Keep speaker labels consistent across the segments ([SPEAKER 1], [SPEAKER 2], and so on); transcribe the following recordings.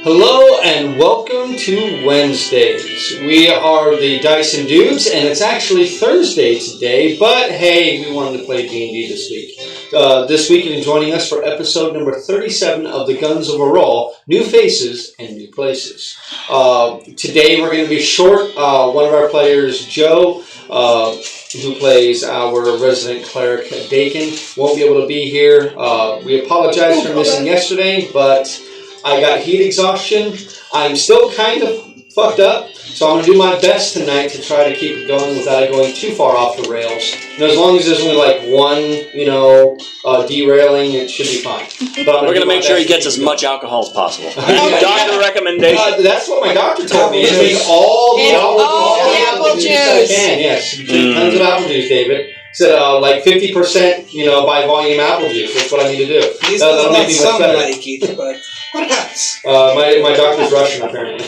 [SPEAKER 1] Hello and welcome to Wednesdays. We are the Dyson Dudes, and it's actually Thursday today, but hey, we wanted to play D&D this week. This week, and joining us for episode number 37 of the Guns of Erroll, New Faces and New Places. Today we're going to be short. One of our players, Joe, who plays our resident cleric, Dakin, won't be able to be here. We apologize for missing yesterday, but I got heat exhaustion. I'm still kind of fucked up, so I'm going to do my best tonight to try to keep it going without it going too far off the rails. And as long as there's only like one, derailing, it should be fine. But
[SPEAKER 2] we're going to make sure he gets as much alcohol as possible. Doctor recommendation.
[SPEAKER 1] That's what my doctor told me. Drink all the apple juice I can. Yes, drink tons of apple juice, David. Said like 50%, by volume apple juice. That's what I need to do.
[SPEAKER 3] That'll make me much better. Like it, but perhaps.
[SPEAKER 1] My doctor's Russian, apparently.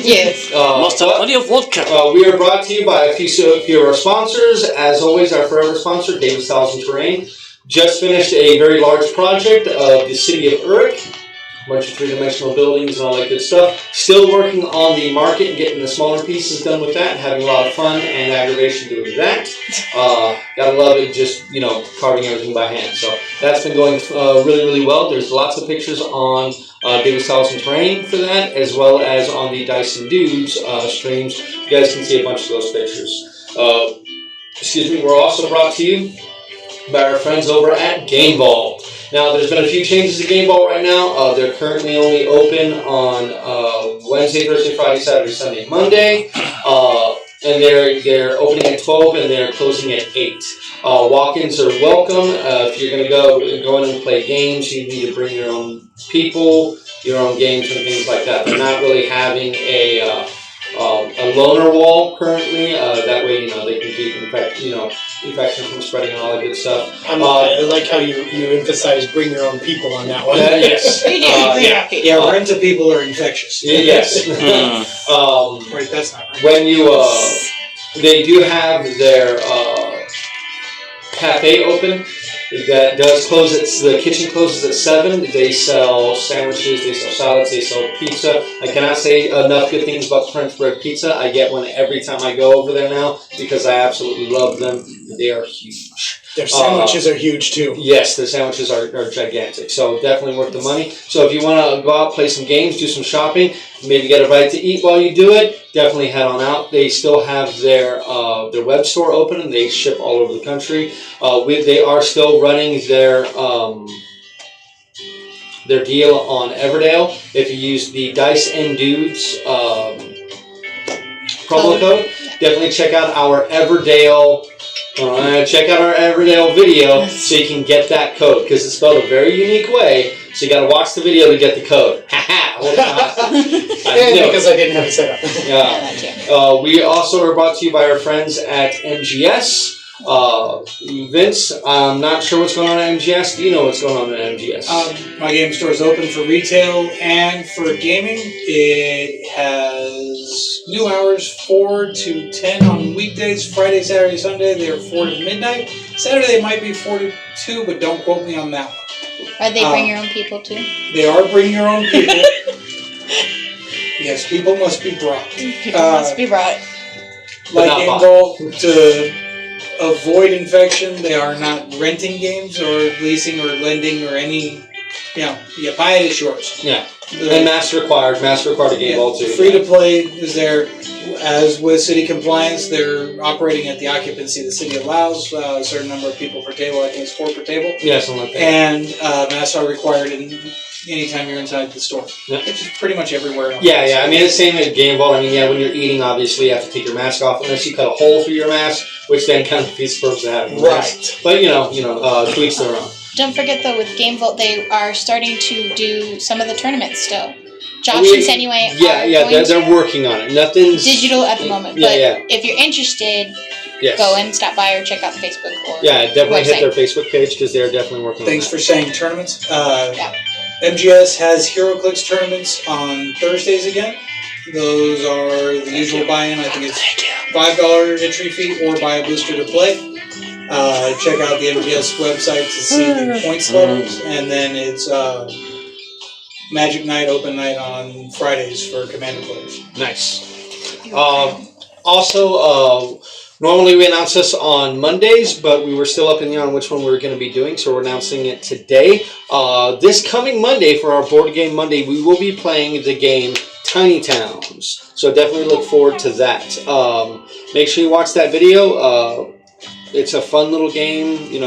[SPEAKER 4] Yes.
[SPEAKER 2] Must have plenty of vodka.
[SPEAKER 1] We are brought to you by a few of our sponsors. As always, our forever sponsor, David's Thousand Terrain, just finished a very large project of the city of Uruk. a bunch of three-dimensional buildings and all that good stuff. Still working on the market and getting the smaller pieces done with that, having a lot of fun and aggravation doing that. Gotta love it, just, carving everything by hand. So that's been going really, really well. There's lots of pictures on David Styles and Terrain for that, as well as on the Dyson Dudes streams. You guys can see a bunch of those pictures. We're also brought to you by our friends over at Game Vault. Now, there's been a few changes to Game Vault right now. They're currently only open on Wednesday, Thursday, Friday, Saturday, Sunday, Monday. And they're opening at 12 and they're closing at 8. Walk-ins are welcome. If you're going to go in and play games, you need to bring your own people, your own games, and things like that. They're not really having a loner wall currently. That way, they can keep infection from spreading and all that good stuff.
[SPEAKER 3] I like how you emphasize bring your own people on that one.
[SPEAKER 1] Yes.
[SPEAKER 3] Rent of people are infectious.
[SPEAKER 1] Yes.
[SPEAKER 3] Right, that's not right.
[SPEAKER 1] When they do have their cafe open. That does close. The kitchen closes at 7. They sell sandwiches, they sell salads, they sell pizza. I cannot say enough good things about the French bread pizza. I get one every time I go over there now because I absolutely love them. They are huge.
[SPEAKER 3] Their sandwiches are huge too.
[SPEAKER 1] Yes, the sandwiches are gigantic. So definitely worth the money. So if you want to go out, play some games, do some shopping, maybe get a bite to eat while you do it, definitely head on out. They still have their web store open and they ship all over the country. They are still running their deal on Everdale. If you use the Dice and Dudes promo code, definitely check out our Everdale. Check out our Everdale video so you can get that code because it's spelled a very unique way. So you got to watch the video to get the code.
[SPEAKER 3] Because I didn't have it set up.
[SPEAKER 1] We also are brought to you by our friends at MGS. Vince, I'm not sure what's going on at MGS. Do you know what's going on at MGS?
[SPEAKER 3] My game store is open for retail and for gaming. It has new hours 4 to 10 on weekdays. Friday, Saturday, Sunday, they're 4 to midnight. Saturday, it might be 4 to 2, but don't quote me on that one.
[SPEAKER 4] Are they bring your own people too?
[SPEAKER 3] They are bring your own people. Yes, people must be brought.
[SPEAKER 4] People must be brought.
[SPEAKER 3] Like Game Vault, to avoid infection, they are not renting games or leasing or lending or any. You buy it, it's yours.
[SPEAKER 1] Yeah. And mask required a Game Vault too.
[SPEAKER 3] Free to play is there. As with city compliance, they're operating at the occupancy the city allows. A certain number of people per table. I think it's 4 per table.
[SPEAKER 1] Yeah, something like that.
[SPEAKER 3] And masks are required anytime you're inside the store.
[SPEAKER 1] Yeah.
[SPEAKER 3] Which is pretty much everywhere else.
[SPEAKER 1] Yeah. I mean, it's the same as Game Vault. I mean, when you're eating, obviously, you have to take your mask off unless you cut a hole through your mask, which then kind of defeats the purpose of having a mask. But, to each their own.
[SPEAKER 4] Don't forget, though, with Game Vault, they are starting to do some of the tournaments still. Josh and Senway
[SPEAKER 1] they're working on it. Nothing's
[SPEAKER 4] digital at the moment. But if you're interested, go and stop by or check out the Facebook or
[SPEAKER 1] definitely
[SPEAKER 4] website.
[SPEAKER 1] hit their Facebook page because they're definitely working on it.
[SPEAKER 3] Thanks for saying tournaments. MGS has HeroClix tournaments on Thursdays again. Those are the usual buy-in. I think it's $5 entry fee or buy a booster to play. Check out the MGS website to see the points levels. And then it's Magic Night, Open Night on Fridays for Commander players.
[SPEAKER 1] Nice. Also, normally we announce this on Mondays, but we were still up in the air on which one we were going to be doing, so we're announcing it today. This coming Monday, for our Board Game Monday, we will be playing the game Tiny Towns. So definitely look forward to that. Make sure you watch that video. It's a fun little game. We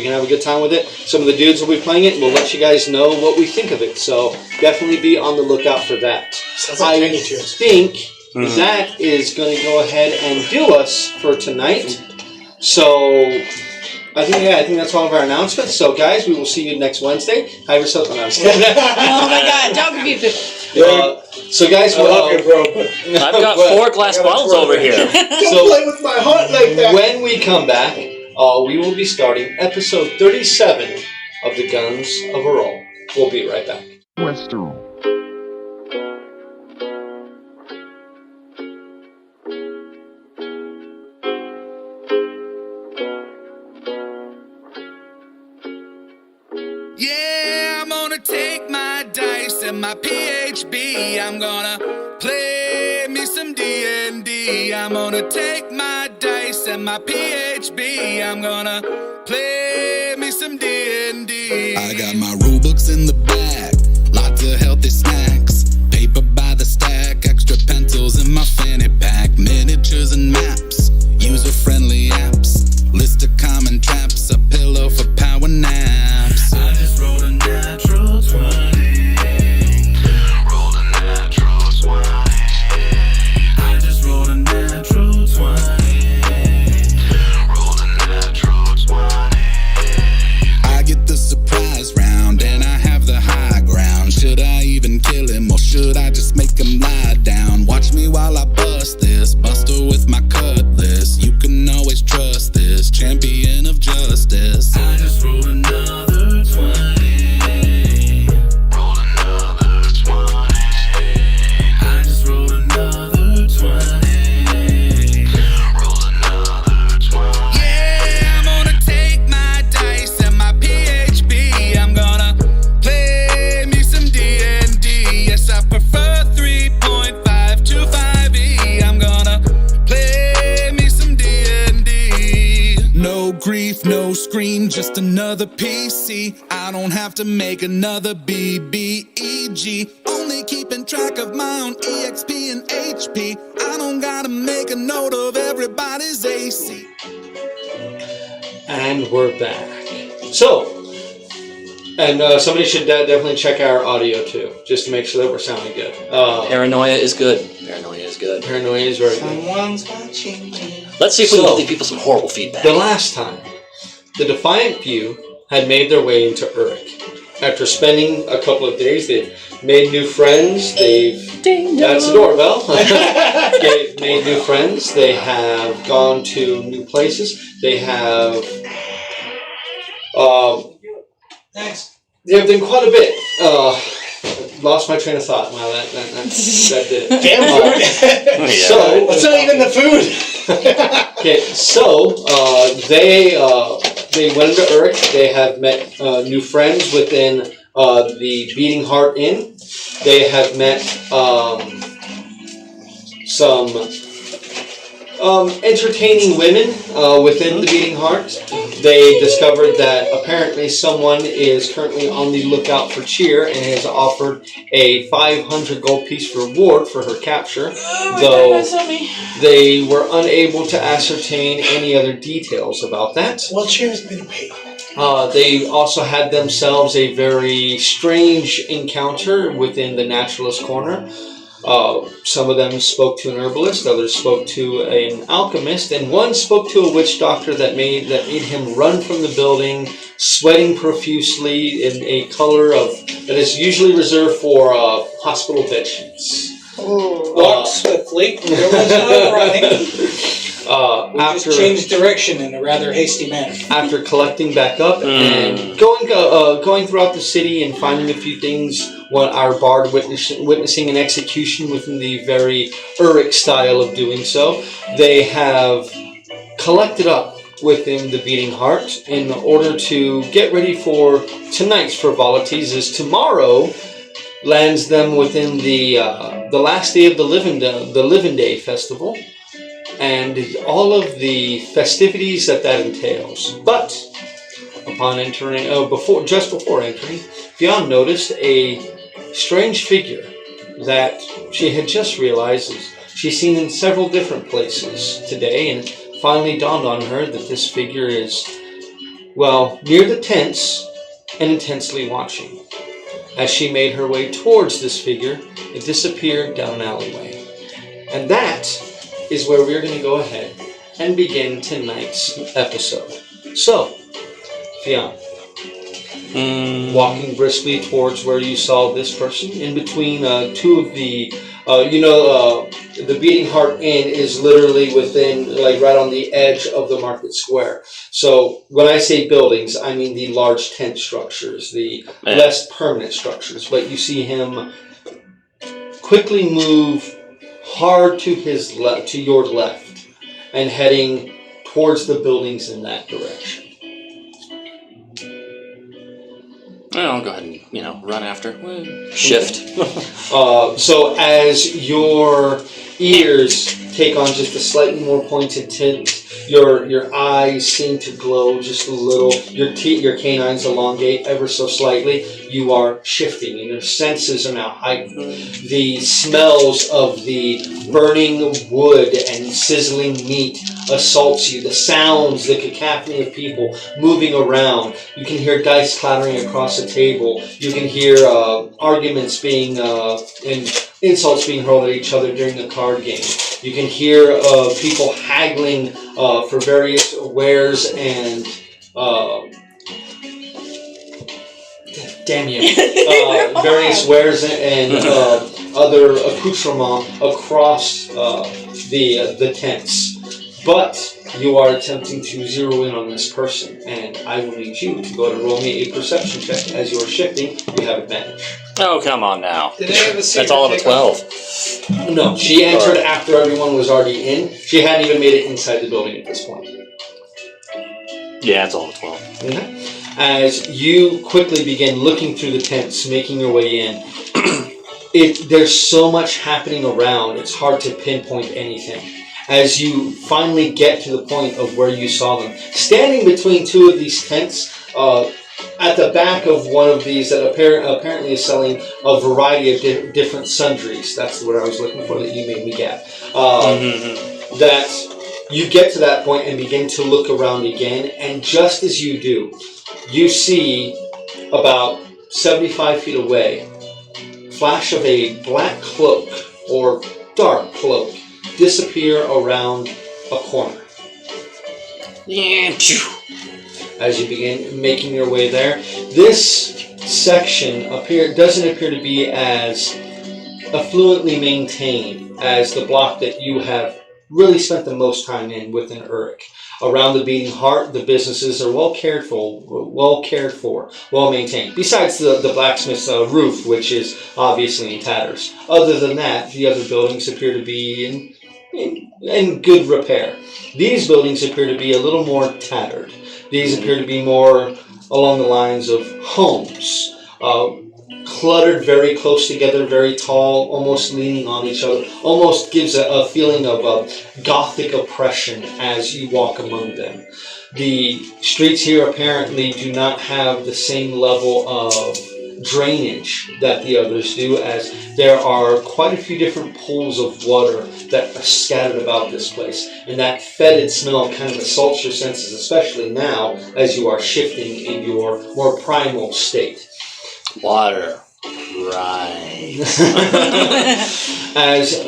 [SPEAKER 1] can have a good time with it. Some of the dudes will be playing it, and we'll let you guys know what we think of it. So definitely be on the lookout for that.
[SPEAKER 3] Sounds like
[SPEAKER 1] I think that is going to go ahead and do us for tonight. So I think that's all of our announcements. So guys, we will see you next Wednesday. Have yourself a nice day.
[SPEAKER 4] Oh my God! Don't confuse it.
[SPEAKER 1] So guys,
[SPEAKER 3] I love you, bro.
[SPEAKER 2] I've got 4 glass bottles over here.
[SPEAKER 3] Don't play with my heart like that.
[SPEAKER 1] When we come back, we will be starting episode 37 of The Guns of Erroll. We'll be right back.
[SPEAKER 5] Western.
[SPEAKER 6] Yeah, I'm gonna take my dice and
[SPEAKER 5] my PHB. I'm gonna play me some D&D. I'm gonna take my dice and my PHB. I'm gonna play me some D&D. I got my rule books in the back, lots of healthy snacks, paper by the stack, extra pencils in my fanny pack, miniatures and maps, user-friendly apps, list of common traps, a pillow for power naps. I just rolled a natural 20. Rolled a natural 20. I just rolled a natural 20. Rolled a natural 20. I get the surprise round and I have the high ground. Should I even kill him or should I just make him lie down? Watch me while I bust this, buster with my cutlass. You can always trust this, champion of justice. I just rolled another 20. Rolled another 20. I just rolled another 20. Rolled another 20. Yeah, I'm gonna take my dice and my PHB. I'm gonna play me some D&D. Yes, I prefer 3.5 to 5e. I'm gonna play me some D&D. No grief, no scream, just another PC. I don't have to make another BBEG. Only keeping track of my own EXP and HP. I don't gotta make a note of everybody's AC.
[SPEAKER 1] And we're back. So, and somebody should definitely check our audio too, just to make sure that we're sounding good.
[SPEAKER 2] Paranoia is good. Paranoia is good.
[SPEAKER 1] Paranoia is very good.
[SPEAKER 3] Someone's watching me.
[SPEAKER 2] Let's see if we can give people some horrible feedback.
[SPEAKER 1] The last time, the Defiant Few had made their way into Uruk. After spending a couple of days, they've made new friends. That's the doorbell. They've made new friends. They have gone to new places. They have
[SPEAKER 3] Thanks.
[SPEAKER 1] they've done quite a bit. Lost my train of thought. Wow, that did it.
[SPEAKER 3] Damn food.
[SPEAKER 1] So
[SPEAKER 3] That's not even the food.
[SPEAKER 1] okay, so they went into Uruk. They have met new friends within the Beating Heart Inn. They have met some entertaining women within the Beating Heart. They discovered that apparently someone is currently on the lookout for Cheer and has offered a 500 gold piece reward for her capture, though they were unable to ascertain any other details about that.
[SPEAKER 3] Well, Cheer's been paid.
[SPEAKER 1] They also had themselves a very strange encounter within the Naturalist Corner. Some of them spoke to an herbalist, others spoke to an alchemist, and one spoke to a witch doctor that made him run from the building, sweating profusely in a color that is usually reserved for hospital bed sheets.
[SPEAKER 3] Walked swiftly. There was no running. We just changed direction in a rather hasty manner.
[SPEAKER 1] After collecting back up and going throughout the city and finding a few things, what our bard witnessing an execution within the very Uruk style of doing so, they have collected up within the Beating Heart in order to get ready for tonight's frivolities, as tomorrow lands them within the last day of the Living Day festival, and all of the festivities that entails. But upon entering, just before entering, Fionn noticed a strange figure that she had just realized she's seen in several different places today, and it finally dawned on her that this figure is, well, near the tents and intensely watching. As she made her way towards this figure, it disappeared down an alleyway. And that is where we're going to go ahead and begin tonight's episode. So, Fionn, walking briskly towards where you saw this person, in between two of the, the Beating Heart Inn is literally within, like right on the edge of the market square. So when I say buildings, I mean the large tent structures, the less permanent structures. But you see him quickly move hard to his left, to your left, and heading towards the buildings in that direction.
[SPEAKER 2] I'll go ahead and, run after. Shift.
[SPEAKER 1] So as your ears take on just a slightly more pointed tint, your eyes seem to glow just a little, your canines elongate ever so slightly, you are shifting and your senses are now heightened. The smells of the burning wood and sizzling meat assaults you. The sounds, the cacophony of people moving around. You can hear dice clattering across the table. You can hear arguments being and insults being hurled at each other during the card game. You can hear people haggling for various wares and various wares and other accoutrements across the tents. But you are attempting to zero in on this person, and I will need you to go to roll me a perception check. As you are shifting, you have advantage.
[SPEAKER 2] Oh, come on now.
[SPEAKER 3] Did they have a secret
[SPEAKER 2] That's all of a
[SPEAKER 3] takeoff?
[SPEAKER 2] 12.
[SPEAKER 1] No, she entered after everyone was already in. She hadn't even made it inside the building at this point.
[SPEAKER 2] Yeah, it's all of a 12.
[SPEAKER 1] Mm-hmm. As you quickly begin looking through the tents, making your way in, there's so much happening around, it's hard to pinpoint anything. As you finally get to the point of where you saw them, standing between two of these tents, at the back of one of these that apparently is selling a variety of different sundries. That's what I was looking for that you made me get. That you get to that point and begin to look around again, and just as you do, you see about 75 feet away, flash of a black cloak or dark cloak disappear around a corner. As you begin making your way there, this section doesn't appear to be as affluently maintained as the block that you have really spent the most time in within Uruk. Around the Beating Heart, the businesses are well cared for, well maintained. Besides the blacksmith's roof, which is obviously in tatters. Other than that, the other buildings appear to be in good repair. These buildings appear to be a little more tattered. These appear to be more along the lines of homes, cluttered very close together, very tall, almost leaning on each other. Almost gives a feeling of Gothic oppression as you walk among them. The streets here apparently do not have the same level of drainage that the others do, as there are quite a few different pools of water that are scattered about this place, and that fetid smell kind of assaults your senses, especially now as you are shifting in your more primal state.
[SPEAKER 2] Water. Right.
[SPEAKER 1] As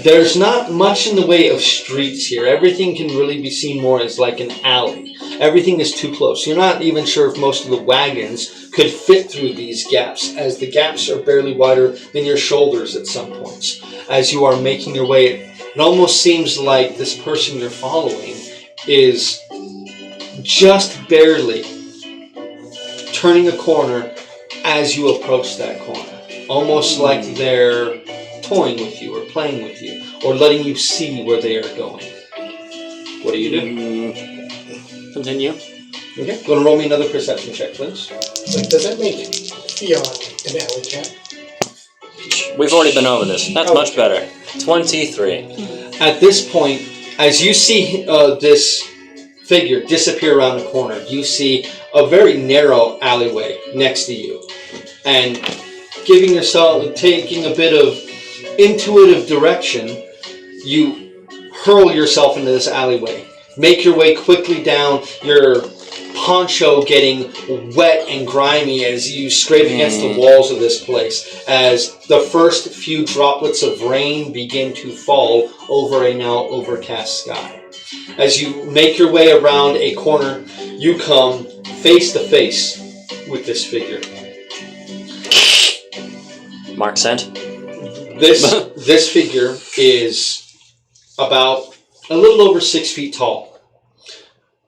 [SPEAKER 1] there's not much in the way of streets here. Everything can really be seen more as like an alley. Everything is too close. You're not even sure if most of the wagons could fit through these gaps, as the gaps are barely wider than your shoulders at some points. As you are making your way, it almost seems like this person you're following is just barely turning a corner as you approach that corner. Almost like they're toying with you or playing with you or letting you see where they are going. What do you do?
[SPEAKER 2] Continue.
[SPEAKER 1] Okay, go and roll me another perception check, please.
[SPEAKER 6] So does that make Theon an alley cat?
[SPEAKER 2] We've already been over this. That's much better. 23.
[SPEAKER 1] At this point, as you see this figure disappear around the corner, you see a very narrow alleyway next to you. And taking a bit of intuitive direction, you hurl yourself into this alleyway. Make your way quickly down, your poncho getting wet and grimy as you scrape against the walls of this place, as the first few droplets of rain begin to fall over a now overcast sky. As you make your way around a corner, you come face to face with this figure.
[SPEAKER 2] Mark scent.
[SPEAKER 1] This figure is about a little over 6 feet tall.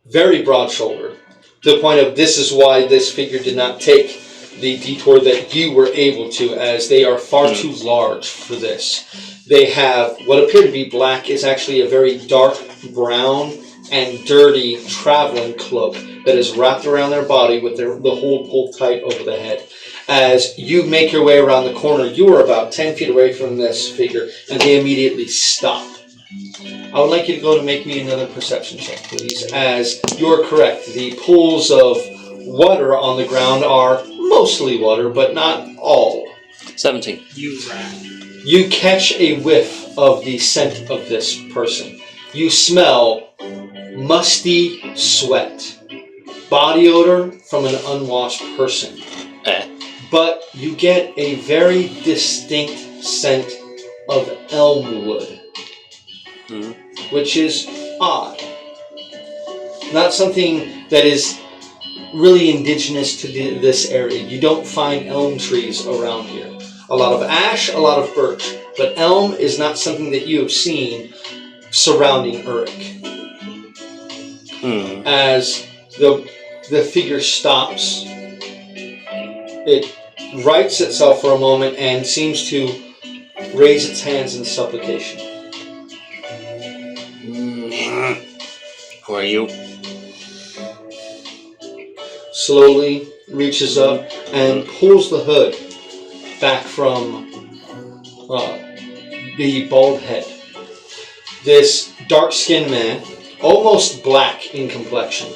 [SPEAKER 1] Very broad-shouldered. To the point of this is why this figure did not take the detour that you were able to, as they are far too large for this. They have what appear to be black is actually a very dark brown and dirty traveling cloak that is wrapped around their body with the hold pulled tight over the head. As you make your way around the corner, you are about 10 feet away from this figure, and they immediately stop. I would like you to go to make me another perception check, please, as you're correct. The pools of water on the ground are mostly water, but not all.
[SPEAKER 2] 17.
[SPEAKER 3] You rat.
[SPEAKER 1] You catch a whiff of the scent of this person. You smell musty sweat, body odor from an unwashed person. But you get a very distinct scent of elm wood, which is odd. Not something that is really indigenous to this area. You don't find elm trees around here. A lot of ash, a lot of birch, but elm is not something that you have seen surrounding Uruk. As the figure stops, it rights itself for a moment and seems to raise its hands in supplication.
[SPEAKER 2] Who are you?
[SPEAKER 1] Slowly reaches up and pulls the hood back from the bald head. This dark-skinned man, almost black in complexion,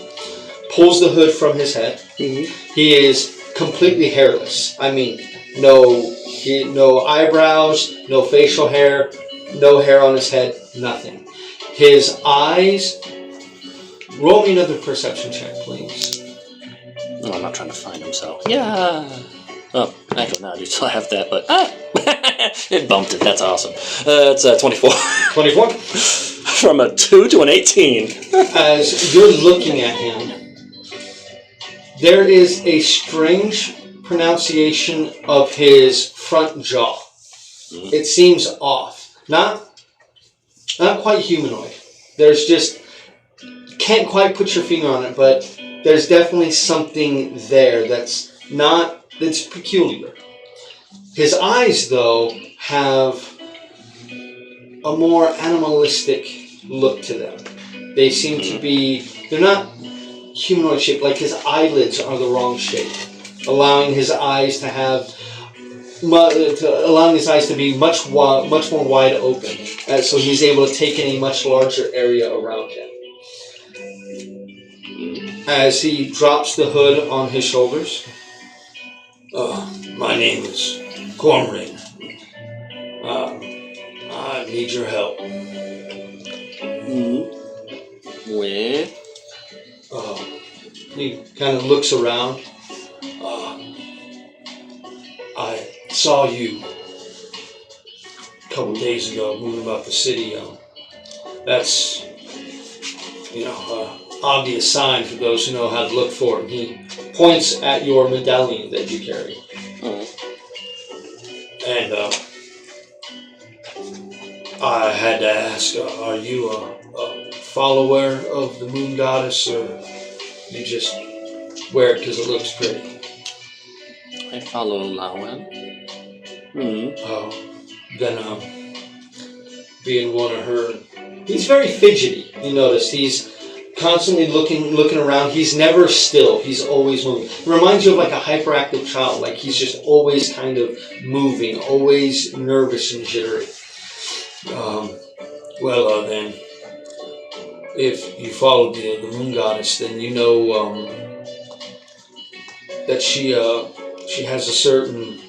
[SPEAKER 1] pulls the hood from his head. He is completely hairless. I mean, no eyebrows, no facial hair, no hair on his head, nothing. His eyes... Roll me another perception check, please.
[SPEAKER 2] No, I'm not trying to find him, so... Yeah! Oh, actually, no, I do still have that, but... it bumped it, that's awesome. It's 24.
[SPEAKER 1] 24?
[SPEAKER 2] From a 2 to an 18.
[SPEAKER 1] As you're looking at him, there is a strange pronunciation of his front jaw. It seems off. Not quite humanoid. There's just... Can't quite put your finger on it, but there's definitely something there that's peculiar. His eyes, though, have a more animalistic look to them. They seem to be... They're not humanoid shaped, like his eyelids are the wrong shape, allowing his eyes to have... allowing his eyes to be much more wide open, so he's able to take in a much larger area around him. As he drops the hood on his shoulders. My name is Cormoran. I need your help.
[SPEAKER 2] With?
[SPEAKER 1] He kind of looks around. I saw you a couple days ago moving about the city. That's, obvious sign for those who know how to look for it. He points at your medallion that you carry. And I had to ask, are you a follower of the moon goddess, or you just wear it because it looks pretty?
[SPEAKER 2] I follow Lawan.
[SPEAKER 1] Then being one of her... He's very fidgety, you notice. He's constantly looking around. He's never still. He's always moving. It reminds you of like a hyperactive child. Like he's just always kind of moving, always nervous and jittery. Then, if you follow the moon goddess, then you know that she has a certain...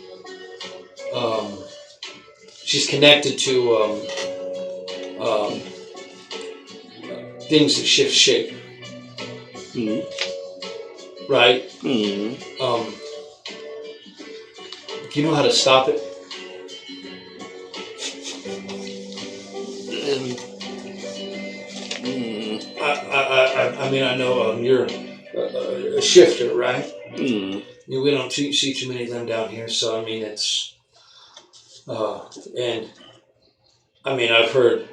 [SPEAKER 1] she's connected to things that shift shape. Right? Do you know how to stop it? I know you're a shifter, right? We don't see too many of them down here, so it's... and I've heard...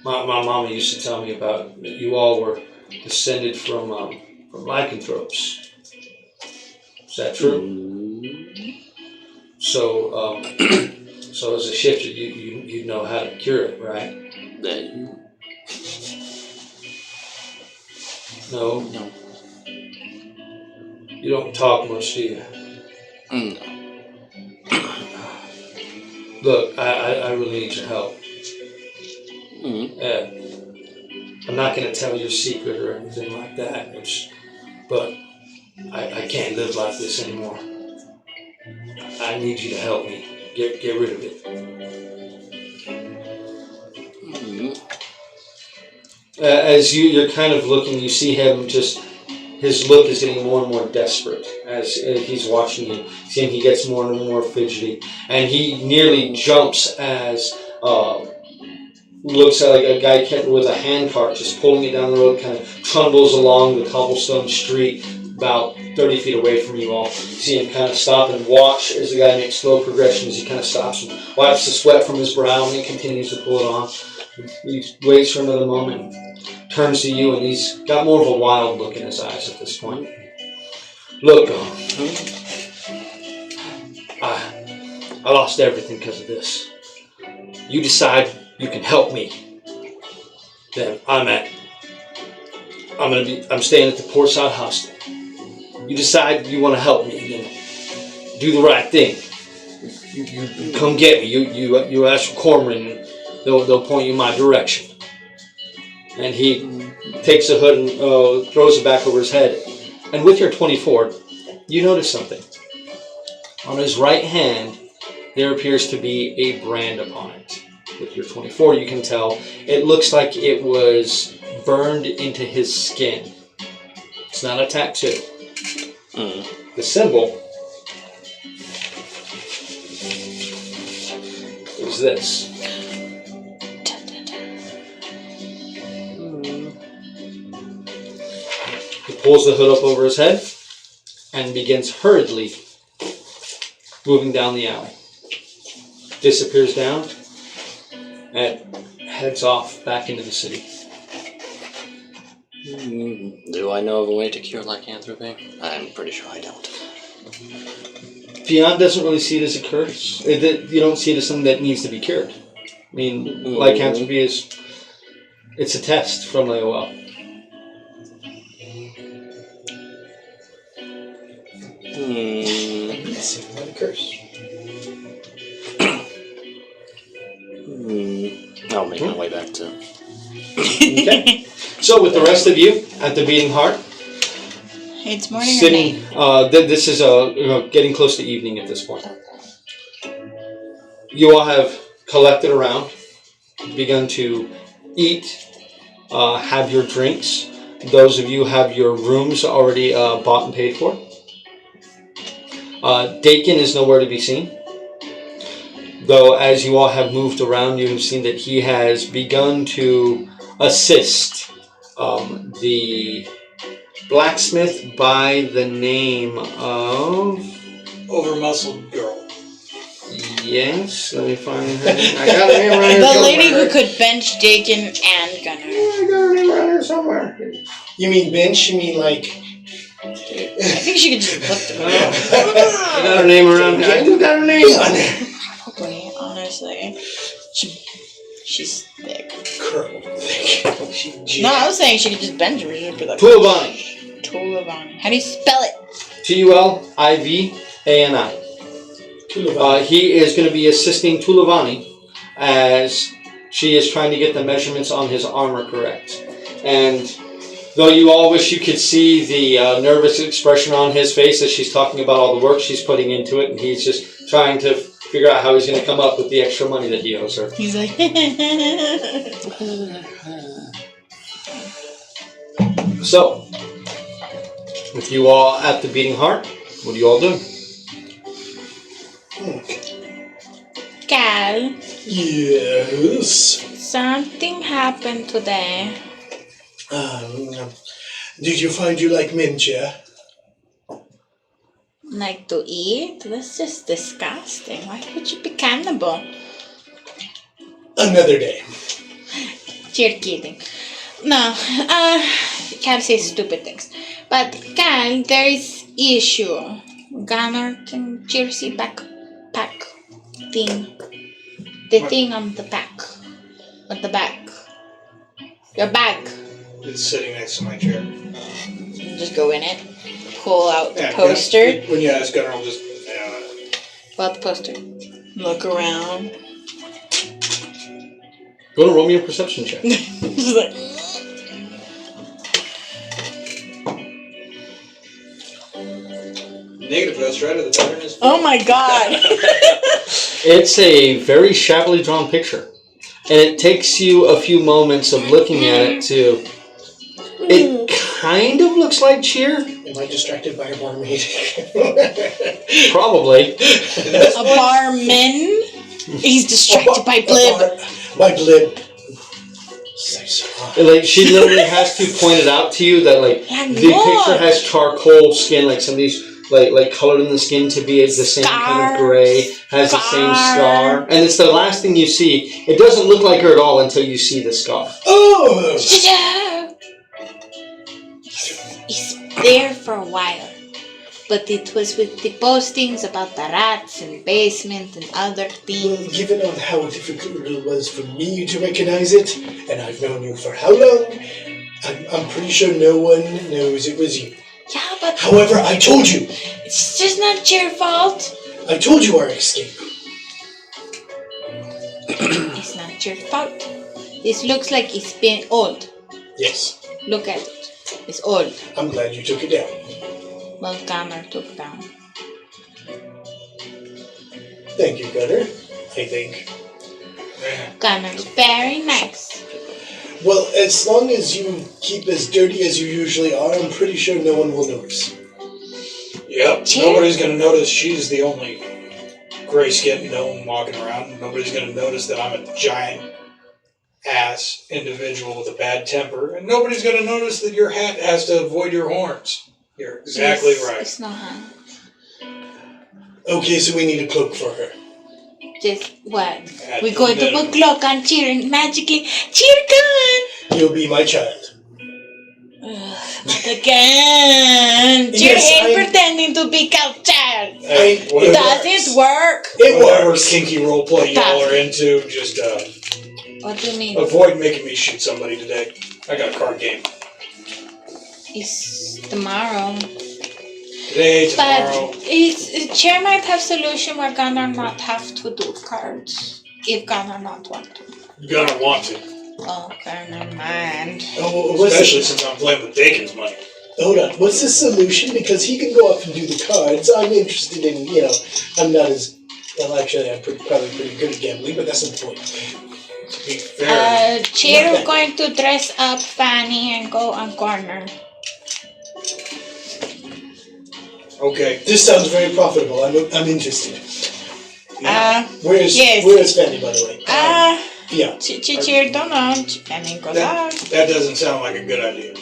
[SPEAKER 1] My mama used to tell me about that you all were descended from lycanthropes. Is that true? So, so as a shifter, you know how to cure it, right? No. You don't talk much, do you?
[SPEAKER 2] No.
[SPEAKER 1] Look, I really need your help. I'm not going to tell your secret or anything like that, but I can't live like this anymore. I need you to help me. Get rid of it. As you're kind of looking, you see him just, his look is getting more and more desperate as he's watching you. Seeing he gets more and more fidgety. And he nearly jumps as looks like a guy with a handcart just pulling it down the road, kind of trundles along the cobblestone street about 30 feet away from you all. You see him kind of stop and watch as the guy makes slow progression as he kind of stops and wipes the sweat from his brow and he continues to pull it on. He waits for another moment, turns to you, and he's got more of a wild look in his eyes at this point. Look, I lost everything because of this. You decide you can help me, then I'm staying at the Portside Hostel. You decide you want to help me, then do the right thing. You come get me. You ask for Cormoran, and they'll point you in my direction. And he takes the hood and throws it back over his head. And with your 24, you notice something. On his right hand, there appears to be a brand upon it. With your 24, you can tell it looks like it was burned into his skin. It's not a tattoo. The symbol is this. He pulls the hood up over his head and begins hurriedly moving down the alley. Disappears down and heads off back into the city.
[SPEAKER 2] Do I know of a way to cure lycanthropy? I'm pretty sure I don't.
[SPEAKER 1] Fionn doesn't really see it as a curse. You don't see it as something that needs to be cured. I mean, lycanthropy it's a test from Leoel.
[SPEAKER 6] Seems like a curse.
[SPEAKER 2] I'll make my way back to...
[SPEAKER 1] Okay. So with the rest of you at the Beating Heart,
[SPEAKER 4] It's morning
[SPEAKER 1] sitting,
[SPEAKER 4] or night?
[SPEAKER 1] this is getting close to evening at this point. You all have collected around, begun to eat, have your drinks. Those of you have your rooms already bought and paid for. Dakin is nowhere to be seen. Though as you all have moved around, you have seen that he has begun to assist the blacksmith by the name of...
[SPEAKER 3] Over-muscled girl.
[SPEAKER 1] Yes, let me find her name. I got her name right here.
[SPEAKER 4] The lady who could bench Dakin and Gunner.
[SPEAKER 1] I got her name right here somewhere.
[SPEAKER 6] You mean bench? You mean like...
[SPEAKER 4] I think she could just put them.
[SPEAKER 1] I got her name around here. I do got her name on there.
[SPEAKER 4] Probably, honestly. She's thick.
[SPEAKER 6] Curl.
[SPEAKER 4] No, I was saying she could just bench her. She'd be like...
[SPEAKER 1] Tulavani.
[SPEAKER 4] Tulavani. How do you spell it?
[SPEAKER 1] Tulivani. He is going to be assisting Tulavani as she is trying to get the measurements on his armor correct. And though you all wish you could see the nervous expression on his face as she's talking about all the work she's putting into it, and he's just trying to figure out how he's going to come up with the extra money that he owes her.
[SPEAKER 4] He's like...
[SPEAKER 1] So, with you all at the Beating Heart, what do you all do?
[SPEAKER 4] Cal,
[SPEAKER 6] Yes.
[SPEAKER 4] something happened today.
[SPEAKER 6] Did you find you like mincha?
[SPEAKER 4] Like to eat? That's just disgusting. Why would you be cannibal?
[SPEAKER 6] Another day.
[SPEAKER 4] You're kidding. No, Cal says stupid things. But Cal, there is issue. Gunnar can jersey backpack thing. The thing on the back. At the back. Your bag.
[SPEAKER 3] It's sitting next to my chair.
[SPEAKER 4] You just go in it. pull out the
[SPEAKER 3] Yeah,
[SPEAKER 4] poster.
[SPEAKER 3] When you ask Gunnar, I'll just.
[SPEAKER 4] What the poster? Look around.
[SPEAKER 1] Go to roll me a perception check.
[SPEAKER 4] Just like,
[SPEAKER 3] Negative Ghost Rider, the pattern is.
[SPEAKER 4] oh my god!
[SPEAKER 1] It's a very shabbily drawn picture. And it takes you a few moments of looking at it to... It kind of looks like Cheer.
[SPEAKER 6] Am I distracted by a barmaid?
[SPEAKER 1] Probably.
[SPEAKER 4] A barman? He's distracted by Blib.
[SPEAKER 6] My blib.
[SPEAKER 1] Like, she literally has to point it out to you that, like, the picture has charcoal skin, like some of these, like colored in the skin to be the same kind of gray, has the same scar. And it's the last thing you see. It doesn't look like her at all until you see the scar.
[SPEAKER 6] Oh!
[SPEAKER 4] He's there for a while. But it was with the postings about the rats and basement and other
[SPEAKER 6] Well,
[SPEAKER 4] things.
[SPEAKER 6] given on how difficult it was for me to recognize it, and I've known you for how long, I'm pretty sure no one knows it was you.
[SPEAKER 4] Yeah, but
[SPEAKER 6] However, I told you!
[SPEAKER 4] it's just not your fault.
[SPEAKER 6] I told you our escape.
[SPEAKER 4] It's not your fault. This looks like it's been old.
[SPEAKER 6] Yes,
[SPEAKER 4] Look at it. It's old.
[SPEAKER 6] I'm glad you took it down.
[SPEAKER 4] Well, Gunnar took down.
[SPEAKER 6] Thank you, Gunnar. I think.
[SPEAKER 4] Gunnar's very nice.
[SPEAKER 6] Well, as long as you keep as dirty as you usually are, I'm pretty sure no one will notice.
[SPEAKER 3] Yep,
[SPEAKER 4] Cheer.
[SPEAKER 3] nobody's gonna notice she's the only gray-skinned gnome walking around. Nobody's gonna notice that I'm a giant ass individual with a bad temper. And nobody's gonna notice that your hat has to avoid your horns. You're exactly right.
[SPEAKER 4] It's not her.
[SPEAKER 6] Okay, so we need a cloak for her.
[SPEAKER 4] Just what?
[SPEAKER 3] At
[SPEAKER 4] We're
[SPEAKER 3] the
[SPEAKER 4] going to
[SPEAKER 3] minimum.
[SPEAKER 4] put cloak on Cheer and magically Cheer gone!
[SPEAKER 6] You'll be my child.
[SPEAKER 4] Not again! Cheer
[SPEAKER 6] Yes,
[SPEAKER 4] ain't
[SPEAKER 6] I-
[SPEAKER 4] pretending to be cow child.
[SPEAKER 3] Hey,
[SPEAKER 6] It
[SPEAKER 3] whatever,
[SPEAKER 4] Does it work?
[SPEAKER 6] It
[SPEAKER 3] whatever
[SPEAKER 6] works.
[SPEAKER 3] kinky roleplay y'all are into, just
[SPEAKER 4] What do you mean?
[SPEAKER 3] avoid making me shoot somebody today. I got a card game.
[SPEAKER 4] It's tomorrow.
[SPEAKER 3] Today,
[SPEAKER 4] But
[SPEAKER 3] tomorrow.
[SPEAKER 4] Chair might have solution where Gunnar not have to do cards. If Gunnar not want to.
[SPEAKER 3] You're gonna want to.
[SPEAKER 4] Okay, never mind.
[SPEAKER 6] Oh, what's
[SPEAKER 3] Especially
[SPEAKER 6] the,
[SPEAKER 3] since I'm playing with Dakin's money.
[SPEAKER 6] hold on. What's the solution? Because he can go up and do the cards. I'm interested in, I'm not as... Well, actually, I'm probably pretty good at gambling, but that's not the point.
[SPEAKER 3] To be fair.
[SPEAKER 4] Chair
[SPEAKER 6] Not
[SPEAKER 4] going to dress up Fanny and go on corner.
[SPEAKER 3] Okay.
[SPEAKER 6] This sounds very profitable. I'm interested. Where's
[SPEAKER 4] yes.
[SPEAKER 6] Fanny, by the way? Yeah.
[SPEAKER 4] Chair don't know. Fanny goes out.
[SPEAKER 3] That doesn't sound like a good idea.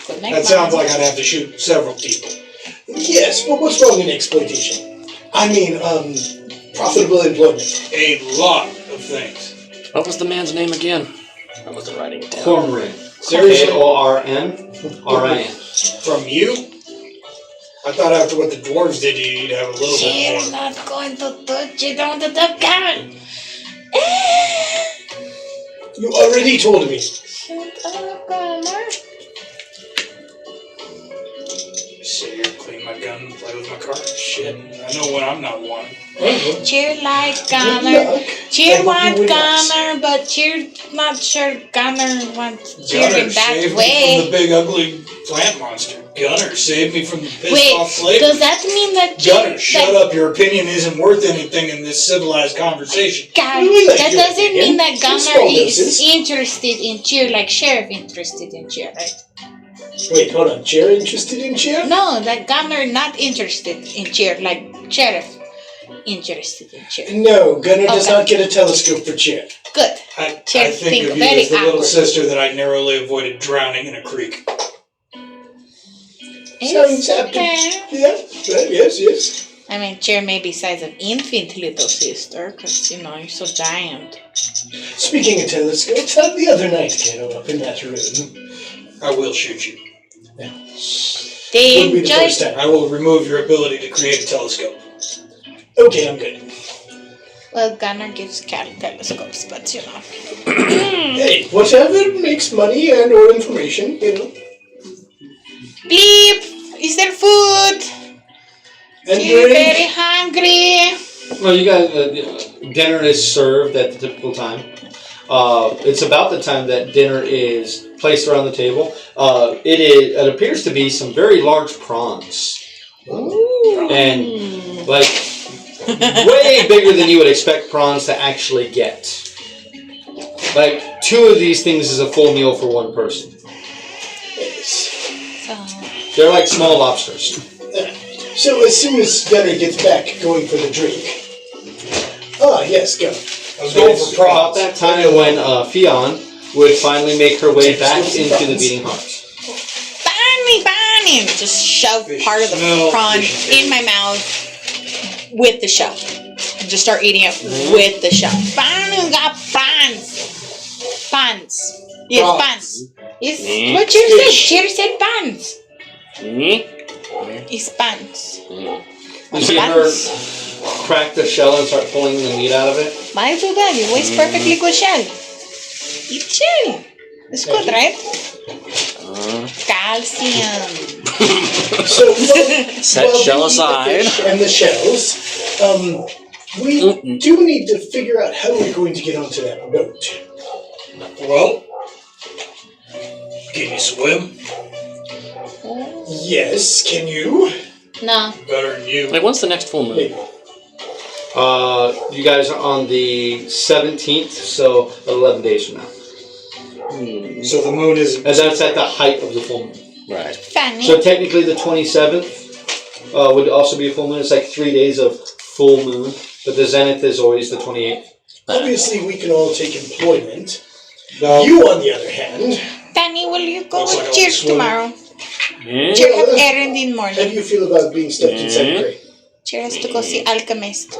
[SPEAKER 4] Could make
[SPEAKER 3] That sounds
[SPEAKER 4] money.
[SPEAKER 3] like I'd have to shoot several people.
[SPEAKER 6] Yes, but what's wrong in exploitation? I mean, profitable employment.
[SPEAKER 3] A lot of things.
[SPEAKER 2] What was the man's name again? I wasn't writing it down.
[SPEAKER 1] Cornrin.
[SPEAKER 3] Seriously?
[SPEAKER 1] Kornrin.
[SPEAKER 3] From you? I thought after what the dwarves did to you, you'd have a little
[SPEAKER 4] Chair
[SPEAKER 3] bit more.
[SPEAKER 4] not going to touch it on the top gun.
[SPEAKER 6] You already told me.
[SPEAKER 4] Shut up, Gunnar.
[SPEAKER 3] Sit here, clean my gun, and play with my cards. Shit. I know when I'm not wanted.
[SPEAKER 4] Cheer like
[SPEAKER 6] Good
[SPEAKER 4] Gunnar.
[SPEAKER 6] luck.
[SPEAKER 4] Cheer
[SPEAKER 6] I hope
[SPEAKER 4] want
[SPEAKER 6] you win us.
[SPEAKER 4] Gunnar, but Cheer not sure Gunnar wants Cheer
[SPEAKER 3] Gunner
[SPEAKER 4] in that
[SPEAKER 3] saved me from
[SPEAKER 4] way.
[SPEAKER 3] the big ugly plant monster. Gunner saved me from the pissed
[SPEAKER 4] Wait,
[SPEAKER 3] off slave.
[SPEAKER 4] does that mean that
[SPEAKER 3] Gunner, shut
[SPEAKER 4] that
[SPEAKER 3] up. Your opinion isn't worth anything in this civilized conversation.
[SPEAKER 4] God,
[SPEAKER 6] We like
[SPEAKER 4] that
[SPEAKER 6] your
[SPEAKER 4] doesn't
[SPEAKER 6] opinion.
[SPEAKER 4] mean that
[SPEAKER 6] In
[SPEAKER 4] Gunnar
[SPEAKER 6] small
[SPEAKER 4] is
[SPEAKER 6] doses.
[SPEAKER 4] interested in Cheer like Sheriff interested in Cheer, right?
[SPEAKER 6] Wait, hold on. Chair interested in chair?
[SPEAKER 4] No, that Gunnar not interested in Cheer like Sheriff interested in Cheer.
[SPEAKER 6] No, Gunnar does
[SPEAKER 4] Okay.
[SPEAKER 6] not get a telescope for chair.
[SPEAKER 4] Good.
[SPEAKER 3] I
[SPEAKER 4] Chair
[SPEAKER 3] think
[SPEAKER 4] think
[SPEAKER 3] of you
[SPEAKER 4] very
[SPEAKER 3] as the little
[SPEAKER 4] awkward.
[SPEAKER 3] sister that I narrowly avoided drowning in a creek.
[SPEAKER 6] Sounds happy.
[SPEAKER 4] okay.
[SPEAKER 6] Yeah, right, yes.
[SPEAKER 4] I mean, Cheer may be size of infant little sister, because, you're so giant.
[SPEAKER 6] Speaking of telescopes, how the other night, kiddo, up in that room?
[SPEAKER 3] I will shoot you.
[SPEAKER 4] They
[SPEAKER 6] Would be the
[SPEAKER 4] enjoy.
[SPEAKER 6] first time.
[SPEAKER 3] I will remove your ability to create a telescope.
[SPEAKER 6] Okay, I'm good.
[SPEAKER 4] Well, Gunnar gives Cal telescopes, but
[SPEAKER 6] Hey, whatever makes money and or information,
[SPEAKER 4] Please
[SPEAKER 6] And
[SPEAKER 4] You're
[SPEAKER 6] drink.
[SPEAKER 4] very hungry.
[SPEAKER 1] Well, you guys, dinner is served at the typical time. It's about the time that dinner is placed around the table. It appears to be some very large prawns.
[SPEAKER 4] Ooh.
[SPEAKER 1] And like way bigger than you would expect prawns to actually get. Like 2 of these things is a full meal for one person.
[SPEAKER 6] Yes.
[SPEAKER 1] They're like small lobsters.
[SPEAKER 6] So as soon as Gunner gets back going for the drink. Ah, yes, go.
[SPEAKER 3] I was going for
[SPEAKER 1] About
[SPEAKER 3] props.
[SPEAKER 1] that time when Fionn would finally make her way back into the beating heart.
[SPEAKER 4] Bunny! Just shove part of the
[SPEAKER 3] Smell
[SPEAKER 4] prawn
[SPEAKER 3] fishy.
[SPEAKER 4] in my mouth with the shell. And just start eating it with the shell. Bunny got prawns. Pans. Yes,
[SPEAKER 3] Prawns.
[SPEAKER 4] pans. Yes, what Cheer said? Cheer said pans. It's pans.
[SPEAKER 1] You see her crack the shell and start pulling the meat out of it?
[SPEAKER 4] Why do that? It was perfectly good shell. Eat shell. It's good, right? Calcium.
[SPEAKER 6] So
[SPEAKER 2] Set
[SPEAKER 6] while
[SPEAKER 2] shell
[SPEAKER 6] we eat the
[SPEAKER 2] aside.
[SPEAKER 6] fish and the shells, we do need to figure out how we're going to get onto that boat.
[SPEAKER 3] Well, can you swim?
[SPEAKER 6] Yes, can you?
[SPEAKER 4] No.
[SPEAKER 3] Better than you.
[SPEAKER 2] Like, when's the next full moon?
[SPEAKER 6] Maybe.
[SPEAKER 1] You guys are on the 17th, so 11 days from now.
[SPEAKER 3] So the moon is.
[SPEAKER 1] And that's at the height of the full moon.
[SPEAKER 2] Right.
[SPEAKER 4] Funny.
[SPEAKER 1] So technically the 27th would also be a full moon. It's like 3 days of full moon. But the zenith is always the 28th.
[SPEAKER 6] Obviously, we can all take employment.
[SPEAKER 3] No.
[SPEAKER 6] You, on the other hand,
[SPEAKER 4] Danny, will you go
[SPEAKER 3] Looks
[SPEAKER 4] with
[SPEAKER 3] like I'll
[SPEAKER 4] Cheers
[SPEAKER 3] swim.
[SPEAKER 4] tomorrow?
[SPEAKER 2] Yeah.
[SPEAKER 4] Cheer have errand in
[SPEAKER 6] how do
[SPEAKER 4] morning.
[SPEAKER 6] you feel about being stuck inside the crate?
[SPEAKER 4] Cheer has to go see Alchemist.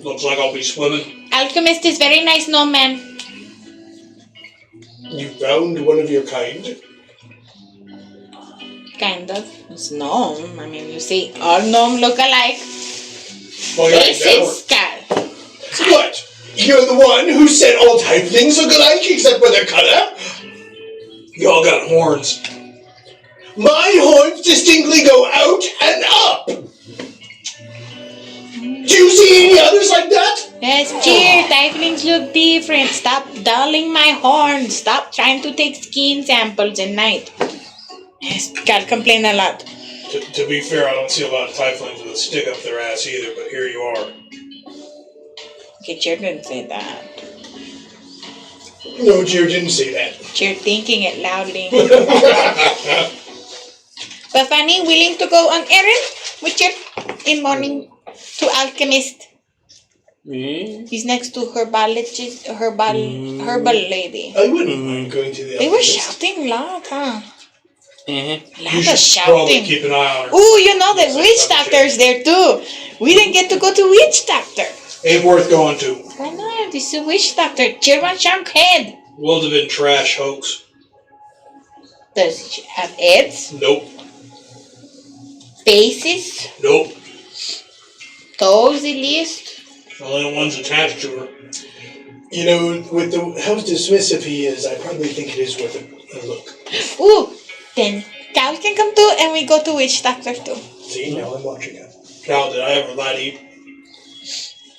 [SPEAKER 3] Looks like I'll be swimming.
[SPEAKER 4] Alchemist is very nice, no man.
[SPEAKER 6] You found one of your kind?
[SPEAKER 4] Kind of. It's gnome. I mean, you see, all gnome look alike.
[SPEAKER 3] Well, you're
[SPEAKER 4] This is Cal.
[SPEAKER 6] What? You're the one who said all tieflings look alike except for their color?
[SPEAKER 3] Y'all got horns.
[SPEAKER 6] My horns distinctly go out and up! Do you see any others like that?
[SPEAKER 4] Yes, Cheer, tieflings look different. Stop dulling my horns. Stop trying to take skin samples at night. Yes, Cal complain a lot.
[SPEAKER 3] To be fair, I don't see a lot of tieflings with a stick up their ass either, but here you are.
[SPEAKER 4] Okay, Cheer didn't say that.
[SPEAKER 6] No, Jer didn't say that.
[SPEAKER 4] Cheer thinking it loudly. But Fanny willing to go on errand with Cheer in morning to Alchemist. He's next to herbal lady.
[SPEAKER 6] I wouldn't mind going to the
[SPEAKER 4] They were
[SPEAKER 6] office.
[SPEAKER 4] shouting loud, huh?
[SPEAKER 3] You
[SPEAKER 4] Loud of
[SPEAKER 3] should probably
[SPEAKER 4] shouting.
[SPEAKER 3] keep an eye on her.
[SPEAKER 4] Ooh, you know the
[SPEAKER 3] Yes,
[SPEAKER 4] witch
[SPEAKER 3] that's
[SPEAKER 4] doctor's there too. We didn't get to go to witch doctor.
[SPEAKER 3] Ain't worth going to.
[SPEAKER 4] Why not? This is a witch doctor. German shark head.
[SPEAKER 3] Would have been trash hoax.
[SPEAKER 4] Does she have heads?
[SPEAKER 3] Nope.
[SPEAKER 4] Faces?
[SPEAKER 3] Nope.
[SPEAKER 4] Toes at least?
[SPEAKER 3] The only ones attached to her.
[SPEAKER 6] You know, with how dismissive he is, I probably think it is worth a look.
[SPEAKER 4] Ooh, then Cal can come too and we go to witch doctor too.
[SPEAKER 6] See, now I'm watching it.
[SPEAKER 3] Cal, did I ever lie to you?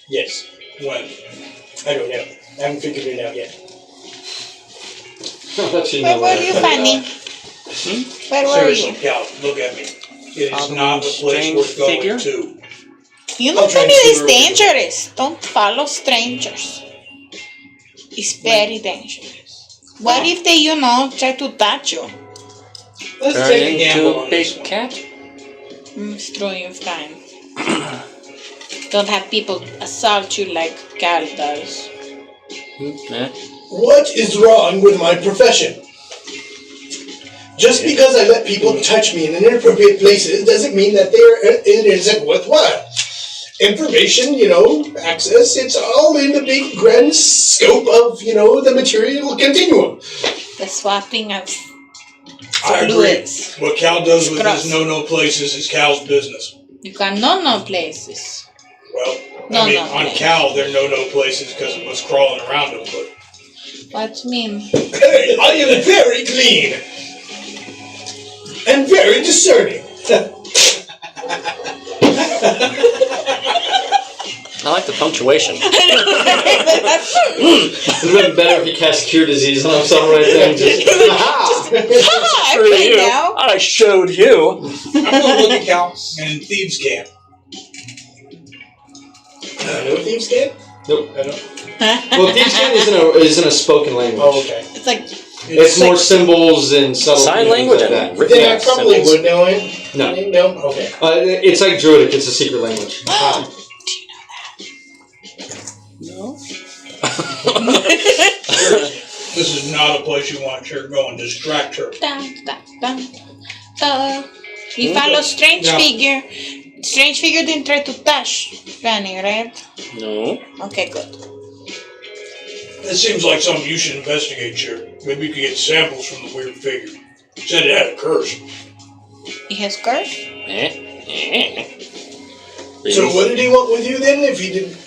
[SPEAKER 6] Yes.
[SPEAKER 3] When?
[SPEAKER 6] I don't know. I haven't figured it out yet.
[SPEAKER 1] I'll let you
[SPEAKER 4] Where
[SPEAKER 1] know
[SPEAKER 4] were
[SPEAKER 1] later.
[SPEAKER 4] you, Fanny? Where were
[SPEAKER 3] Seriously,
[SPEAKER 4] you?
[SPEAKER 3] Cal, look at me. It is
[SPEAKER 2] Following
[SPEAKER 3] not a place
[SPEAKER 2] strange
[SPEAKER 3] worth going
[SPEAKER 2] figure?
[SPEAKER 3] to.
[SPEAKER 4] You know,
[SPEAKER 6] I'll try
[SPEAKER 4] Fanny,
[SPEAKER 6] and
[SPEAKER 4] it's
[SPEAKER 6] see where we go.
[SPEAKER 4] dangerous. Don't follow strangers. It's very dangerous. What if they, try to touch you?
[SPEAKER 3] Let's
[SPEAKER 2] Turn
[SPEAKER 3] take a gamble
[SPEAKER 2] into a
[SPEAKER 3] on this
[SPEAKER 2] big
[SPEAKER 3] one.
[SPEAKER 2] cat.
[SPEAKER 4] It's throwing of time. Don't have people assault you like Cal does.
[SPEAKER 6] What is wrong with my profession? Just because I let people touch me in inappropriate places doesn't mean that it isn't worthwhile. Information, access, it's all in the big grand scope of, the material continuum.
[SPEAKER 4] The swapping of
[SPEAKER 3] I agree.
[SPEAKER 4] fluids.
[SPEAKER 3] What Cal does with
[SPEAKER 4] Gross.
[SPEAKER 3] his no places is Cal's business.
[SPEAKER 4] You got no places.
[SPEAKER 3] Well,
[SPEAKER 4] No,
[SPEAKER 3] I mean,
[SPEAKER 4] no,
[SPEAKER 3] on
[SPEAKER 4] no.
[SPEAKER 3] Cal, there are no places because of what's crawling around him, but...
[SPEAKER 4] What do you mean?
[SPEAKER 6] Hey, I am very clean. And very discerning.
[SPEAKER 2] I like the punctuation.
[SPEAKER 1] It would have been better if he cast Cure Disease on himself right there and just, aha!
[SPEAKER 4] Okay, now.
[SPEAKER 2] I showed you.
[SPEAKER 3] I'm going to look at Cal and Thieves' Camp.
[SPEAKER 6] No Thieves' Camp?
[SPEAKER 1] Nope.
[SPEAKER 6] I don't.
[SPEAKER 1] Well, Thieves' Camp isn't a spoken language.
[SPEAKER 6] Oh, okay.
[SPEAKER 4] It's like
[SPEAKER 1] It's more symbols and subtle
[SPEAKER 2] Sign
[SPEAKER 1] things
[SPEAKER 2] language
[SPEAKER 1] like
[SPEAKER 2] and
[SPEAKER 1] that.
[SPEAKER 2] written
[SPEAKER 6] Then I probably
[SPEAKER 2] symbols.
[SPEAKER 6] would know it.
[SPEAKER 1] No.
[SPEAKER 6] No? Okay.
[SPEAKER 1] It's like Druidic. It's a secret language.
[SPEAKER 2] No.
[SPEAKER 3] This is not a place you want her going. Distract her.
[SPEAKER 4] dun, dun, dun, dun. You follow strange
[SPEAKER 3] Yeah.
[SPEAKER 4] figure. Strange figure didn't try to touch Fanny, right?
[SPEAKER 2] No.
[SPEAKER 4] Okay, good.
[SPEAKER 3] This seems like something you should investigate, Chair. Maybe you could get samples from the weird figure. Said it had a curse.
[SPEAKER 4] He has curse?
[SPEAKER 6] So what did he want with you then if he didn't...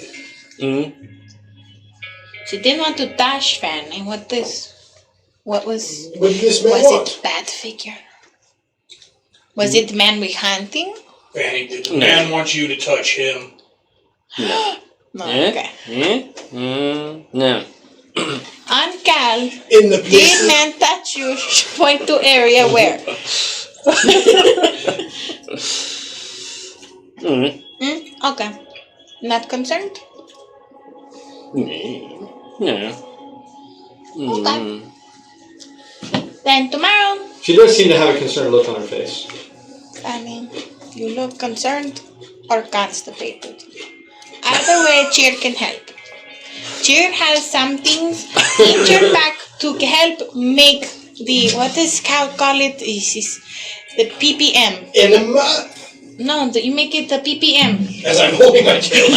[SPEAKER 4] She didn't want to touch Fanny. What was
[SPEAKER 6] What did this man want?
[SPEAKER 4] it bad figure? Was it man we hunting?
[SPEAKER 3] Fanny, did the man want you to touch him?
[SPEAKER 4] No, okay.
[SPEAKER 2] No.
[SPEAKER 4] On Cal,
[SPEAKER 6] In the place...
[SPEAKER 4] did man touch you? Point to area where? Okay. Not concerned?
[SPEAKER 2] No.
[SPEAKER 4] Okay. Then tomorrow,
[SPEAKER 1] She does seem to have a concerned look on her face.
[SPEAKER 4] Fanny, you look concerned or constipated. Either way, Cheer can help. Cheer has some things in your back to help make the, what does Cal call it? Is the PPM.
[SPEAKER 6] Enema?
[SPEAKER 4] No, you make it the PPM.
[SPEAKER 6] As I'm holding my tail.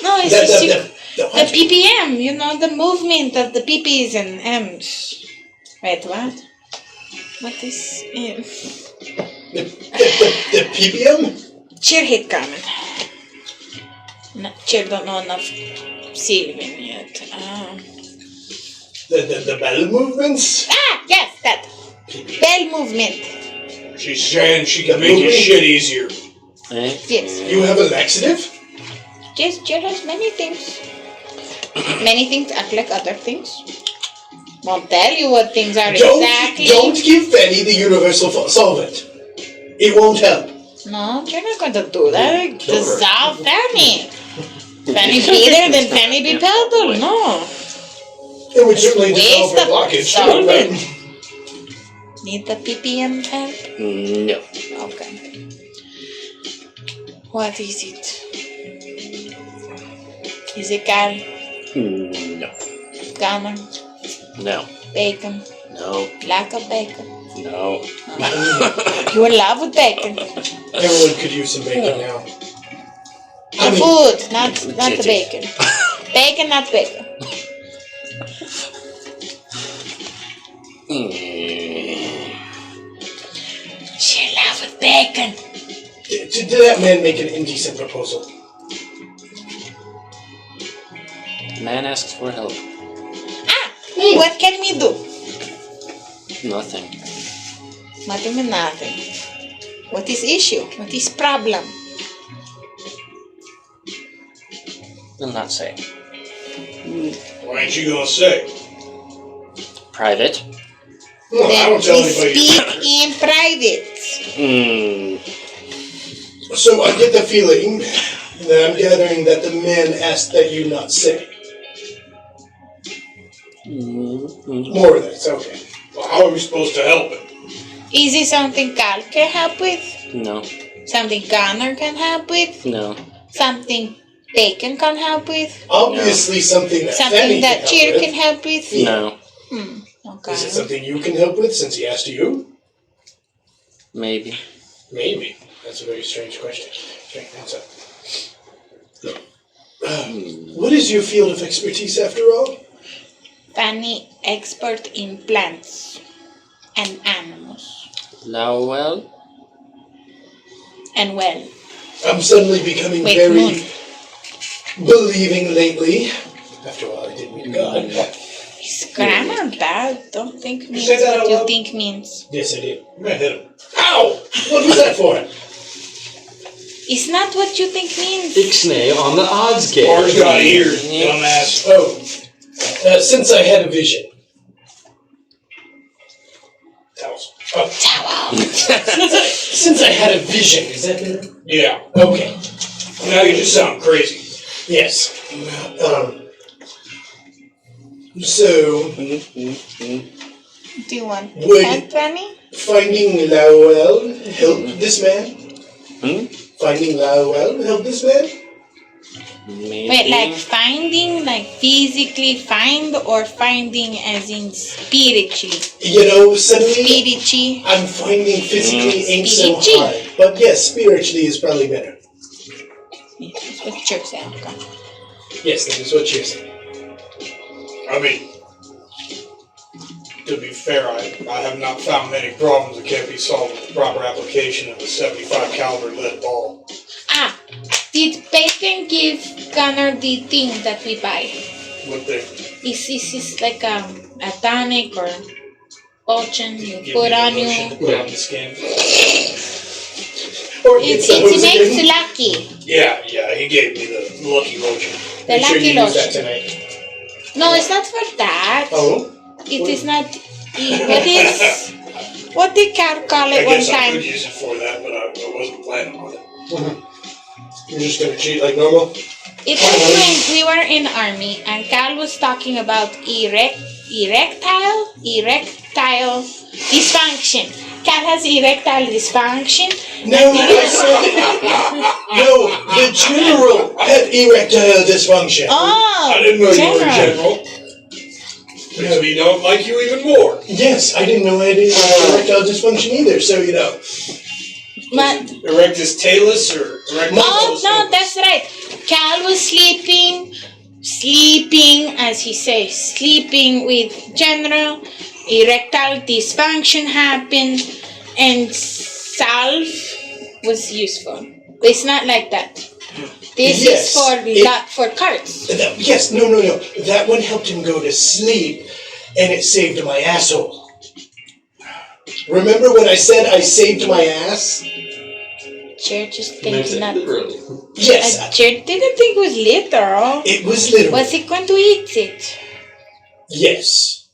[SPEAKER 4] No, it's the
[SPEAKER 6] what?
[SPEAKER 4] PPM, you know, the movement of the PPs and M's. Wait, what? What is
[SPEAKER 6] The PPM?
[SPEAKER 4] Cheer hit comment. No, Cheer don't know enough Sylvan yet.
[SPEAKER 6] The bell movements?
[SPEAKER 4] Yes, that. Bell movement.
[SPEAKER 3] She's saying she can make your shit easier.
[SPEAKER 4] Yes.
[SPEAKER 6] You have a laxative?
[SPEAKER 4] Yes, Cheer has many things. Many things act like other things. Won't tell you what things are exactly.
[SPEAKER 6] Don't give Fanny the universal solvent. It won't help.
[SPEAKER 4] No, you're not going to do that. Dissolve Fanny. Fanny bitter, then Fanny be pebble. No.
[SPEAKER 6] It would certainly dissolve
[SPEAKER 4] Waste
[SPEAKER 6] her
[SPEAKER 4] of
[SPEAKER 6] blockage.
[SPEAKER 4] solvent. Need the PPM help?
[SPEAKER 2] No.
[SPEAKER 4] Okay. What is it? Is it Cal?
[SPEAKER 2] No.
[SPEAKER 4] Gunner?
[SPEAKER 2] No.
[SPEAKER 4] Bacon?
[SPEAKER 2] No.
[SPEAKER 4] Lack of bacon?
[SPEAKER 2] No.
[SPEAKER 4] You in love with bacon?
[SPEAKER 6] Everyone could use some bacon now.
[SPEAKER 4] The food, not the bacon. Bacon, not bacon. She in love with bacon.
[SPEAKER 6] Did that man make an indecent proposal?
[SPEAKER 2] Man asks for help.
[SPEAKER 4] What can we do?
[SPEAKER 2] Nothing.
[SPEAKER 4] Nothing means nothing. What is issue? What is problem?
[SPEAKER 2] Will not say.
[SPEAKER 3] Why ain't you gonna say?
[SPEAKER 2] Private.
[SPEAKER 6] No, I
[SPEAKER 4] Then
[SPEAKER 6] don't tell
[SPEAKER 4] we
[SPEAKER 6] anybody.
[SPEAKER 4] speak in private.
[SPEAKER 6] So I get the feeling that I'm gathering that the man asked that you not say. More of that, okay.
[SPEAKER 3] Well, how are we supposed to help him?
[SPEAKER 4] Is it something Cal can help with?
[SPEAKER 2] No.
[SPEAKER 4] Something Gunner can help with?
[SPEAKER 2] No.
[SPEAKER 4] Something Bacon can help with?
[SPEAKER 6] Obviously something that Fanny
[SPEAKER 4] Something that
[SPEAKER 6] can
[SPEAKER 4] Cheer
[SPEAKER 6] help
[SPEAKER 4] can help with?
[SPEAKER 2] No.
[SPEAKER 4] Okay.
[SPEAKER 6] Is it something you can help with since he asked you?
[SPEAKER 2] Maybe.
[SPEAKER 6] Maybe. That's a very strange question. Strange answer. What is your field of expertise after all?
[SPEAKER 4] Fanny, expert in plants and animals.
[SPEAKER 2] Now, well.
[SPEAKER 4] And well,
[SPEAKER 6] I'm suddenly becoming
[SPEAKER 4] Wait,
[SPEAKER 6] very
[SPEAKER 4] Moon.
[SPEAKER 6] believing lately. After all, I did meet God.
[SPEAKER 4] is grammar bad? Don't think means
[SPEAKER 6] say that
[SPEAKER 4] what
[SPEAKER 6] out
[SPEAKER 4] you
[SPEAKER 6] loud?
[SPEAKER 4] think means.
[SPEAKER 6] Yes, I did.
[SPEAKER 3] I'm gonna hit him.
[SPEAKER 6] Ow! What was that for?
[SPEAKER 4] It's not what you think means.
[SPEAKER 1] Ixnay on the odds game.
[SPEAKER 3] Ours got ears, dumbass.
[SPEAKER 6] Oh, since I had a vision.
[SPEAKER 3] Towels.
[SPEAKER 6] Oh.
[SPEAKER 4] Towel.
[SPEAKER 6] Since I had a vision, is that better?
[SPEAKER 3] Yeah.
[SPEAKER 6] Okay.
[SPEAKER 3] Now you just sound crazy.
[SPEAKER 6] Yes. So,
[SPEAKER 4] Do you want
[SPEAKER 6] Would-
[SPEAKER 4] help, Fanny?
[SPEAKER 6] finding Lowell help this man? Finding Lowell help this man?
[SPEAKER 2] Maybe.
[SPEAKER 4] Wait, like finding, like physically find, or finding as in spiritually?
[SPEAKER 6] You know, suddenly
[SPEAKER 4] Spiritually.
[SPEAKER 6] I'm finding physically ain't so
[SPEAKER 4] Spiritually.
[SPEAKER 6] hard. But yes, spiritually is probably better.
[SPEAKER 4] Yeah, that's what church said. Okay.
[SPEAKER 6] Yes, that is what you're saying.
[SPEAKER 3] I mean, to be fair, I have not found many problems that can't be solved with the proper application of a 75 caliber lead ball.
[SPEAKER 4] Ah, did Bacon give Gunnar the thing that we buy?
[SPEAKER 3] What they
[SPEAKER 4] Is like a tonic or potion you
[SPEAKER 3] give
[SPEAKER 4] put
[SPEAKER 3] me the
[SPEAKER 4] on
[SPEAKER 3] lotion
[SPEAKER 4] you?
[SPEAKER 3] to put on the skin.
[SPEAKER 6] Or
[SPEAKER 4] It makes lucky.
[SPEAKER 3] Yeah, he gave me the lucky lotion.
[SPEAKER 4] The
[SPEAKER 6] Make sure
[SPEAKER 4] lucky
[SPEAKER 6] you use that
[SPEAKER 4] lotion.
[SPEAKER 6] tonight.
[SPEAKER 4] No, it's not for that.
[SPEAKER 6] Oh?
[SPEAKER 4] It is not. What did Cal call
[SPEAKER 3] I
[SPEAKER 4] it one
[SPEAKER 3] guess I
[SPEAKER 4] time?
[SPEAKER 3] could use it for that, but I wasn't planning on it.
[SPEAKER 6] You're just gonna cheat like normal?
[SPEAKER 4] It was when we were in army and Cal was talking about erectile dysfunction. Cal has erectile dysfunction.
[SPEAKER 6] No, I said no, the general had erectile dysfunction.
[SPEAKER 4] Oh,
[SPEAKER 3] I didn't know you were a general. Makes me don't like you even more.
[SPEAKER 6] Yes, I didn't know I had erectile dysfunction either, so you know.
[SPEAKER 4] But
[SPEAKER 3] Erectus talus or erectus
[SPEAKER 4] oh no, that's right. Cal was sleeping, as he says, sleeping with general. Erectile dysfunction happened, and salve was useful. It's not like that. This
[SPEAKER 6] Yes,
[SPEAKER 4] is for cards.
[SPEAKER 6] Yes, no. That one helped him go to sleep, and it saved my asshole. Remember when I said I saved my ass?
[SPEAKER 4] Chair just
[SPEAKER 1] Meant
[SPEAKER 4] think
[SPEAKER 1] it
[SPEAKER 4] not.
[SPEAKER 1] literally.
[SPEAKER 6] Yes,
[SPEAKER 4] Chair didn't think it was literal.
[SPEAKER 6] it was literal.
[SPEAKER 4] Was he going to eat it?
[SPEAKER 6] Yes.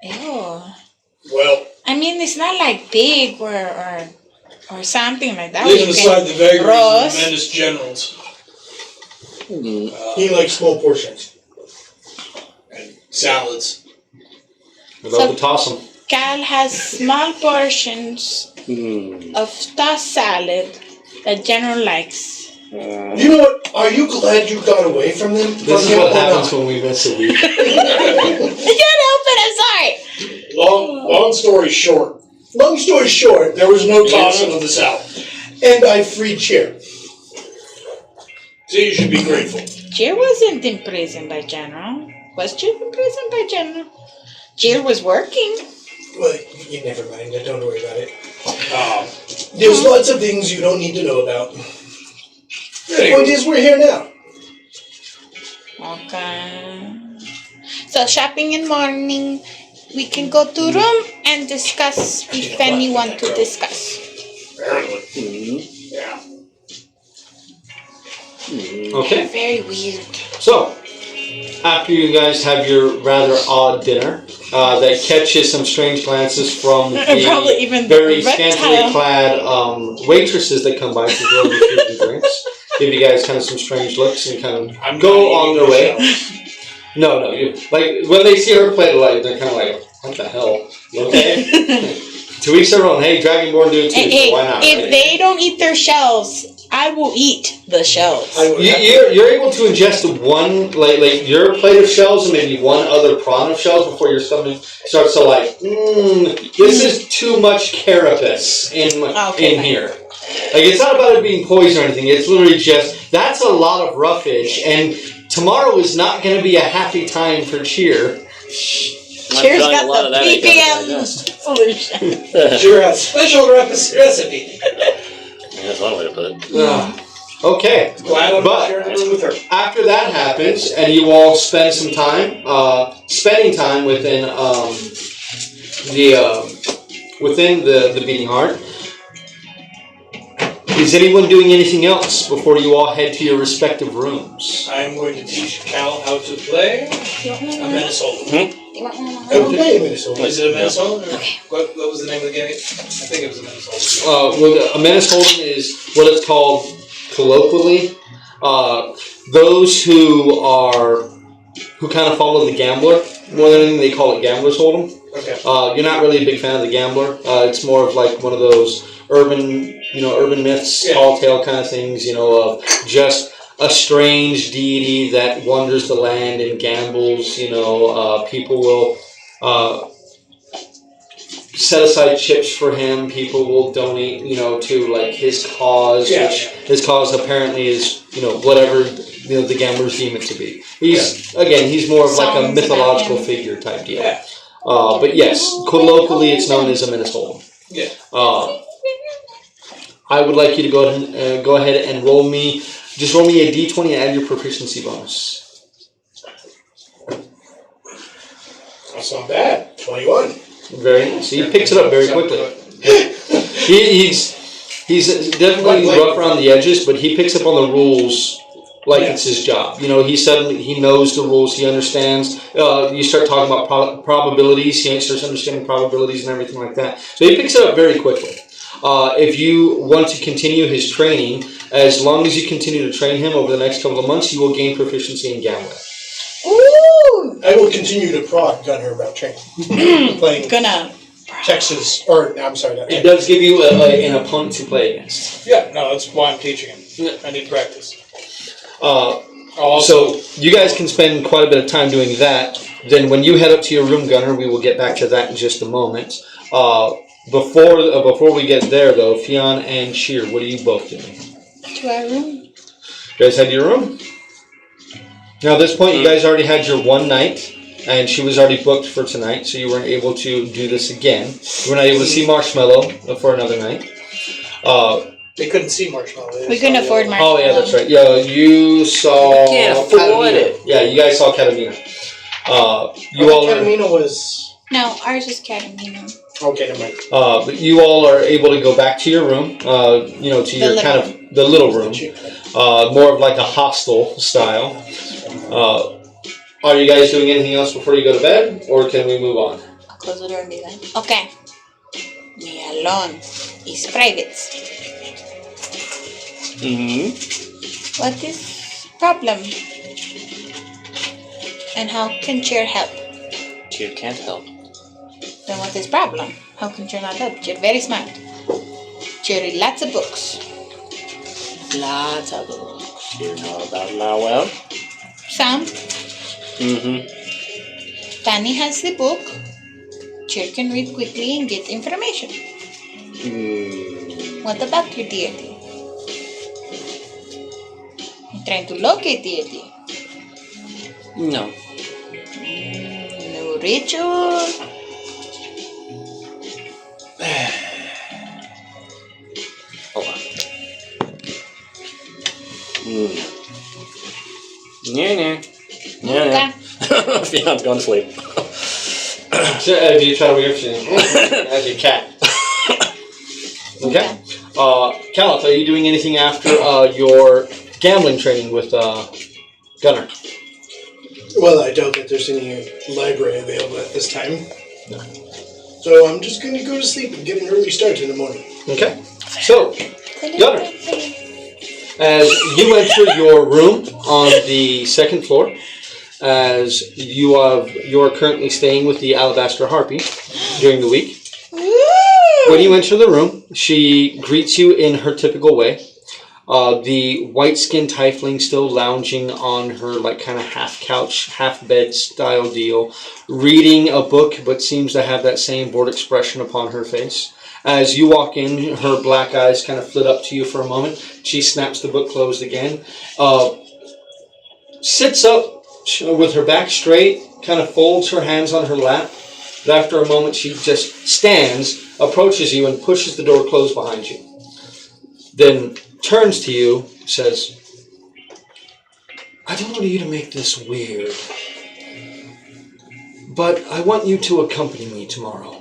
[SPEAKER 4] Ew.
[SPEAKER 3] Well,
[SPEAKER 4] I mean, it's not like pig or something like that.
[SPEAKER 3] leaving
[SPEAKER 4] You can
[SPEAKER 3] aside the vagaries
[SPEAKER 4] roast.
[SPEAKER 3] of Mendes generals
[SPEAKER 6] He likes small portions.
[SPEAKER 3] and salads.
[SPEAKER 1] We love to toss them.
[SPEAKER 4] Cal has small portions of tossed salad that General likes.
[SPEAKER 6] You know what? Are you glad you got away from them?
[SPEAKER 1] This is what happens when we miss a week.
[SPEAKER 4] I can't help it, I'm sorry.
[SPEAKER 3] Long story short,
[SPEAKER 6] Long story short,
[SPEAKER 3] there was no tossing of the salad.
[SPEAKER 6] and I freed Chair.
[SPEAKER 3] So you should be grateful.
[SPEAKER 4] Jill wasn't imprisoned by General. Was Jill imprisoned by General? Jill was working.
[SPEAKER 6] Well, you never mind. Don't worry about it.
[SPEAKER 3] Um,
[SPEAKER 6] There's lots of things you don't need to know about. The point is, we're here now.
[SPEAKER 4] Okay. So shopping in morning, we can go to room and discuss if any want to discuss.
[SPEAKER 3] apparently. Yeah.
[SPEAKER 1] Okay.
[SPEAKER 4] Very weird.
[SPEAKER 1] So, after you guys have your rather odd dinner, that catches some strange glances from
[SPEAKER 4] Probably
[SPEAKER 1] the
[SPEAKER 4] even
[SPEAKER 1] very
[SPEAKER 4] the reptile.
[SPEAKER 1] scantily clad waitresses that come by to grill your food and drinks. Give you guys kind of some strange looks and kind of
[SPEAKER 3] I'm
[SPEAKER 1] go
[SPEAKER 3] not
[SPEAKER 1] on
[SPEAKER 3] eating
[SPEAKER 1] their way.
[SPEAKER 3] the shells.
[SPEAKER 1] No, you, like when they see her plate of light, they're kind of like, "What the hell?" Okay. To each their own. Hey, Dragonborn do it too.
[SPEAKER 4] Hey,
[SPEAKER 1] So why not?
[SPEAKER 4] if
[SPEAKER 1] right?
[SPEAKER 4] they don't eat their shells, I will eat the shells.
[SPEAKER 1] You're able to ingest one, like your plate of shells and maybe one other prawn of shells before your stomach starts to this is too much carapace in
[SPEAKER 4] Okay, fine.
[SPEAKER 1] here. Like, it's not about it being poison or anything. It's literally just, that's a lot of roughage, and tomorrow is not going to be a happy time for Cheer.
[SPEAKER 4] Cheers got the PPM solution.
[SPEAKER 3] Sure has special recipe.
[SPEAKER 2] That's one way to put it.
[SPEAKER 1] Okay.
[SPEAKER 3] Glad I'm
[SPEAKER 1] But-
[SPEAKER 3] sharing the room with her.
[SPEAKER 1] After that happens, and you all spend some time, spending time within within the beating heart, Is anyone doing anything else before you all head to your respective rooms?
[SPEAKER 3] I'm going to teach Cal how to play a Minnesota.
[SPEAKER 6] I will play in Minnesota.
[SPEAKER 3] Is it a Minnesota? What was the name of the game? I think it was a Minnesota.
[SPEAKER 1] Well, a Menace Hold'em is what it's called colloquially. Those who kind of follow the gambler more than anything, they call it Gambler's Hold'em.
[SPEAKER 3] Okay.
[SPEAKER 1] You're not really a big fan of the gambler. It's more of like one of those urban myths, tall tale kind of things. Of just a strange deity that wanders the land and gambles. People will set aside chips for him. People will donate, to like his cause, which his cause apparently is, whatever the gamblers deem it to be. He's more of like a mythological figure type deal. Yeah. But yes, colloquially it's known as a Menace Hold'em.
[SPEAKER 3] Yeah.
[SPEAKER 1] I would like you to go ahead and roll me a d20 and add your proficiency bonus.
[SPEAKER 6] That's not bad. 21.
[SPEAKER 1] Very nice. He picks it up very quickly. He's definitely rough around the edges, but he picks up on the rules like it's his job. He knows the rules. He understands. You start talking about probabilities. He starts understanding probabilities and everything like that. So he picks it up very quickly. If you want to continue his training, as long as you continue to train him over the next couple of months, you will gain proficiency in gambling.
[SPEAKER 4] Ooh!
[SPEAKER 6] I will continue to prod Gunner about training. Playing Texas, or I'm sorry.
[SPEAKER 1] It does give you an opponent to play against.
[SPEAKER 3] Yeah, no, that's why I'm teaching him. I need practice.
[SPEAKER 1] So you guys can spend quite a bit of time doing that. Then when you head up to your room, Gunner, we will get back to that in just a moment. Before we get there, though, Fionn and Sheer, what are you both doing?
[SPEAKER 4] To our room.
[SPEAKER 1] You guys head to your room? Now, at this point, you guys already had your one night, and she was already booked for tonight, so you weren't able to do this again. You were not able to see Marshmallow for another night.
[SPEAKER 3] They couldn't see Marshmallow.
[SPEAKER 4] We couldn't afford Marshmallow.
[SPEAKER 1] Oh, yeah, that's right. Yeah, you saw...
[SPEAKER 2] Can't afford it.
[SPEAKER 1] Yeah, you guys saw Katamina.
[SPEAKER 6] Katamina was...
[SPEAKER 4] No, ours is Catamino.
[SPEAKER 6] Okay, never mind.
[SPEAKER 1] But you all are able to go back to your room, to your kind of the little room, more of like a hostel style. Are you guys doing anything else before you go to bed, or can we move on?
[SPEAKER 4] I'll close the door and be like, okay. Me alone is private.
[SPEAKER 2] Mm-hmm.
[SPEAKER 4] What is problem? And how can Cheer help?
[SPEAKER 2] Cheer can't help.
[SPEAKER 4] Then what is problem? How can Cheer not help? Cheer very smart. Cheer read lots of books. Lots of books.
[SPEAKER 2] You know about Lowell?
[SPEAKER 4] Some.
[SPEAKER 2] Mm-hmm.
[SPEAKER 4] Danny has the book. Cheer can read quickly and get information. What about your deity? I'm trying to locate deity.
[SPEAKER 2] No.
[SPEAKER 4] No ritual.
[SPEAKER 2] Hold on. Yeah. Fionn's going to sleep.
[SPEAKER 1] If you try to wake up, as your cat. Okay. Caliph, are you doing anything after your gambling training with Gunner?
[SPEAKER 6] Well, I doubt that there's any library available at this time.
[SPEAKER 1] No.
[SPEAKER 6] So I'm just going to go to sleep and get an early start in the morning.
[SPEAKER 1] Okay. So, Gunner, as you enter your room on the second floor, as you are currently staying with the Alabaster Harpy during the week. When you enter the room, she greets you in her typical way. The white-skinned tiefling still lounging on her kind of half-couch, half-bed style deal, reading a book, but seems to have that same bored expression upon her face. As you walk in, her black eyes kind of flit up to you for a moment. She snaps the book closed again. Sits up with her back straight, kind of folds her hands on her lap. But after a moment, she just stands, approaches you, and pushes the door closed behind you. Then turns to you, says, I don't want you to make this weird, but I want you to accompany me tomorrow.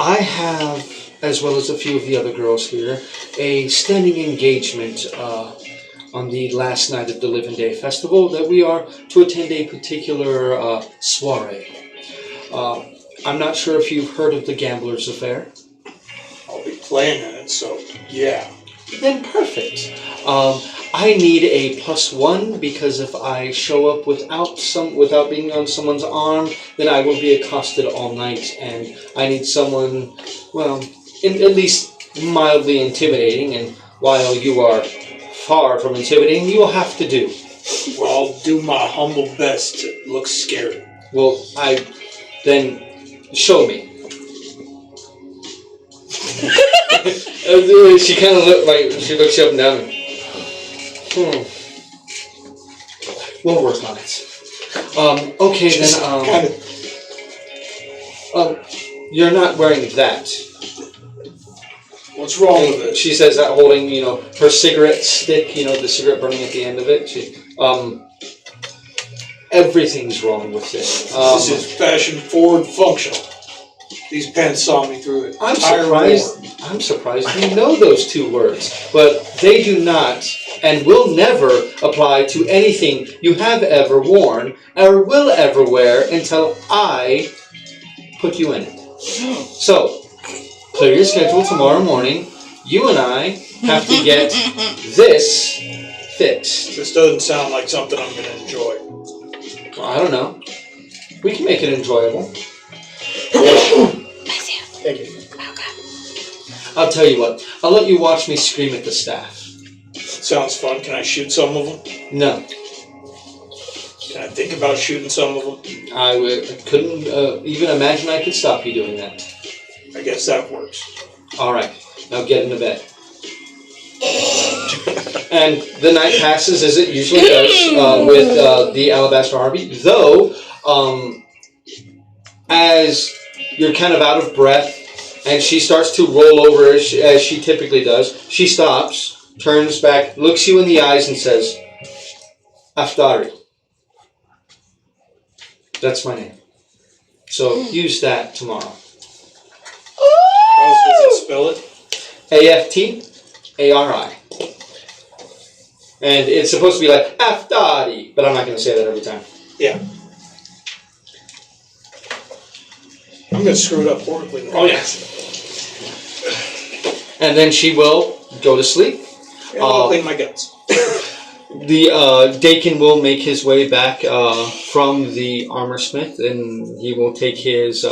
[SPEAKER 1] I have, as well as a few of the other girls here, a standing engagement on the last night of the Living Day Festival that we are to attend a particular soiree. I'm not sure if you've heard of the Gamblers Affair.
[SPEAKER 6] I'll be playing in it, so yeah.
[SPEAKER 1] Then perfect. I need a +1 because if I show up without being on someone's arm, then I will be accosted all night, and I need someone, well, at least mildly intimidating. And while you are far from intimidating, you will have to do.
[SPEAKER 6] Well, I'll do my humble best to look scary.
[SPEAKER 1] Well, then show me. She kind of she looks you up and down. We'll work on it. Okay then. You're not wearing that.
[SPEAKER 6] What's wrong with it?
[SPEAKER 1] She says that, holding her cigarette stick. The cigarette burning at the end of it. Everything's wrong with it.
[SPEAKER 6] This is fashion forward functional. These pants saw me through it.
[SPEAKER 1] I'm surprised you know those 2 words, but they do not and will never apply to anything you have ever worn or will ever wear until I put you in it. So, clear your schedule tomorrow morning. You and I have to get this fixed.
[SPEAKER 6] This doesn't sound like something I'm going to enjoy.
[SPEAKER 1] Well, I don't know. We can make it enjoyable.
[SPEAKER 6] Thank you.
[SPEAKER 1] I'll tell you what. I'll let you watch me scream at the staff.
[SPEAKER 6] Sounds fun. Can I shoot some of them?
[SPEAKER 1] No.
[SPEAKER 6] Can I think about shooting some of them?
[SPEAKER 1] I couldn't even imagine I could stop you doing that.
[SPEAKER 6] I guess that works.
[SPEAKER 1] All right. Now get into bed. And the night passes as it usually does with the Alabaster Harpy. Though, as you're kind of out of breath, and she starts to roll over as she typically does, she stops, turns back, looks you in the eyes, and says, Aftari. That's my name. So use that tomorrow.
[SPEAKER 6] How does it spell it?
[SPEAKER 1] Aftari. And it's supposed to be like Aftari, but I'm not going to say that every time.
[SPEAKER 6] Yeah. I'm going to screw it up horribly.
[SPEAKER 1] Oh, yes. And then she will go to sleep.
[SPEAKER 6] Yeah, I'll clean my guts.
[SPEAKER 1] The Dakin will make his way back from the armor smith, and he will take his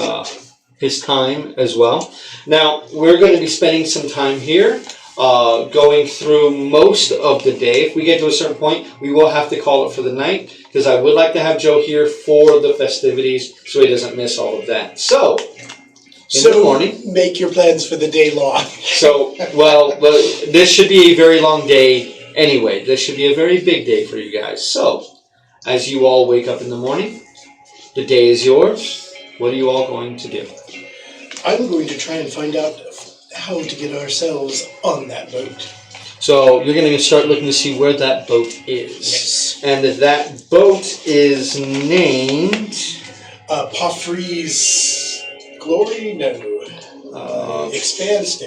[SPEAKER 1] time as well. Now, we're going to be spending some time here, going through most of the day. If we get to a certain point, we will have to call it for the night, because I would like to have Joe here for the festivities so he doesn't miss all of that. So, in the morning,
[SPEAKER 6] make your plans for the day long.
[SPEAKER 1] So, this should be a very long day anyway. This should be a very big day for you guys. So, as you all wake up in the morning, the day is yours. What are you all going to do?
[SPEAKER 6] I'm going to try and find out how to get ourselves on that boat.
[SPEAKER 1] So, you're going to start looking to see where that boat is.
[SPEAKER 6] Yes.
[SPEAKER 1] And that boat is named...
[SPEAKER 6] Poffrey's Glory? No. Expanse? No.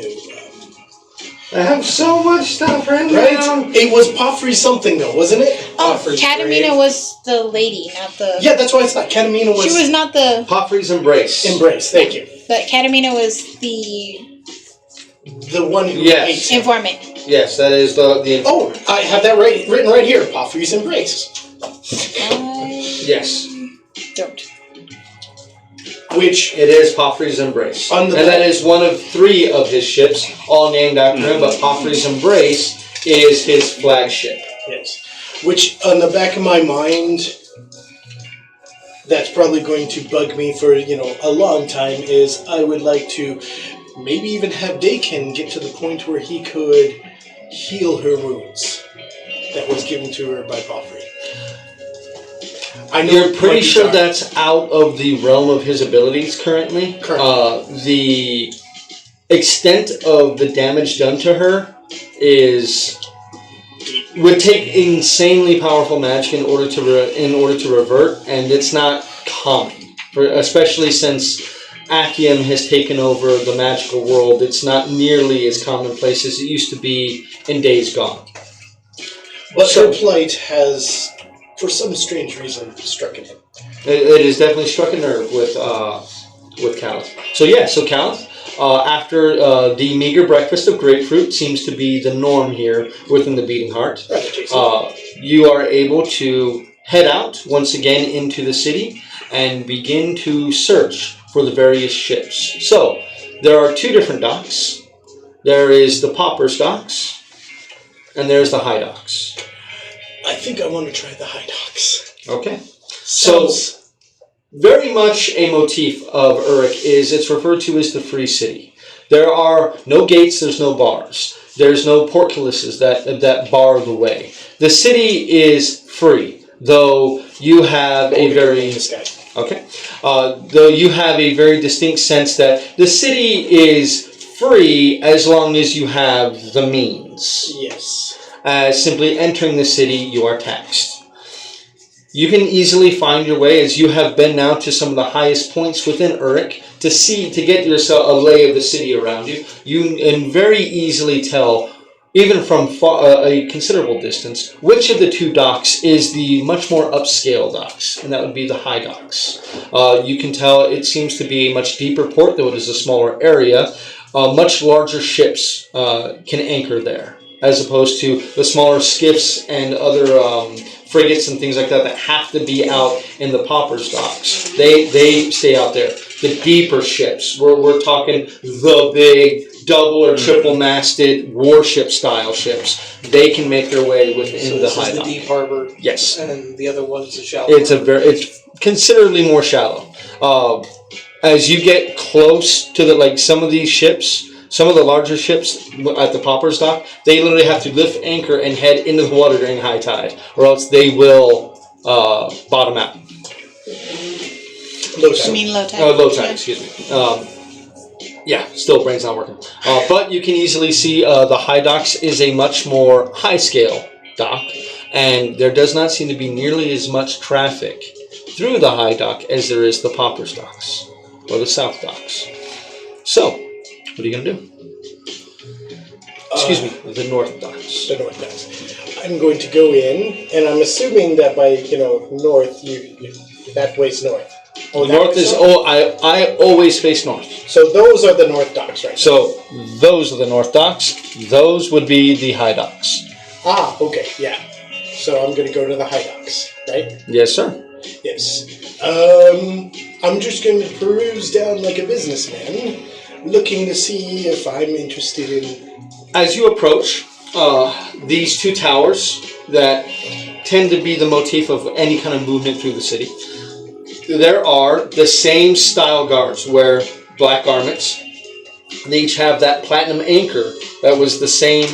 [SPEAKER 1] I have so much stuff written down.
[SPEAKER 6] It was Poffrey something though, wasn't it?
[SPEAKER 4] Catamina was the lady, not the...
[SPEAKER 6] Yeah, that's why it's not. Catamina was...
[SPEAKER 4] She was not the...
[SPEAKER 1] Poffrey's Embrace.
[SPEAKER 6] Thank you.
[SPEAKER 4] But Catamina was the...
[SPEAKER 6] The one who
[SPEAKER 1] hates
[SPEAKER 4] informant.
[SPEAKER 1] Yes, that is the
[SPEAKER 6] Oh, I have that written right here. Poffrey's Embrace.
[SPEAKER 1] Yes.
[SPEAKER 4] Don't.
[SPEAKER 6] Which...
[SPEAKER 1] It is Poffrey's Embrace. And that is one of 3 of his ships, all named after him, but Poffrey's Embrace is his flagship.
[SPEAKER 6] Yes. Which, on the back of my mind, that's probably going to bug me for, a long time, is I would like to maybe even have Dakin get to the point where he could heal her wounds that was given to her by Poffrey. I know
[SPEAKER 1] you're pretty sure that's out of the realm of his abilities currently. The extent of the damage done to her would take insanely powerful magic in order to revert, and it's not common, especially since Achium has taken over the magical world, it's not nearly as commonplace as it used to be in days gone.
[SPEAKER 6] But her plight has, for some strange reason, struck him.
[SPEAKER 1] It has definitely struck a nerve with Calith. So Calith, after the meager breakfast of grapefruit seems to be the norm here within the Beating Heart, you are able to head out once again into the city and begin to search for the various ships. So, there are two different docks. There is the Pauper's docks, and there's the High docks.
[SPEAKER 6] I think I want to try the High docks.
[SPEAKER 1] Okay. So, very much a motif of Uruk is it's referred to as the free city. There are no gates, there's no bars. There's no portcullises that bar the way. The city is free, though you have a very... Okay. Though you have a very distinct sense that the city is free as long as you have the means.
[SPEAKER 6] Yes.
[SPEAKER 1] Simply entering the city, you are taxed. You can easily find your way, as you have been now to some of the highest points within Uruk, to get yourself a lay of the city around you. You can very easily tell, even from a considerable distance, which of the two docks is the much more upscale docks, and that would be the High docks. You can tell it seems to be a much deeper port, though it is a smaller area. Much larger ships can anchor there, as opposed to the smaller skiffs and other frigates and things like that have to be out in the Pauper's docks. They stay out there. The deeper ships, we're talking the big double or triple masted warship style ships, they can make their way within the High dock.
[SPEAKER 3] The deep harbor.
[SPEAKER 1] Yes.
[SPEAKER 3] And the other one's the shallow.
[SPEAKER 1] It's considerably more shallow. As you get close to some of these ships, some of the larger ships at the Pauper's dock, they literally have to lift anchor and head into the water during high tide, or else they will bottom out.
[SPEAKER 6] Low tide.
[SPEAKER 4] You mean low tide?
[SPEAKER 1] Low tide, excuse me. Still brain's not working. But you can easily see the High docks is a much more high-scale dock, and there does not seem to be nearly as much traffic through the High dock as there is the Pauper's docks, or the South docks. So, what are you going to do? Excuse me, the North docks.
[SPEAKER 6] The North docks. I'm going to go in, and I'm assuming that by, north, that way's north. Oh,
[SPEAKER 1] north is, I always face north.
[SPEAKER 6] So those are the North docks, right?
[SPEAKER 1] So those are the North docks. Those would be the High docks.
[SPEAKER 6] Ah, okay, yeah. So I'm going to go to the High docks, right?
[SPEAKER 1] Yes, sir.
[SPEAKER 6] Yes. I'm just going to peruse down like a businessman, looking to see if I'm interested in...
[SPEAKER 1] As you approach these two towers that tend to be the motif of any kind of movement through the city, there are the same style guards wear black garments. They each have that platinum anchor that was the same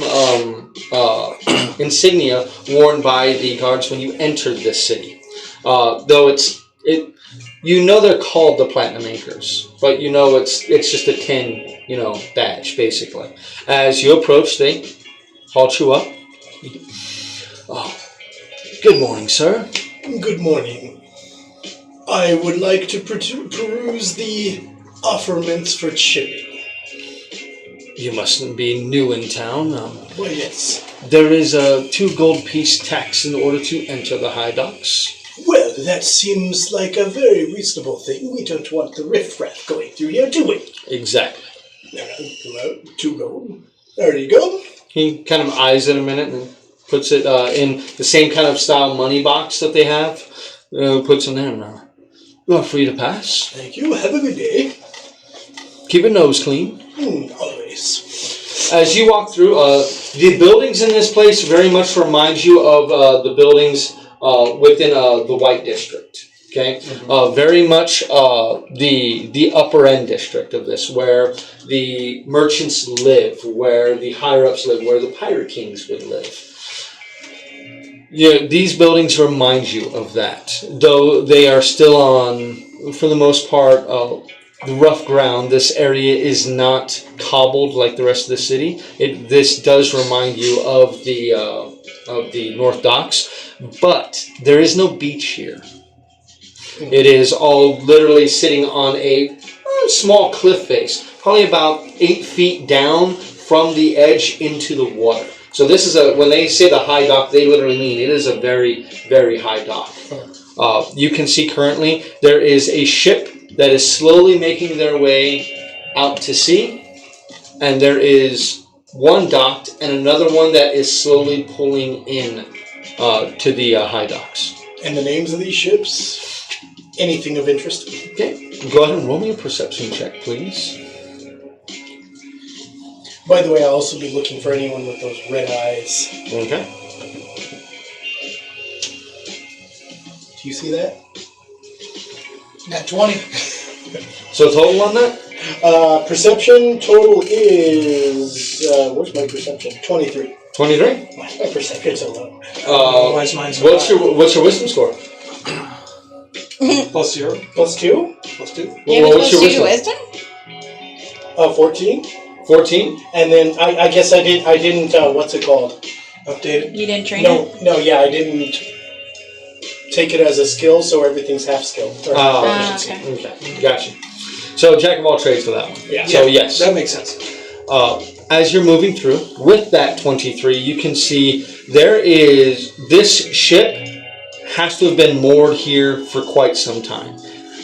[SPEAKER 1] insignia worn by the guards when you entered this city. Though they're called the platinum anchors, but it's just a tin, badge basically. As you approach, they halt you up. Oh, good morning, sir.
[SPEAKER 6] Good morning. I would like to peruse the offerments for shipping.
[SPEAKER 1] You mustn't be new in town.
[SPEAKER 6] Why, yes.
[SPEAKER 1] There is a 2 gold piece tax in order to enter the High docks.
[SPEAKER 6] Well, that seems like a very reasonable thing. We don't want the riffraff going through here, do we?
[SPEAKER 1] Exactly.
[SPEAKER 6] 2 gold. There you go.
[SPEAKER 1] He kind of eyes it a minute and puts it in the same kind of style money box that they have. Puts in there and you are free to pass.
[SPEAKER 6] Thank you. Have a good day.
[SPEAKER 1] Keep your nose clean.
[SPEAKER 6] Always.
[SPEAKER 1] As you walk through, the buildings in this place very much remind you of the buildings within the White District. Okay, very much the upper end district of this, where the merchants live, where the higher ups live, where the pirate kings would live. Yeah, these buildings remind you of that, though they are still on, for the most part, the rough ground. This area is not cobbled like the rest of the city. This does remind you of the North Docks, but there is no beach here. It is all literally sitting on a of small cliff face, probably about 8 feet down from the edge into the water. So this is when they say the high dock, they literally mean it is a very, very high dock. You can see currently there is a ship that is slowly making their way out to sea, and there is one docked and another one that is slowly pulling in to the high docks.
[SPEAKER 6] And the names of these ships? Anything of interest?
[SPEAKER 1] Okay, go ahead and roll me a perception check, please.
[SPEAKER 6] By the way, I'll also be looking for anyone with those red eyes.
[SPEAKER 1] Okay.
[SPEAKER 6] Do you see that?
[SPEAKER 3] At 20.
[SPEAKER 1] So total on that?
[SPEAKER 6] Perception total is... where's my perception? 23.
[SPEAKER 1] 23?
[SPEAKER 6] My perception's so low.
[SPEAKER 3] Why's mine so
[SPEAKER 1] What's
[SPEAKER 3] high?
[SPEAKER 1] your wisdom score?
[SPEAKER 3] Plus 0.
[SPEAKER 6] Plus 2?
[SPEAKER 3] Plus 2.
[SPEAKER 4] Yeah,
[SPEAKER 1] Well,
[SPEAKER 4] what's your wisdom?
[SPEAKER 6] 14.
[SPEAKER 1] 14?
[SPEAKER 6] And then I guess I didn't, what's it called?
[SPEAKER 3] Updated.
[SPEAKER 4] You didn't train it?
[SPEAKER 6] No, yeah, I didn't take it as a skill, so everything's half skill.
[SPEAKER 4] Okay.
[SPEAKER 1] Okay, gotcha. So jack of all trades for that one.
[SPEAKER 6] Yeah.
[SPEAKER 1] So yes.
[SPEAKER 3] That makes sense.
[SPEAKER 1] As you're moving through with that 23, you can see this ship has to have been moored here for quite some time,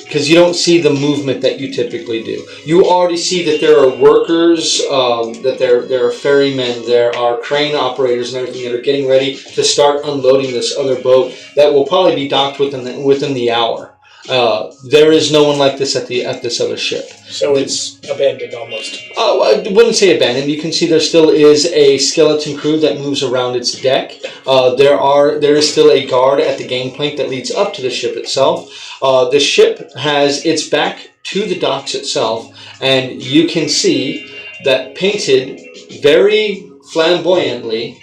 [SPEAKER 1] because you don't see the movement that you typically do. You already see that there are workers, that there are ferrymen, there are crane operators and everything that are getting ready to start unloading this other boat that will probably be docked within the hour. There is no one like this at this other ship.
[SPEAKER 6] So it's abandoned almost.
[SPEAKER 1] I wouldn't say abandoned. You can see there still is a skeleton crew that moves around its deck. There is still a guard at the gangplank that leads up to the ship itself. The ship has its back to the docks itself, and you can see that painted very flamboyantly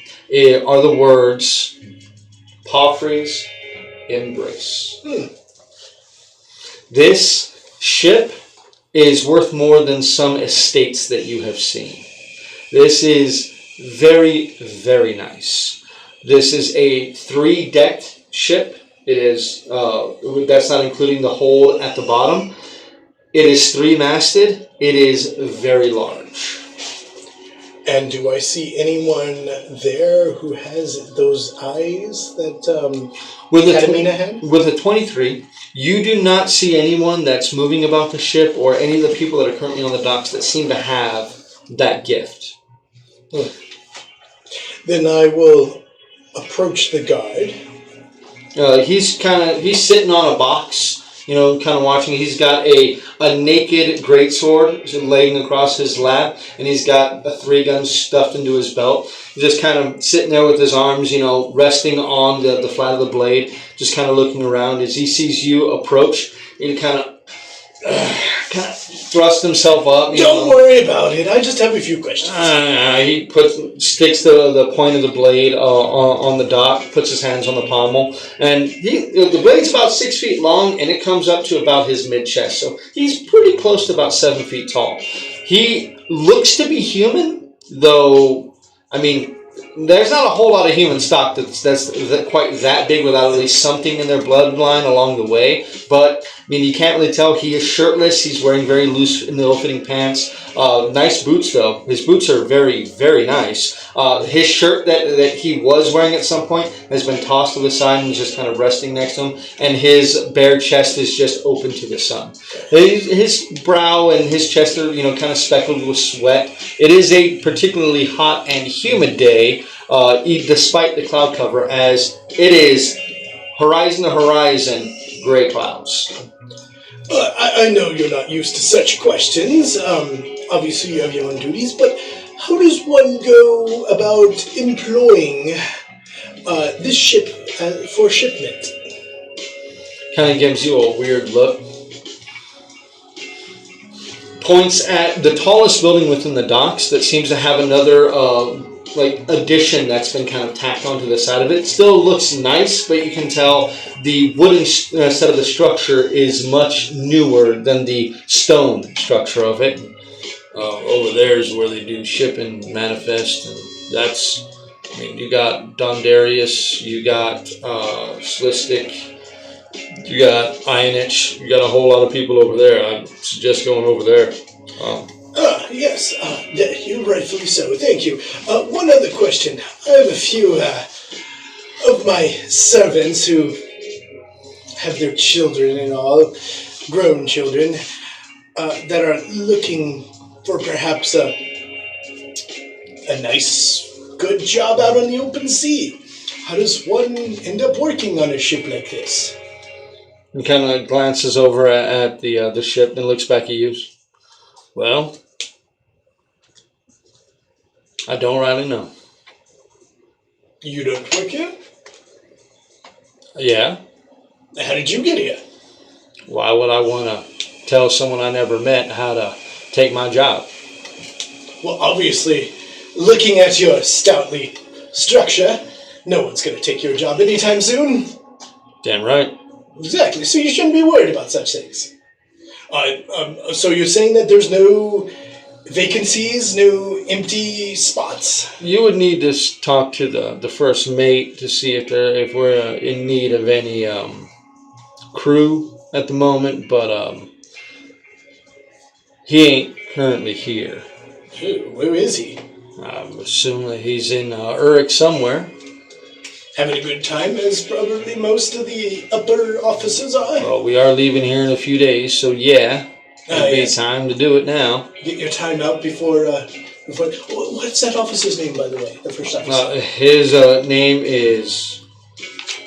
[SPEAKER 1] are the words "Palfrey's Embrace." This ship is worth more than some estates that you have seen. This is very, very nice. This is a 3-decked ship. It is, that's not including the hold at the bottom. It is 3-masted. It is very large.
[SPEAKER 6] And do I see anyone there who has those eyes that Katamina had?
[SPEAKER 1] With a 23, you do not see anyone that's moving about the ship or any of the people that are currently on the docks that seem to have that gift.
[SPEAKER 6] Then I will approach the guard.
[SPEAKER 1] He's sitting on a box, kind of watching. He's got a naked greatsword laying across his lap, and he's got a 3-gun stuffed into his belt. He's just kind of sitting there with his arms, resting on the flat of the blade, just kind of looking around. As he sees you approach, he kind of thrusts himself up.
[SPEAKER 6] Don't worry about it. I just have a few questions.
[SPEAKER 1] He sticks the point of the blade on the dock, puts his hands on the pommel, and the blade's about 6 feet long, and it comes up to about his mid-chest. So he's pretty close to about 7 feet tall. He looks to be human, though. I mean, there's not a whole lot of human stock that's quite that big without at least something in their bloodline along the way. But you can't really tell. He is shirtless. He's wearing very loose and ill-fitting pants. Nice boots, though. His boots are very, very nice. His shirt that he was wearing at some point has been tossed to the side and is just kind of resting next to him. And his bare chest is just open to the sun. His brow and his chest are, kind of speckled with sweat. It is a particularly hot and humid day, despite the cloud cover, as it is horizon to horizon gray clouds.
[SPEAKER 6] I know you're not used to such questions. Obviously, you have your own duties, but how does one go about employing this ship for shipment?
[SPEAKER 1] Kind of gives you a weird look. Points at the tallest building within the docks that seems to have another addition that's been kind of tacked onto the side of it. Still looks nice, but you can tell the wooden set of the structure is much newer than the stone structure of it. Over there is where they do ship and manifest, and you got Don Darius, you got Slistic, You got Ionich. You got a whole lot of people over there. I suggest going over there.
[SPEAKER 6] Yes, you rightfully so. Thank you. One other question. I have a few of my servants who have their children and all, grown children, that are looking for perhaps a nice, good job out on the open sea. How does one end up working on a ship like this?
[SPEAKER 1] He kind of glances over at the ship and looks back at you. Well, I don't really know.
[SPEAKER 6] You don't work here?
[SPEAKER 1] Yeah?
[SPEAKER 6] How did you get here?
[SPEAKER 1] Why would I want to tell someone I never met how to take my job?
[SPEAKER 6] Well, obviously, looking at your stoutly structure, no one's going to take your job anytime soon.
[SPEAKER 1] Damn right.
[SPEAKER 6] Exactly, so you shouldn't be worried about such things. So you're saying that there's no vacancies, no empty spots?
[SPEAKER 1] You would need to talk to the first mate to see if we're in need of any crew at the moment, but he ain't currently here.
[SPEAKER 6] Where is he?
[SPEAKER 1] I'm assuming he's in Uruk somewhere.
[SPEAKER 6] Having a good time, as probably most of the upper officers are.
[SPEAKER 1] Well, we are leaving here in a few days, so yeah, it'd be time to do it now.
[SPEAKER 6] Get your time out before. What's that officer's name, by the way? The first officer.
[SPEAKER 1] His name is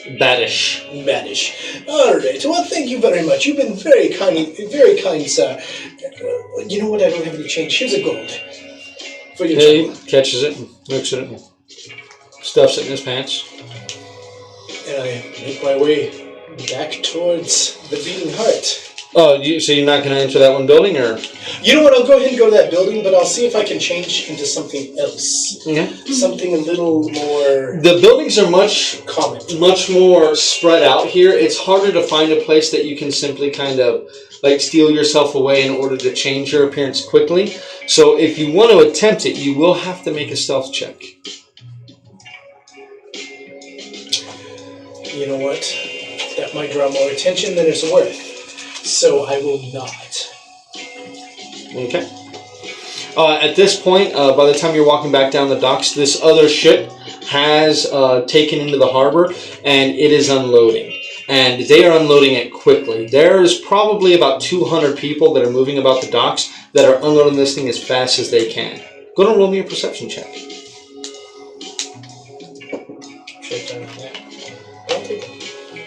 [SPEAKER 1] Badish.
[SPEAKER 6] Badish. All right. Well, thank you very much. You've been very kind, sir. You know what? I don't have any change. Here's a gold for your trouble.
[SPEAKER 1] He catches it and looks at it and stuffs it in his pants.
[SPEAKER 6] And I make my way back towards the beating heart.
[SPEAKER 1] Oh, so you're not going to enter that one building, or?
[SPEAKER 6] You know what? I'll go ahead and go to that building, but I'll see if I can change into something else.
[SPEAKER 1] Okay.
[SPEAKER 6] Something a little more.
[SPEAKER 1] The buildings are much more spread out here. It's harder to find a place that you can simply kind of like steal yourself away in order to change your appearance quickly. So if you want to attempt it, you will have to make a stealth check.
[SPEAKER 6] You know what? That might draw more attention than it's worth. So I will not.
[SPEAKER 1] Okay. At this point, by the time you're walking back down the docks, this other ship has taken into the harbor, and it is unloading. And they are unloading it quickly. There's probably about 200 people that are moving about the docks that are unloading this thing as fast as they can. Go ahead and roll me a perception check.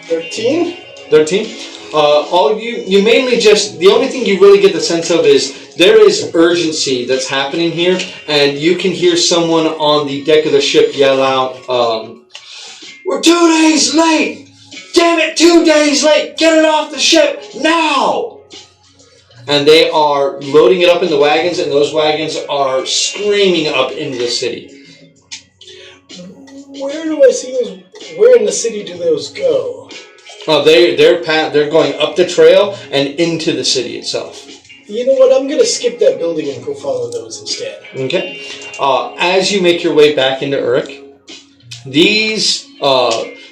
[SPEAKER 6] 13?
[SPEAKER 1] 13? You mainly just, the only thing you really get the sense of is there is urgency that's happening here, and you can hear someone on the deck of the ship yell out, "We're 2 days late! Damn it, 2 days late! Get it off the ship now!" And they are loading it up in the wagons, and those wagons are screaming up into the city.
[SPEAKER 6] Where do I see those? Where in the city do those go?
[SPEAKER 1] Oh, they're going up the trail and into the city itself.
[SPEAKER 6] You know what? I'm going to skip that building and go follow those instead.
[SPEAKER 1] Okay. As you make your way back into Uruk, these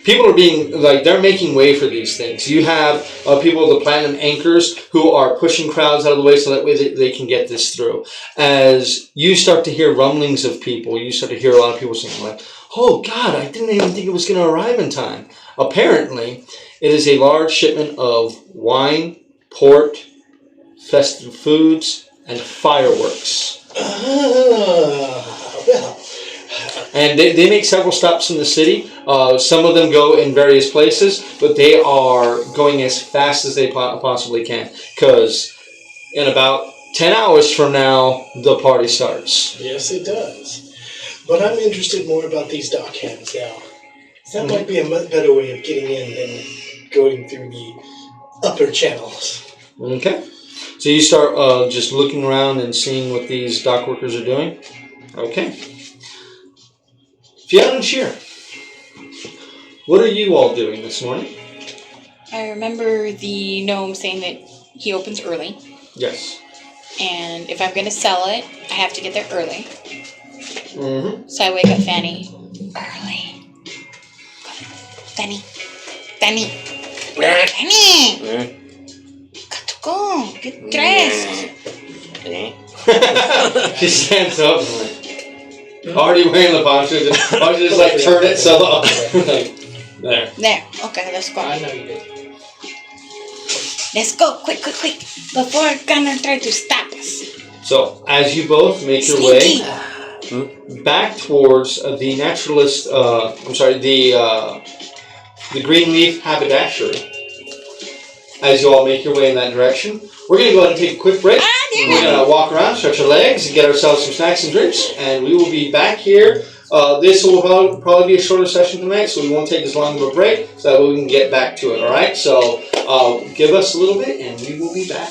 [SPEAKER 1] people are they're making way for these things. You have people with the platinum anchors who are pushing crowds out of the way so that way they can get this through. As you start to hear rumblings of people, you start to hear a lot of people saying like, "Oh God, I didn't even think it was going to arrive in time." Apparently, it is a large shipment of wine, port, festive foods, and fireworks.
[SPEAKER 6] Well.
[SPEAKER 1] And they make several stops in the city. Some of them go in various places, but they are going as fast as they possibly can. Because in about 10 hours from now, the party starts.
[SPEAKER 6] Yes, it does. But I'm interested more about these dock hands now. That might be a much better way of getting in than going through the upper channels.
[SPEAKER 1] Okay. So you start just looking around and seeing what these dock workers are doing. Okay. Fiona and Sheer, what are you all doing this morning?
[SPEAKER 4] I remember the gnome saying that he opens early.
[SPEAKER 1] Yes.
[SPEAKER 4] And if I'm going to sell it, I have to get there early.
[SPEAKER 1] Mm-hmm.
[SPEAKER 4] So I wake up Fanny early. Fanny. Kenny,
[SPEAKER 2] Eh,
[SPEAKER 4] got to go. Get dressed.
[SPEAKER 2] eh.
[SPEAKER 1] She stands up and like, already wearing the poncho. Why don't you just like turn it so like, there.
[SPEAKER 4] There. Okay, let's go.
[SPEAKER 3] I know you did.
[SPEAKER 4] Let's go. Quick. Before Gunner try to stop us.
[SPEAKER 1] So as you both make your
[SPEAKER 4] Sneaky.
[SPEAKER 1] way back towards the naturalist, the Greenleaf haberdashery. As you all make your way in that direction, we're going to go ahead and take a quick break. We're going to walk around, stretch our legs, and get ourselves some snacks and drinks, and we will be back here. This will probably be a shorter session tonight, so we won't take as long of a break, so that we can get back to it, all right? So give us a little bit, and we will be back.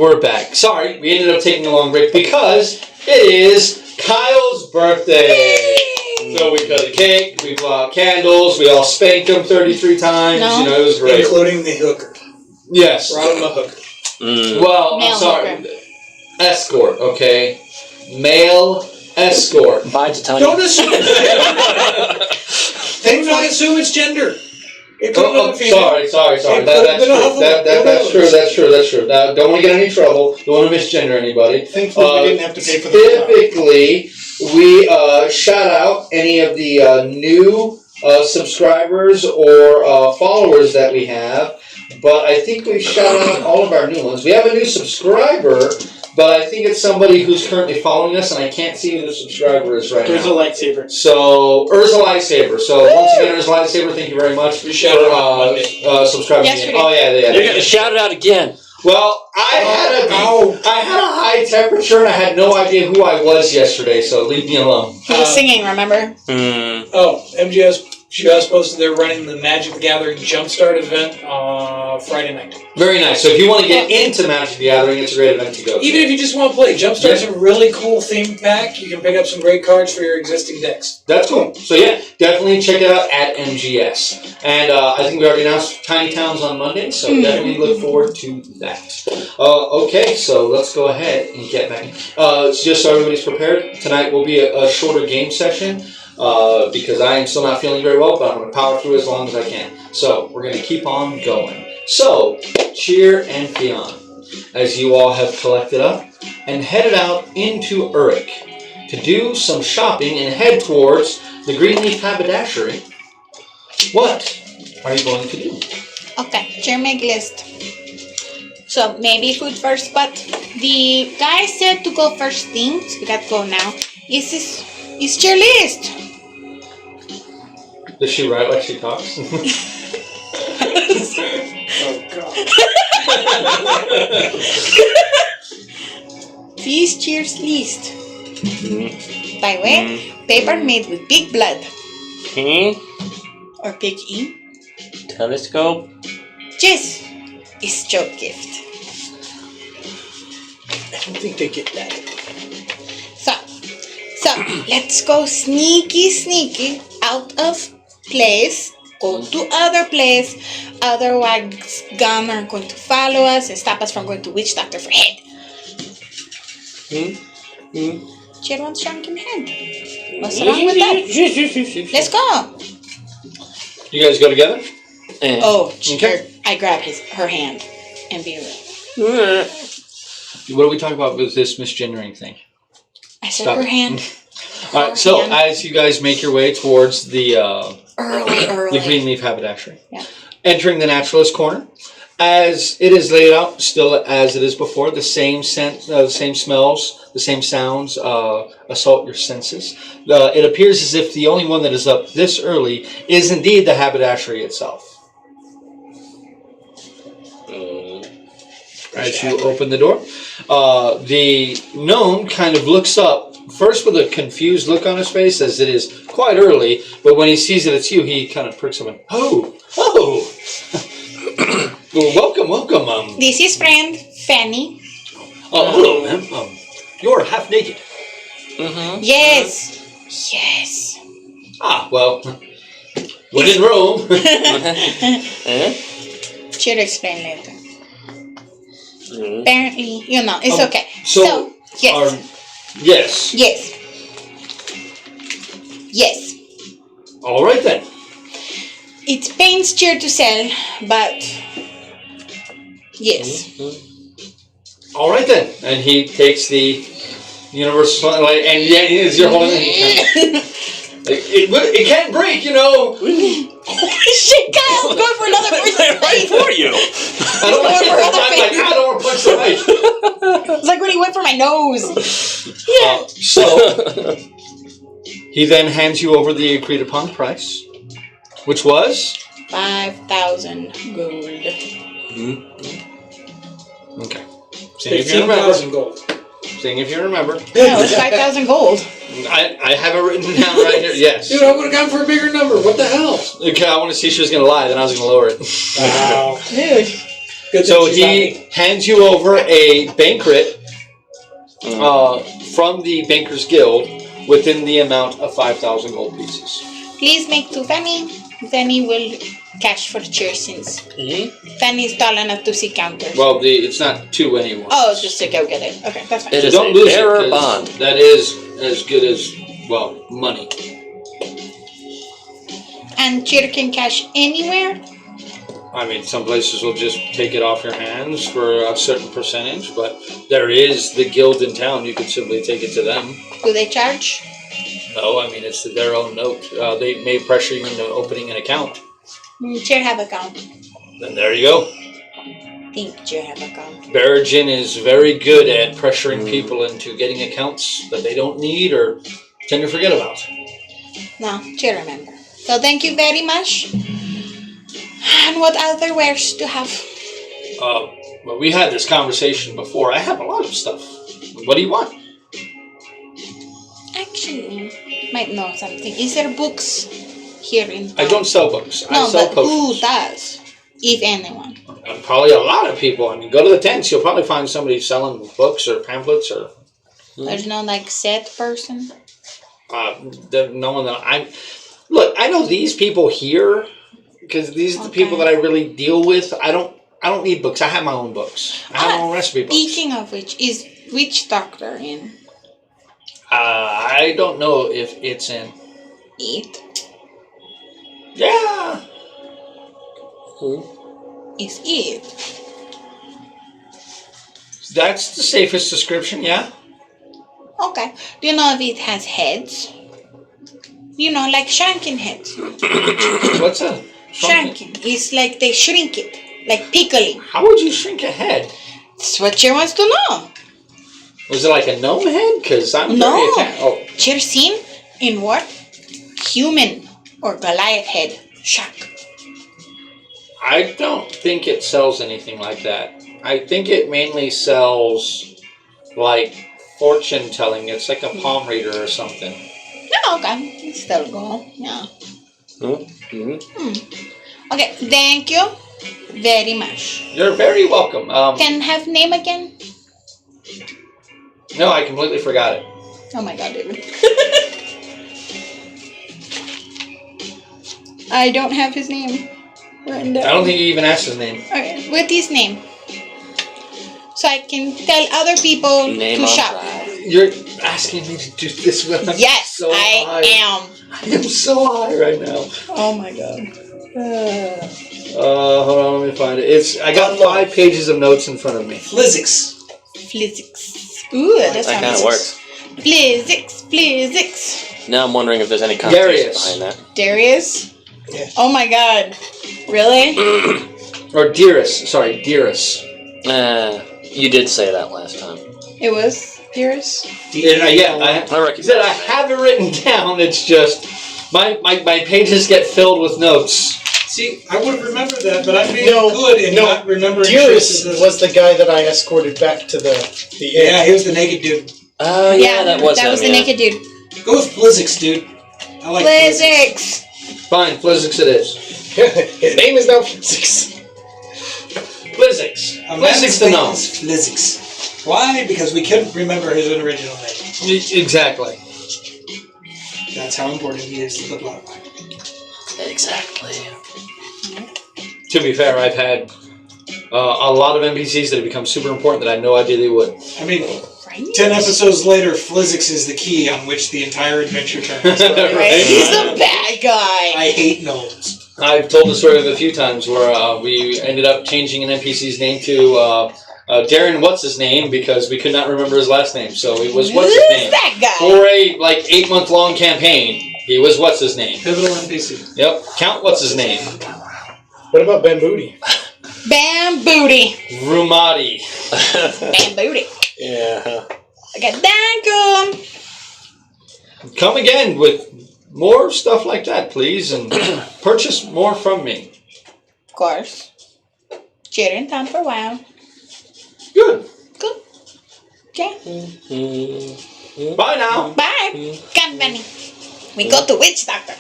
[SPEAKER 1] we're back. Sorry, we ended up taking a long break because it is Kyle's birthday. So we cut a cake, we blew out candles, we all spanked him 33 times.
[SPEAKER 4] No.
[SPEAKER 1] You know, it was great.
[SPEAKER 3] Including the hooker.
[SPEAKER 1] Yes.
[SPEAKER 3] Brought him a hooker.
[SPEAKER 1] Well,
[SPEAKER 4] Male
[SPEAKER 1] I'm sorry.
[SPEAKER 4] hooker.
[SPEAKER 1] Escort, okay? Male escort.
[SPEAKER 2] Bye to Tanya.
[SPEAKER 3] Don't assume Do not assume it's gender. It could have been a female.
[SPEAKER 1] Sorry.
[SPEAKER 3] It could have
[SPEAKER 1] That's
[SPEAKER 3] been a
[SPEAKER 1] true.
[SPEAKER 3] Hufflepuff.
[SPEAKER 1] That's true. Now, don't want to get in any trouble. Don't want to misgender anybody.
[SPEAKER 6] Thankfully, we didn't have to pay for the
[SPEAKER 1] Typically, we shout out any of the new subscribers or followers that we have, but I think we've shout out all of our new ones. We have a new subscriber, but I think it's somebody who's currently following us, and I can't see who the subscriber is right
[SPEAKER 7] There's a
[SPEAKER 1] now.
[SPEAKER 7] lightsaber.
[SPEAKER 1] So, Urza Lightsaber. So, once again, Urza Lightsaber, thank you very much
[SPEAKER 3] We shouted out on Monday.
[SPEAKER 1] subscribing.
[SPEAKER 4] Yes, we did.
[SPEAKER 1] Oh, yeah.
[SPEAKER 2] You're going to shout it out again.
[SPEAKER 1] Well, I had a high temperature and I had no idea who I was yesterday, so leave me alone.
[SPEAKER 4] He was singing, remember?
[SPEAKER 3] Oh, MGS just posted they're running the Magic the Gathering Jumpstart event Friday night.
[SPEAKER 1] Very nice. So if you want to get into Magic the Gathering, it's a great event to go to.
[SPEAKER 3] Even if you just want to play, Jumpstart's a really cool theme pack. You can pick up some great cards for your existing decks.
[SPEAKER 1] That's cool. So yeah, definitely check it out at MGS. And I think we already announced Tiny Towns on Monday, so definitely look forward to that. Okay, so let's go ahead and get back. Just so everybody's prepared, tonight will be a shorter game session. Because I am still not feeling very well, but I'm going to power through as long as I can. So, we're going to keep on going. So, Cheer and Theon, as you all have collected up and headed out into Uruk to do some shopping and head towards the Greenleaf Haberdashery, what are you going to do?
[SPEAKER 4] Okay, Cheer make list. So maybe food first, but the guy said to go first thing, so we got to go now. Is Cheer list?
[SPEAKER 1] Does she write like she talks?
[SPEAKER 3] Oh, God.
[SPEAKER 4] This Cheer's list. By way, paper made with big blood. Or big ink.
[SPEAKER 2] Telescope.
[SPEAKER 4] This is joke gift.
[SPEAKER 6] I don't think they get that.
[SPEAKER 4] So let's go sneaky out of place, go to other place, otherwise Gun are going to follow us and stop us from going to Witch Doctor for head. Cheer wants drunken head. What's wrong with that? Let's go.
[SPEAKER 1] You guys go together?
[SPEAKER 4] Oh, Cheer.
[SPEAKER 1] Okay.
[SPEAKER 4] I grab her hand and be
[SPEAKER 1] What are we talking about with this misgendering thing?
[SPEAKER 4] I said
[SPEAKER 1] Stop
[SPEAKER 4] her
[SPEAKER 1] it.
[SPEAKER 4] hand.
[SPEAKER 1] All right, so
[SPEAKER 4] hand.
[SPEAKER 1] as you guys make your way towards the
[SPEAKER 4] Early.
[SPEAKER 1] Greenleaf Haberdashery,
[SPEAKER 4] Yeah.
[SPEAKER 1] entering the Naturalist Corner, as it is laid out, still as it is before, the same scent, the same smells, the same sounds assault your senses. It appears as if the only one that is up this early is indeed the haberdashery itself. As you open the door, the gnome kind of looks up, first with a confused look on his face, as it is quite early, but when he sees that it's you, he kind of perks up and, oh! Well, welcome.
[SPEAKER 4] This is friend Fanny.
[SPEAKER 1] Hello, ma'am. You're half naked.
[SPEAKER 4] Yes.
[SPEAKER 1] Ah, well, when in Rome.
[SPEAKER 4] She'll explain later. Apparently, it's okay.
[SPEAKER 1] So,
[SPEAKER 4] yes. Yes.
[SPEAKER 1] All right then.
[SPEAKER 4] It pains Cheer to sell, but yes.
[SPEAKER 1] All right then. And he takes the universal spotlight, and yeah, is your whole it can't break,
[SPEAKER 4] Shit, Kyle's going for another person.
[SPEAKER 2] Right for you.
[SPEAKER 1] I don't want to punch the mic.
[SPEAKER 4] It's like when he went for my nose.
[SPEAKER 1] So he then hands you over the agreed upon price, which was
[SPEAKER 4] 5,000 gold.
[SPEAKER 1] okay. Seeing if you remember.
[SPEAKER 3] 15,000 gold.
[SPEAKER 4] No, it's 5,000 gold.
[SPEAKER 1] I have it written down right here. Yes.
[SPEAKER 3] Dude, I would have gone for a bigger number. What the hell?
[SPEAKER 1] Okay, I want to see if she was going to lie, then I was going to lower it.
[SPEAKER 3] Wow.
[SPEAKER 4] Dude.
[SPEAKER 3] Good
[SPEAKER 1] So
[SPEAKER 3] thing she's not
[SPEAKER 1] he
[SPEAKER 3] me.
[SPEAKER 1] hands you over a banquet from the Bankers Guild within the amount of 5,000 gold pieces.
[SPEAKER 4] Please make 2 Fanny. Fanny will cash for since Fanny's tall enough to see counters.
[SPEAKER 1] Well, it's not 2 anymore.
[SPEAKER 4] Oh, just to go get it. Okay, that's fine.
[SPEAKER 2] It is
[SPEAKER 1] Don't
[SPEAKER 2] a
[SPEAKER 1] lose it,
[SPEAKER 2] bearer
[SPEAKER 1] 'cause
[SPEAKER 2] bond.
[SPEAKER 1] that is as good as, well, money.
[SPEAKER 4] And Cheer can cash anywhere?
[SPEAKER 1] I mean, some places will just take it off your hands for a certain percentage, but there is the guild in town. You could simply take it to them.
[SPEAKER 4] Do they charge?
[SPEAKER 1] No, I mean, it's their own note. They may pressure you into opening an account.
[SPEAKER 4] Cheer have account.
[SPEAKER 1] Then there you go.
[SPEAKER 4] Think Cheer have account.
[SPEAKER 1] Barragin is very good at pressuring people into getting accounts that they don't need or tend to forget about.
[SPEAKER 4] No, Cheer remember. So thank you very much. And what other wares to have?
[SPEAKER 1] Well, we had this conversation before. I have a lot of stuff. What do you want?
[SPEAKER 4] Actually, might know something. Is there books here in town?
[SPEAKER 1] I don't sell books. I
[SPEAKER 4] No,
[SPEAKER 1] sell
[SPEAKER 4] but who
[SPEAKER 1] potions.
[SPEAKER 4] does? If anyone.
[SPEAKER 1] Probably a lot of people. I mean, go to the tents. You'll probably find somebody selling books or pamphlets or...
[SPEAKER 4] There's no like set person.
[SPEAKER 1] no one that I... Look, I know these people here because these are the people that I really deal with. I don't need books. I have my own books. I have my own recipe books.
[SPEAKER 4] Speaking of which, is which doctor in
[SPEAKER 1] I don't know if it's in...
[SPEAKER 4] it?
[SPEAKER 1] Yeah.
[SPEAKER 4] Is it?
[SPEAKER 1] That's the safest description, yeah?
[SPEAKER 4] Okay. Do you know if it has heads? You know, like shrinking heads.
[SPEAKER 1] What's that?
[SPEAKER 4] Shrinking. It's like they shrink it. Like pickling.
[SPEAKER 1] How would you shrink a head?
[SPEAKER 4] That's what Cheer wants to know.
[SPEAKER 1] Was it like a gnome head? Because I'm
[SPEAKER 4] No.
[SPEAKER 1] very
[SPEAKER 4] Cheer seen in what? Human or Goliath head. Shock.
[SPEAKER 1] I don't think it sells anything like that. I think it mainly sells like fortune telling. It's like a palm reader or something.
[SPEAKER 4] No, okay. Still go. Yeah. Okay, thank you very much.
[SPEAKER 1] You're very welcome.
[SPEAKER 4] Can have name again?
[SPEAKER 1] No, I completely forgot it.
[SPEAKER 4] Oh my god, David. I don't have his name.
[SPEAKER 1] I don't think you even asked his name.
[SPEAKER 4] Okay, with his name. So I can tell other people
[SPEAKER 2] Name
[SPEAKER 4] to
[SPEAKER 2] on
[SPEAKER 4] shop.
[SPEAKER 2] trial.
[SPEAKER 1] You're asking me to do this when I'm
[SPEAKER 4] Yes,
[SPEAKER 1] so
[SPEAKER 4] I
[SPEAKER 1] high.
[SPEAKER 4] am.
[SPEAKER 1] I am so high right now.
[SPEAKER 4] Oh my god.
[SPEAKER 1] Hold on, let me find it. I got 5 pages of notes in front of me.
[SPEAKER 3] Physics.
[SPEAKER 4] Physics. Ooh, that
[SPEAKER 2] That kind
[SPEAKER 4] sounds
[SPEAKER 2] of works.
[SPEAKER 4] Physics.
[SPEAKER 2] Now I'm wondering if there's any context
[SPEAKER 1] Darius.
[SPEAKER 2] behind that.
[SPEAKER 4] Darius?
[SPEAKER 3] Yeah.
[SPEAKER 4] Oh my god. Really?
[SPEAKER 1] Or Dearest. Sorry, Dearest.
[SPEAKER 2] You did say that last time.
[SPEAKER 4] It was Darius?
[SPEAKER 1] I said I have it written down. It's just my pages get filled with notes.
[SPEAKER 3] See, I would have remembered that, but I made
[SPEAKER 6] No,
[SPEAKER 3] it good in
[SPEAKER 6] no,
[SPEAKER 3] not remembering.
[SPEAKER 6] Dearest
[SPEAKER 3] shit that
[SPEAKER 6] was the guy that I escorted back to the
[SPEAKER 3] Yeah,
[SPEAKER 6] inn.
[SPEAKER 3] he was the naked dude.
[SPEAKER 2] Oh, yeah, that was him,
[SPEAKER 4] the
[SPEAKER 2] yeah.
[SPEAKER 4] naked dude.
[SPEAKER 3] Go with Physics, dude. I like Physics.
[SPEAKER 4] Physics.
[SPEAKER 1] Fine, Physics it is.
[SPEAKER 6] His name is now Physics.
[SPEAKER 1] Physics.
[SPEAKER 3] A man's
[SPEAKER 1] Physics to
[SPEAKER 3] name
[SPEAKER 1] know.
[SPEAKER 3] is Physics. Why? Because we couldn't remember his original name.
[SPEAKER 1] Exactly.
[SPEAKER 3] That's how important he is to the bloodline.
[SPEAKER 2] Exactly.
[SPEAKER 1] To be fair, I've had a lot of NPCs that have become super important that I had no idea they would.
[SPEAKER 3] I mean,
[SPEAKER 4] Right?
[SPEAKER 3] 10 episodes later, Physics is the key on which the entire adventure turns.
[SPEAKER 4] Right? He's the bad guy.
[SPEAKER 3] I hate gnomes.
[SPEAKER 1] I've told the story a few times where we ended up changing an NPC's name to Darren What's His Name because we could not remember his last name. So it was What's His
[SPEAKER 4] Who's
[SPEAKER 1] Name.
[SPEAKER 4] that guy?
[SPEAKER 1] For a 8-month-long campaign, he was What's His Name.
[SPEAKER 3] Pivotal NPC.
[SPEAKER 1] Yep, Count What's His Name.
[SPEAKER 6] What about Bambooty?
[SPEAKER 4] Bam Booty.
[SPEAKER 1] Rumati.
[SPEAKER 4] Bam Booty.
[SPEAKER 2] Yeah.
[SPEAKER 4] Okay, thank you.
[SPEAKER 1] Come again with more stuff like that, please, and purchase more from me.
[SPEAKER 4] Of course. Cheer in town for a while.
[SPEAKER 1] Good.
[SPEAKER 4] Good. Okay.
[SPEAKER 1] Bye now.
[SPEAKER 4] Bye. Come, Benny. We go to Witch Doctor.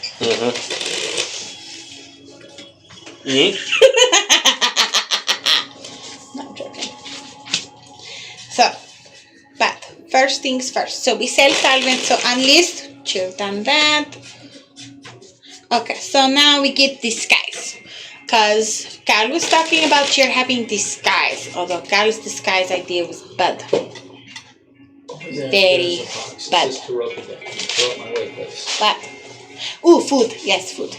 [SPEAKER 4] first things first. So we sell Calvin. So at least you've done that. Okay, so now we get disguise. Because Cal was talking about you're having disguise. Although Cal's disguise idea was bad. Very bad.
[SPEAKER 1] Just to rub it down. Throw it my way, please.
[SPEAKER 4] Bad. Ooh, food. Yes, food.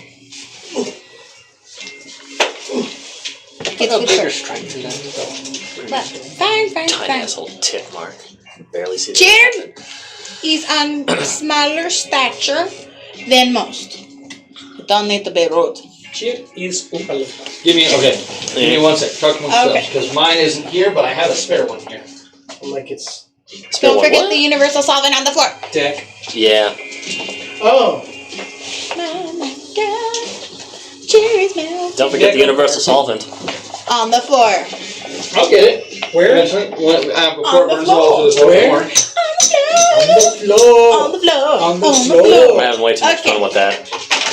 [SPEAKER 4] Get
[SPEAKER 2] Look how
[SPEAKER 4] food
[SPEAKER 2] big your
[SPEAKER 4] first.
[SPEAKER 2] strength is.
[SPEAKER 4] But fine.
[SPEAKER 2] Tiny asshole tick mark. Barely see
[SPEAKER 4] Cheer
[SPEAKER 2] that.
[SPEAKER 4] is on smaller stature than most. You don't need to be rude.
[SPEAKER 3] Cheer is Oopaloopa.
[SPEAKER 1] Give me 1 sec. Talk amongst
[SPEAKER 4] Okay.
[SPEAKER 1] yourselves, because mine isn't here, but I have a spare one here.
[SPEAKER 6] Like it's.
[SPEAKER 4] Don't forget the universal solvent on the floor.
[SPEAKER 3] Deck.
[SPEAKER 2] Yeah.
[SPEAKER 6] Oh.
[SPEAKER 4] Oh my god. Cheer is melting.
[SPEAKER 2] Don't forget the universal solvent.
[SPEAKER 4] On the floor.
[SPEAKER 1] I'll get it.
[SPEAKER 3] Where?
[SPEAKER 1] Eventually, before
[SPEAKER 4] On
[SPEAKER 1] it
[SPEAKER 4] the
[SPEAKER 1] burns all to the floor.
[SPEAKER 6] Where?
[SPEAKER 1] More.
[SPEAKER 4] On the floor.
[SPEAKER 6] On the floor.
[SPEAKER 4] On the floor.
[SPEAKER 3] On the floor.
[SPEAKER 2] We're having way too much
[SPEAKER 4] Okay.
[SPEAKER 2] fun with that.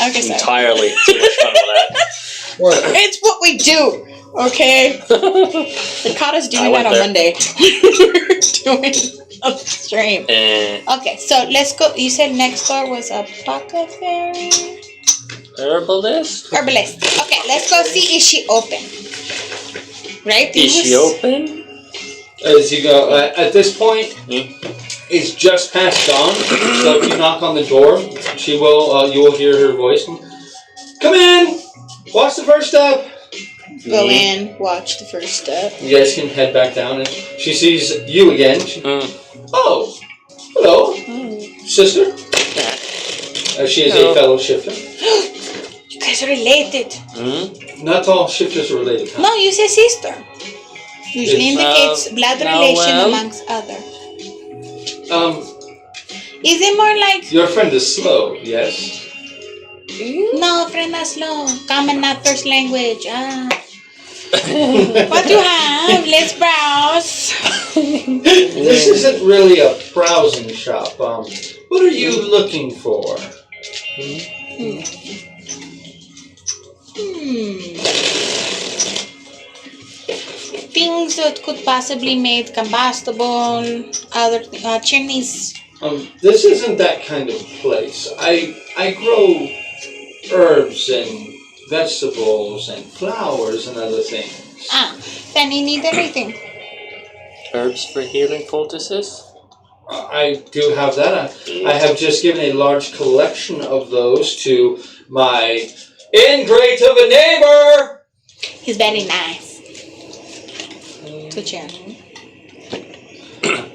[SPEAKER 4] Okay, sorry.
[SPEAKER 2] Entirely too much fun with that.
[SPEAKER 3] What?
[SPEAKER 4] It's what we do, okay? They caught us
[SPEAKER 2] I
[SPEAKER 4] doing
[SPEAKER 2] went
[SPEAKER 4] that on
[SPEAKER 2] there.
[SPEAKER 4] Monday. We were doing a stream. Okay, so let's go. You said next door was a apothecary?
[SPEAKER 2] Herbalist?
[SPEAKER 4] Herbalist. Okay, let's go see if she open. Right?
[SPEAKER 2] Is she open?
[SPEAKER 1] As you go, at this point,
[SPEAKER 2] Hmm?
[SPEAKER 1] it's just past dawn. So if you knock on the door, she will. You will hear her voice. Come in. Watch the first step.
[SPEAKER 4] Go in, watch the first step.
[SPEAKER 1] You guys can head back down, and she sees you again. Oh, hello, sister. She is a fellow shifter.
[SPEAKER 4] You guys are related.
[SPEAKER 1] Not all shifters are related. Huh?
[SPEAKER 4] No, you say sister. Usually
[SPEAKER 1] It's,
[SPEAKER 4] indicates blood
[SPEAKER 2] no,
[SPEAKER 4] relation
[SPEAKER 2] well.
[SPEAKER 4] amongst other. Is it more like
[SPEAKER 1] Your friend is slow, yes?
[SPEAKER 4] no, friend, that's slow. Common, not first language. What do you have? Let's browse.
[SPEAKER 1] This isn't really a browsing shop. What are you looking for?
[SPEAKER 4] Things that could possibly make combustible, other chimneys.
[SPEAKER 1] This isn't that kind of place. I grow herbs and vegetables and flowers and other things.
[SPEAKER 4] Then you need everything.
[SPEAKER 2] Herbs for healing poultices?
[SPEAKER 1] I do have that. I have just given a large collection of those to my ingrate of a neighbor.
[SPEAKER 4] He's very nice. To chair.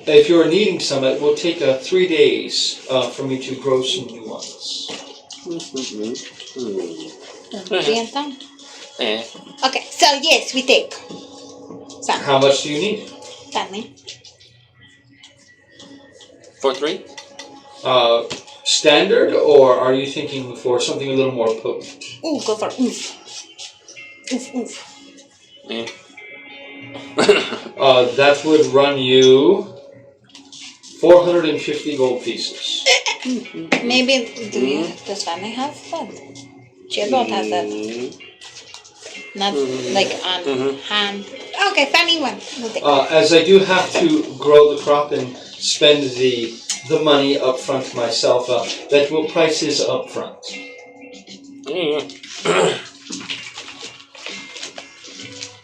[SPEAKER 1] If you're needing some, it will take 3 days for me to grow some new ones.
[SPEAKER 4] Okay, so yes, we take some.
[SPEAKER 1] How much do you need?
[SPEAKER 4] Tell me.
[SPEAKER 2] For 3?
[SPEAKER 1] Standard, or are you thinking for something a little more potent?
[SPEAKER 4] Ooh, go for oof. Oof, oof.
[SPEAKER 1] That would run you 450 gold pieces.
[SPEAKER 4] Maybe does Fanny have that? She don't have that. Not like on hand. Okay, Fanny one. We'll take
[SPEAKER 1] As I do have to grow the crop and spend the money up front myself, that will prices up front.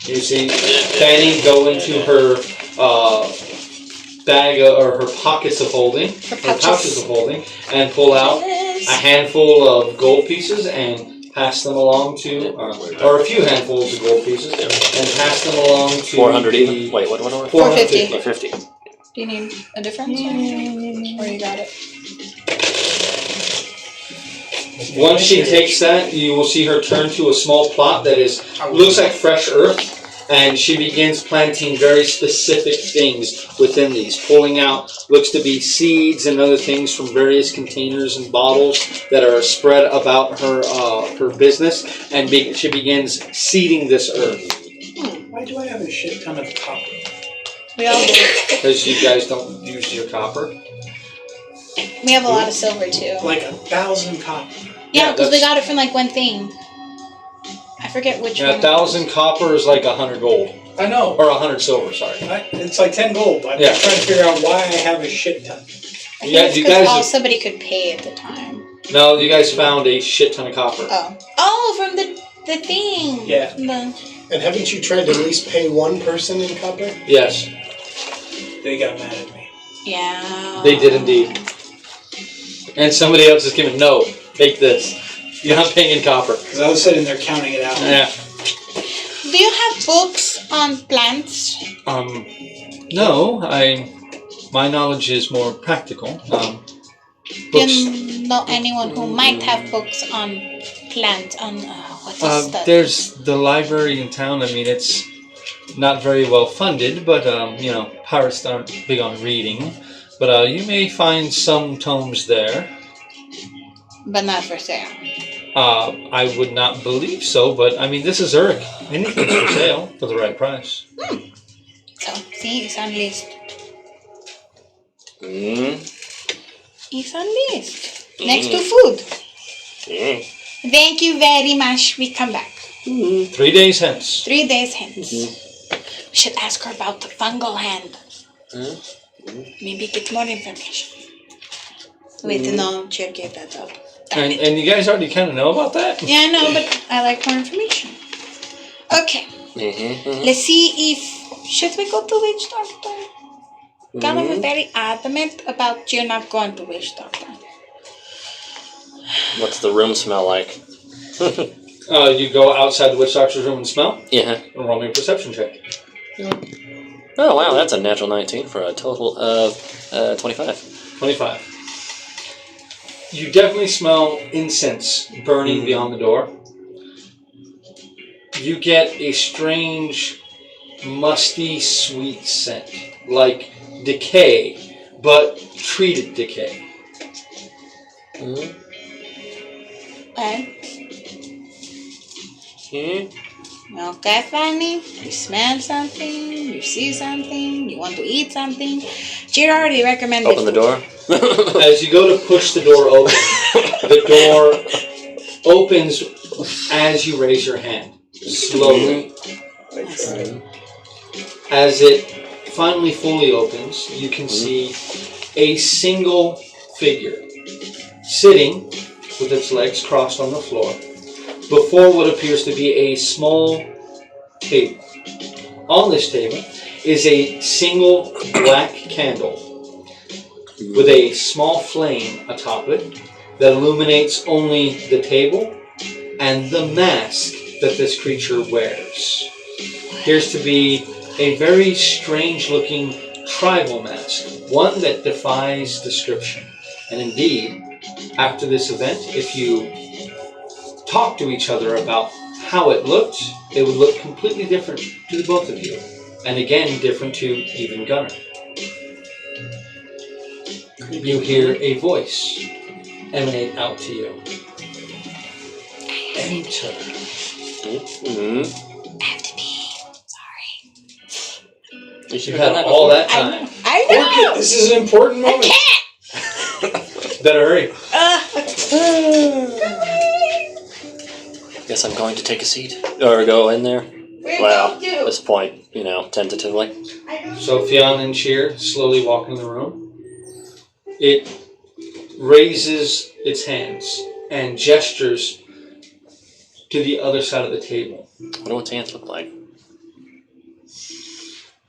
[SPEAKER 1] You see Fanny go into her bag or her pockets of holding, her pouches of holding, and pull out a handful of gold pieces and pass them along to, or a few handfuls of gold pieces, and pass them along to
[SPEAKER 2] 400 even? Wait, what?
[SPEAKER 4] 450.
[SPEAKER 2] 450.
[SPEAKER 4] Do you need a difference? Or you got it?
[SPEAKER 1] Once she takes that, you will see her turn to a small plot that looks like fresh earth, and she begins planting very specific things within these, pulling out looks to be seeds and other things from various containers and bottles that are spread about her business, and she begins seeding this earth.
[SPEAKER 3] Why do I have a shit ton of copper?
[SPEAKER 4] We all do.
[SPEAKER 1] Because you guys don't use your copper.
[SPEAKER 4] We have a lot of silver too.
[SPEAKER 3] Like 1,000 copper.
[SPEAKER 4] Yeah, because we got it from like one thing. I forget which one.
[SPEAKER 1] 1,000 copper is like 100 gold.
[SPEAKER 3] I know.
[SPEAKER 1] Or 100 silver, sorry.
[SPEAKER 3] It's like 10 gold. I'm
[SPEAKER 1] Yeah.
[SPEAKER 3] just trying to figure out why I have a shit ton.
[SPEAKER 4] I think
[SPEAKER 1] Yeah,
[SPEAKER 4] it's
[SPEAKER 1] you
[SPEAKER 4] because
[SPEAKER 1] guys-
[SPEAKER 4] all somebody could pay at the time.
[SPEAKER 1] No, you guys found a shit ton of copper.
[SPEAKER 4] Oh, from the thing.
[SPEAKER 3] Yeah.
[SPEAKER 4] From the...
[SPEAKER 6] And haven't you tried to at least pay one person in copper?
[SPEAKER 1] Yes,
[SPEAKER 3] They got mad at me.
[SPEAKER 4] Yeah.
[SPEAKER 1] they did indeed. And somebody else is giving, no, take this. You're not paying in copper.
[SPEAKER 3] Because I was sitting there counting it out.
[SPEAKER 1] Yeah.
[SPEAKER 4] Do you have books on plants?
[SPEAKER 1] No, my knowledge is more practical.
[SPEAKER 4] Do you know anyone who might have books on plants? On what is that?
[SPEAKER 1] There's the library in town. I mean, it's not very well funded, but pirates aren't big on reading. But you may find some tomes there.
[SPEAKER 4] But not for sale.
[SPEAKER 1] I would not believe so, but I mean, this is Zurich. Anything's for sale for the right price.
[SPEAKER 4] So, see, it's on list. It's on list. Next to food. Thank you very much. We come back.
[SPEAKER 1] 3 days hence.
[SPEAKER 4] 3 days hence. We should ask her about the fungal hand. Maybe get more information. Wait, no, Chair gave that up.
[SPEAKER 1] And you guys already kind of know about that?
[SPEAKER 4] Yeah, I know, but I like more information. Okay. Let's see if... Should we go to Witch Doctor? Gunnar was very adamant about you're not going to Witch Doctor.
[SPEAKER 2] What's the room smell like?
[SPEAKER 1] You go outside the witch doctor's room and smell?
[SPEAKER 2] Yeah.
[SPEAKER 1] And roll me a perception check.
[SPEAKER 2] Oh, wow, that's a natural 19 for a total of 25.
[SPEAKER 1] 25. You definitely smell incense burning beyond the door. You get a strange, musty, sweet scent. Like decay, but treated decay.
[SPEAKER 4] Okay. Okay, Fanny. You smell something, you see something, you want to eat something. She already recommended
[SPEAKER 2] Open the door.
[SPEAKER 1] As you go to push the door open, the door opens as you raise your hand, slowly. As it finally fully opens, you can see a single figure sitting with its legs crossed on the floor before what appears to be a small table. On this table is a single black candle with a small flame atop it that illuminates only the table and the mask that this creature wears. Appears to be a very strange looking tribal mask, one that defies description. And indeed, after this event, if you talk to each other about how it looked, it would look completely different to the both of you. And again, different to even Gunnar. You hear a voice emanate out to you. Enter.
[SPEAKER 4] I have to pee. Sorry.
[SPEAKER 1] You had all that time.
[SPEAKER 4] I know.
[SPEAKER 3] This is an important moment.
[SPEAKER 1] Better hurry.
[SPEAKER 2] Guess I'm going to take a seat. Or go in there.
[SPEAKER 4] Where
[SPEAKER 2] Well,
[SPEAKER 4] did you
[SPEAKER 2] at this point, tentatively.
[SPEAKER 1] So Fionn and Cheer slowly walk in the room. It raises its hands and gestures to the other side of the table.
[SPEAKER 2] What do its hands look like?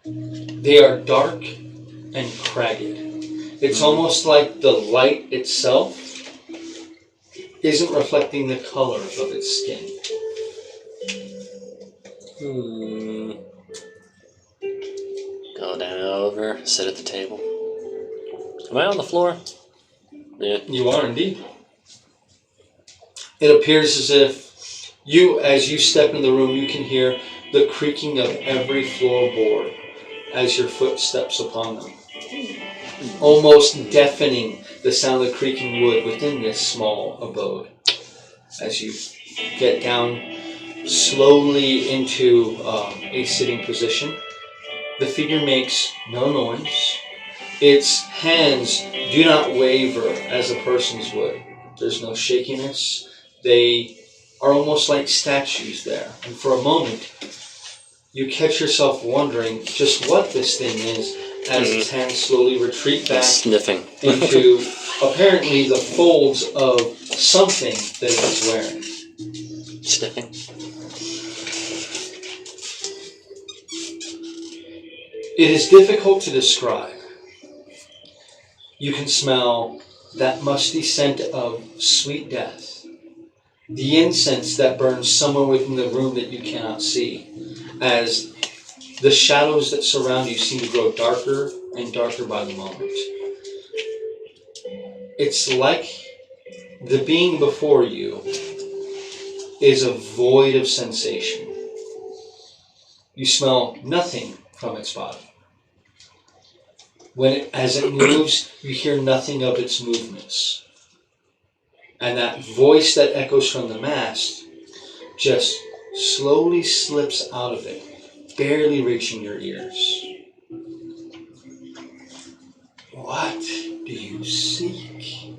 [SPEAKER 1] They are dark and cragged. It's almost like the light itself isn't reflecting the color of its skin.
[SPEAKER 2] Go down over, sit at the table. Am I on the floor? Yeah.
[SPEAKER 1] You are indeed. It appears as if as you step in the room, you can hear the creaking of every floorboard as your foot steps upon them. Almost deafening the sound of creaking wood within this small abode. As you get down slowly into a sitting position, the figure makes no noise. Its hands do not waver as a person's would. There's no shakiness. They are almost like statues there. And for a moment, you catch yourself wondering just what this thing is as its hands slowly retreat back
[SPEAKER 2] Sniffing.
[SPEAKER 1] into apparently the folds of something that it is wearing.
[SPEAKER 2] Sniffing.
[SPEAKER 1] It is difficult to describe. You can smell that musty scent of sweet death. The incense that burns somewhere within the room that you cannot see, as the shadows that surround you seem to grow darker and darker by the moment. It's like the being before you is a void of sensation. You smell nothing from its body. As it moves, you hear nothing of its movements. And that voice that echoes from the mast just slowly slips out of it, barely reaching your ears. What do you seek,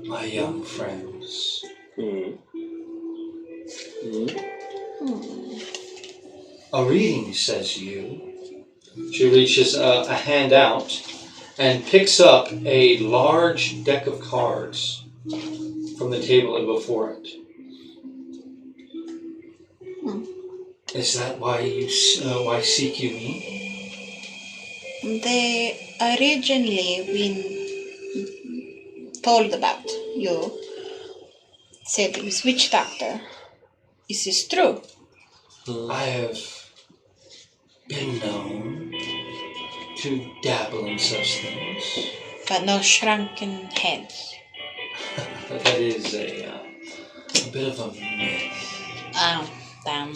[SPEAKER 1] my young friends? A reading, says you. She reaches a hand out and picks up a large deck of cards from the table before it. Is that why why seek you me?
[SPEAKER 4] They originally been told about you. Said it was witch doctor. Is this true?
[SPEAKER 1] I have been known to dabble in such things.
[SPEAKER 4] But no shrunken heads.
[SPEAKER 1] That is a bit of a myth.
[SPEAKER 4] Oh, damn.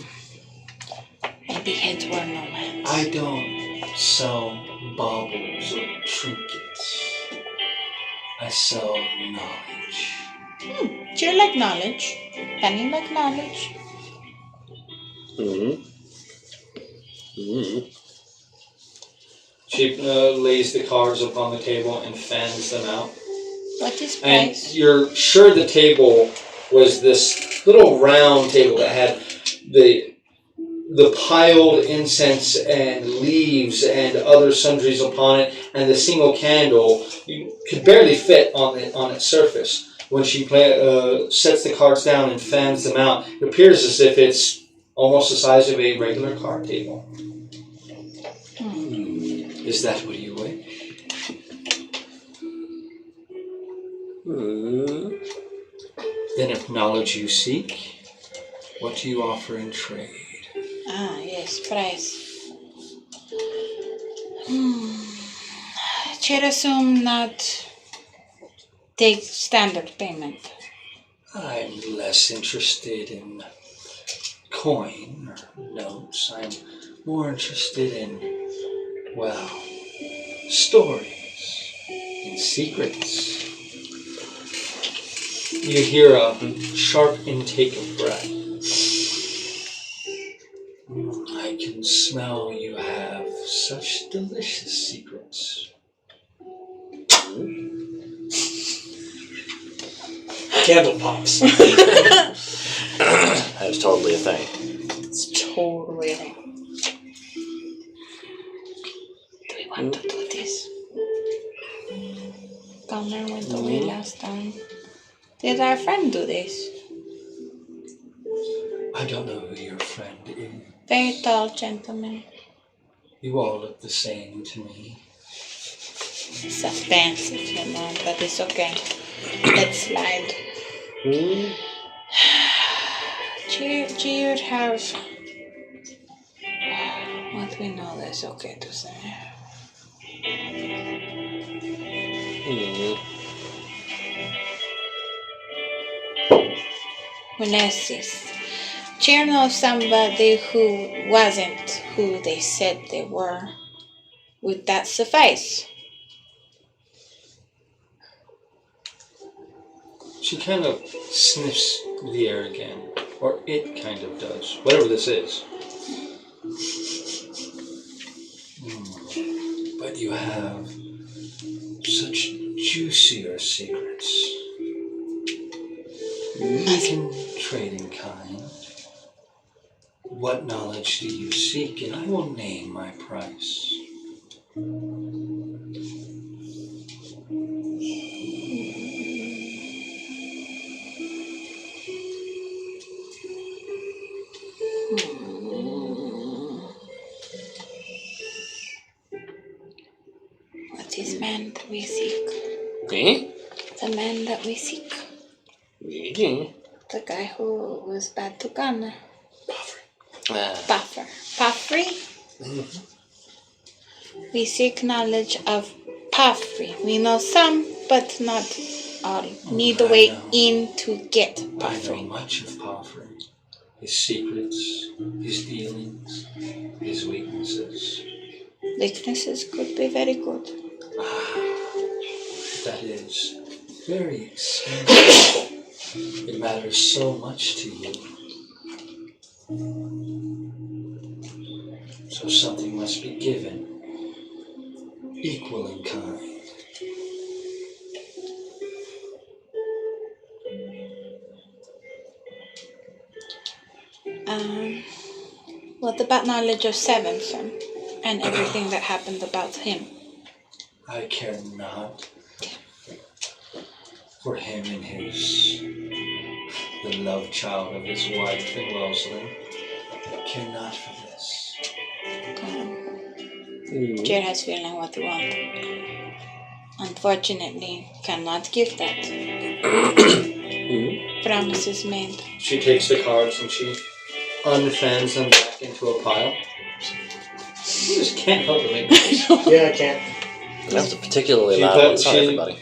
[SPEAKER 4] Maybe heads were no hands.
[SPEAKER 1] I don't sell baubles or trinkets. I sell knowledge.
[SPEAKER 4] Do you like knowledge? Penny like knowledge?
[SPEAKER 1] She lays the cards upon the table and fans them out.
[SPEAKER 4] What is
[SPEAKER 1] And
[SPEAKER 4] price?
[SPEAKER 1] you're sure the table was this little round table that had the piled incense and leaves and other sundries upon it, and the single candle you could barely fit on its surface. When she sets the cards down and fans them out, it appears as if it's almost the size of a regular card table. Is that what you wish? Then if knowledge you seek, what do you offer in trade?
[SPEAKER 4] Ah, yes, price. Should assume not take standard payment.
[SPEAKER 1] I'm less interested in coin or notes. I'm more interested in, well, stories and secrets. You hear a sharp intake of breath. I can smell you have such delicious secrets.
[SPEAKER 3] Candle pops.
[SPEAKER 2] That is totally a thing.
[SPEAKER 4] It's totally a thing. Do we want to do this? Connor went away last time. Did our friend do this?
[SPEAKER 1] I don't know who your friend is.
[SPEAKER 4] Very tall gentleman.
[SPEAKER 1] You all look the same to me.
[SPEAKER 4] It's offensive, you know, but it's okay. Let's slide. Cheer have what we know that's okay to say. Unesis. Cheer knows somebody who wasn't who they said they were. Would that suffice?
[SPEAKER 1] She kind of sniffs the air again. Or it kind of does. Whatever this is. But you have such juicier secrets. We can trade in kind. What knowledge do you seek? And I will name my price.
[SPEAKER 4] What is man that we seek?
[SPEAKER 2] Me?
[SPEAKER 4] The man that we seek.
[SPEAKER 2] Me?
[SPEAKER 4] The guy who was bad to Gunner.
[SPEAKER 2] Puffer.
[SPEAKER 4] Puffery? We seek knowledge of Puffery. We know some, but not all. Need a way in to get
[SPEAKER 1] I know
[SPEAKER 4] Puffery.
[SPEAKER 1] much of Palfrey. His secrets, his dealings, his weaknesses.
[SPEAKER 4] Weaknesses could be very good.
[SPEAKER 1] That is very expensive. It matters so much to you. So something must be given, equal in kind.
[SPEAKER 4] What about knowledge of Sevenson and everything that happened about him?
[SPEAKER 1] I care not for him and the love child of his wife in Wellesley. I care not for this.
[SPEAKER 4] Jared has feeling what you want. Unfortunately, cannot give that. Promises made.
[SPEAKER 1] She takes the cards and she unfans them back into a pile. You just can't help but make noise.
[SPEAKER 6] Yeah, I can't.
[SPEAKER 2] That was a particularly
[SPEAKER 1] She
[SPEAKER 2] loud
[SPEAKER 1] put-
[SPEAKER 2] one. Sorry,
[SPEAKER 1] she-
[SPEAKER 2] everybody.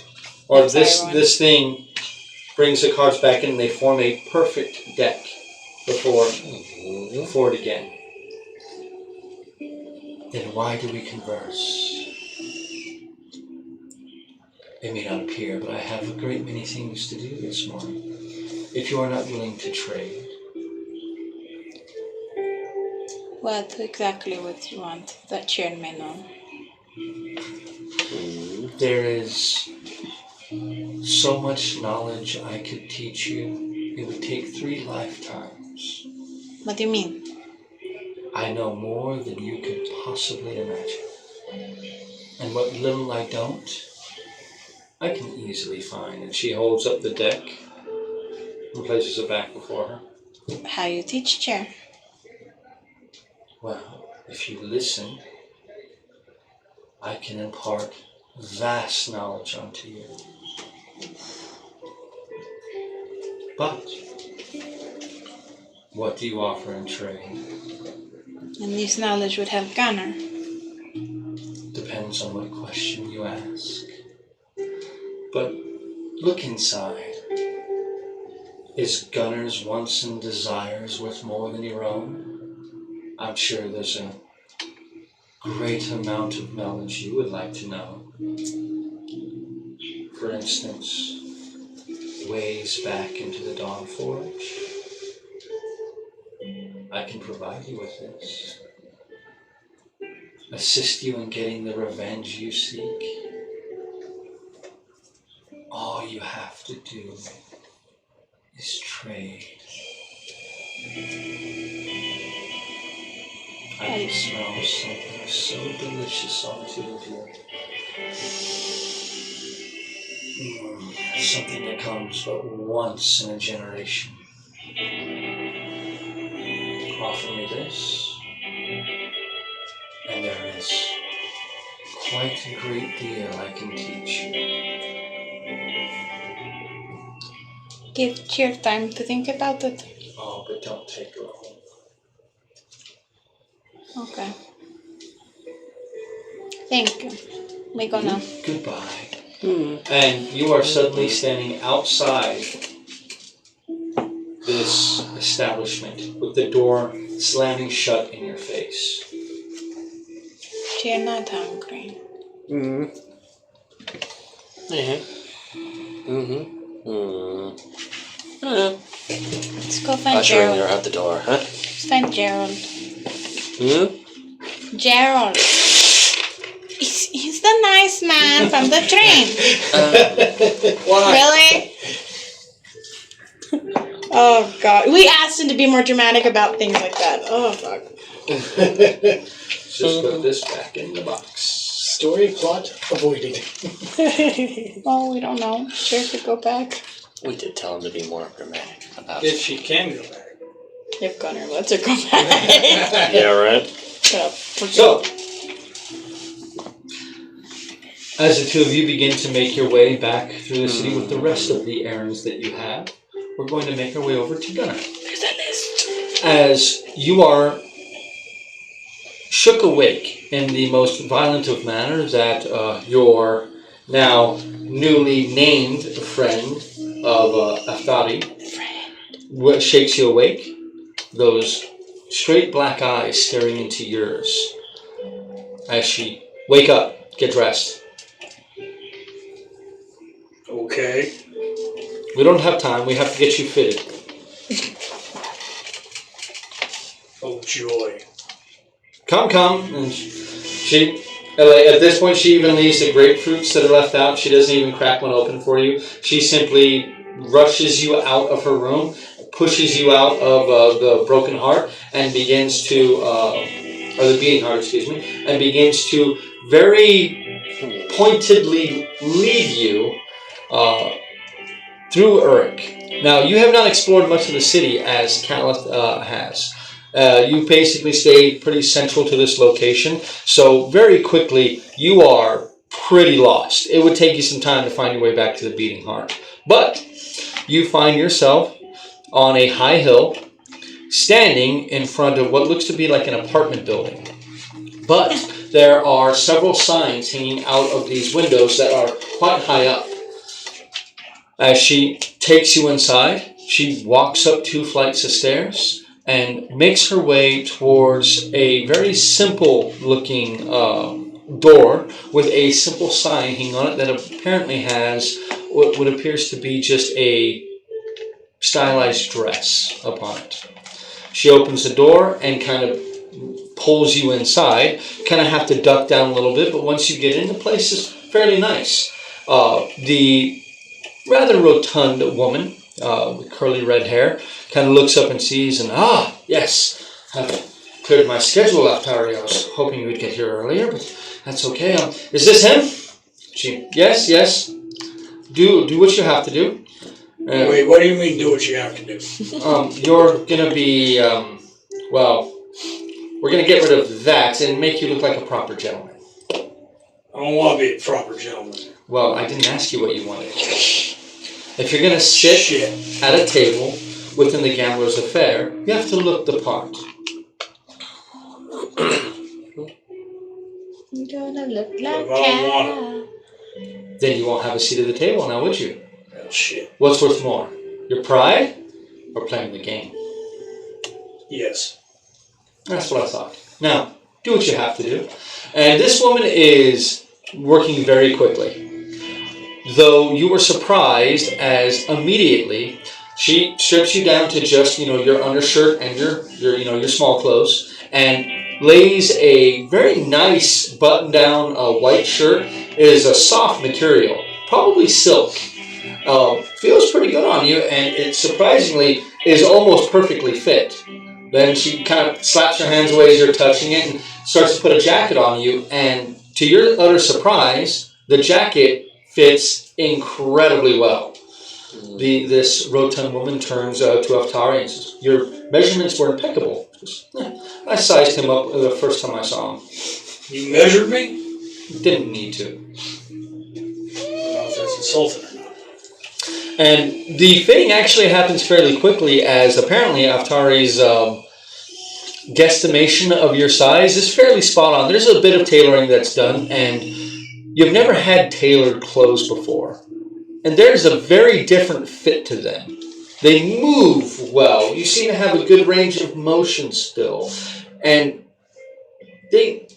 [SPEAKER 1] Or
[SPEAKER 4] I'm sorry,
[SPEAKER 1] this
[SPEAKER 4] Ron.
[SPEAKER 1] this thing brings the cards back in and they form a perfect deck before it again. Then why do we converse? It may not appear, but I have a great many things to do this morning. If you are not willing to trade,
[SPEAKER 4] What exactly would you want that Jared may know?
[SPEAKER 1] there is so much knowledge I could teach you. It would take 3 lifetimes.
[SPEAKER 4] What do you mean?
[SPEAKER 1] I know more than you could possibly imagine. And what little I don't, I can easily find. And she holds up the deck and places it back before her.
[SPEAKER 4] How you teach Jared?
[SPEAKER 1] Well, if you listen, I can impart vast knowledge onto you. But what do you offer in trade?
[SPEAKER 4] And this knowledge would have Gunner.
[SPEAKER 1] Depends on what question you ask. But look inside. Is Gunner's wants and desires worth more than your own? I'm sure there's a great amount of knowledge you would like to know. For instance, ways back into the Dawn Forge. I can provide you with this. Assist you in getting the revenge you seek. All you have to do is trade. I can smell something so delicious on the two of you. Something that comes but once in a generation. Offer me this, and there is quite a great deal I can teach you.
[SPEAKER 4] Give Jared time to think about it.
[SPEAKER 1] Oh, but don't take long.
[SPEAKER 4] Okay. Thank you. We go now.
[SPEAKER 1] Goodbye. And you are suddenly standing outside this establishment with the door slamming shut in your face.
[SPEAKER 4] Jared not hungry. Let's go find
[SPEAKER 2] Ushering her
[SPEAKER 4] Gerald.
[SPEAKER 2] out the door, huh?
[SPEAKER 4] Let's find Gerald. Gerald. He's the nice man from the train.
[SPEAKER 3] Why?
[SPEAKER 4] Really? Oh, God. We asked him to be more dramatic about things like that. Oh, fuck.
[SPEAKER 1] Just put this back in the box.
[SPEAKER 6] Story plot avoided.
[SPEAKER 4] Oh, we don't know. Sure could go back.
[SPEAKER 2] We did tell him to be more dramatic about
[SPEAKER 3] If
[SPEAKER 2] it.
[SPEAKER 3] she can go back.
[SPEAKER 4] If Gunnar lets her go back.
[SPEAKER 2] Yeah, right?
[SPEAKER 1] So, as the two of you begin to make your way back through the city with the rest of the errands that you have, we're going to make our way over to Gunnar.
[SPEAKER 4] There's a list.
[SPEAKER 1] As you are shook awake in the most violent of manners that your now newly named friend of Aftari shakes you awake. Those straight black eyes staring into yours as she, wake up, get dressed.
[SPEAKER 3] Okay.
[SPEAKER 1] We don't have time, we have to get you fitted.
[SPEAKER 3] Oh, joy.
[SPEAKER 1] Come. And she, at this point, she even leaves the grapefruits that are left out. She doesn't even crack one open for you. She simply rushes you out of her room, pushes you out of the broken heart, and begins to, or the beating heart, excuse me, and begins to very pointedly lead you through Uruk. Now, you have not explored much of the city as Caliph has. You basically stay pretty central to this location, so very quickly you are pretty lost. It would take you some time to find your way back to the Beating Heart. But you find yourself on a high hill, standing in front of what looks to be like an apartment building. But there are several signs hanging out of these windows that are quite high up. As she takes you inside, she walks up 2 flights of stairs and makes her way towards a very simple looking door with a simple sign hanging on it that apparently has what appears to be just a stylized dress upon it. She opens the door and kind of pulls you inside. Kind of have to duck down a little bit, but once you get in, the place is fairly nice. The rather rotund woman with curly red hair kind of looks up and sees, and yes, I've cleared my schedule, Aftari. I was hoping you would get here earlier, but that's okay. Is this him? She, yes. Do what you have to do.
[SPEAKER 3] Wait, what do you mean do what you have to do?
[SPEAKER 1] You're gonna be, we're gonna get rid of that and make you look like a proper gentleman.
[SPEAKER 3] I don't want to be a proper gentleman.
[SPEAKER 1] Well, I didn't ask you what you wanted. If you're gonna sit at a table within the Gambler's Affair, you have to look the part.
[SPEAKER 4] You're gonna look
[SPEAKER 3] If
[SPEAKER 4] like
[SPEAKER 3] I don't want
[SPEAKER 1] Then you won't have a seat at the table now, would you?
[SPEAKER 3] Well, shit.
[SPEAKER 1] What's worth more? Your pride or playing the game?
[SPEAKER 3] Yes.
[SPEAKER 1] That's what I thought. Now, do what you have to do. And this woman is working very quickly. Though you were surprised as immediately she strips you down to just, your undershirt and your small clothes, and lays a very nice button-down white shirt. It is a soft material, probably silk. Feels pretty good on you, and it surprisingly is almost perfectly fit. Then she kind of slaps her hands away as you're touching it and starts to put a jacket on you, and to your utter surprise, the jacket fits incredibly well. This rotund woman turns to Aftari and says, "Your measurements were impeccable." I sized him up the first time I saw him.
[SPEAKER 3] You measured me?
[SPEAKER 1] Didn't need to.
[SPEAKER 3] I don't know if that's insulting or not.
[SPEAKER 1] And the fitting actually happens fairly quickly, as apparently Aftari's guesstimation of your size is fairly spot on. There's a bit of tailoring that's done, and you've never had tailored clothes before. And there's a very different fit to them. They move well. You seem to have a good range of motion still. And they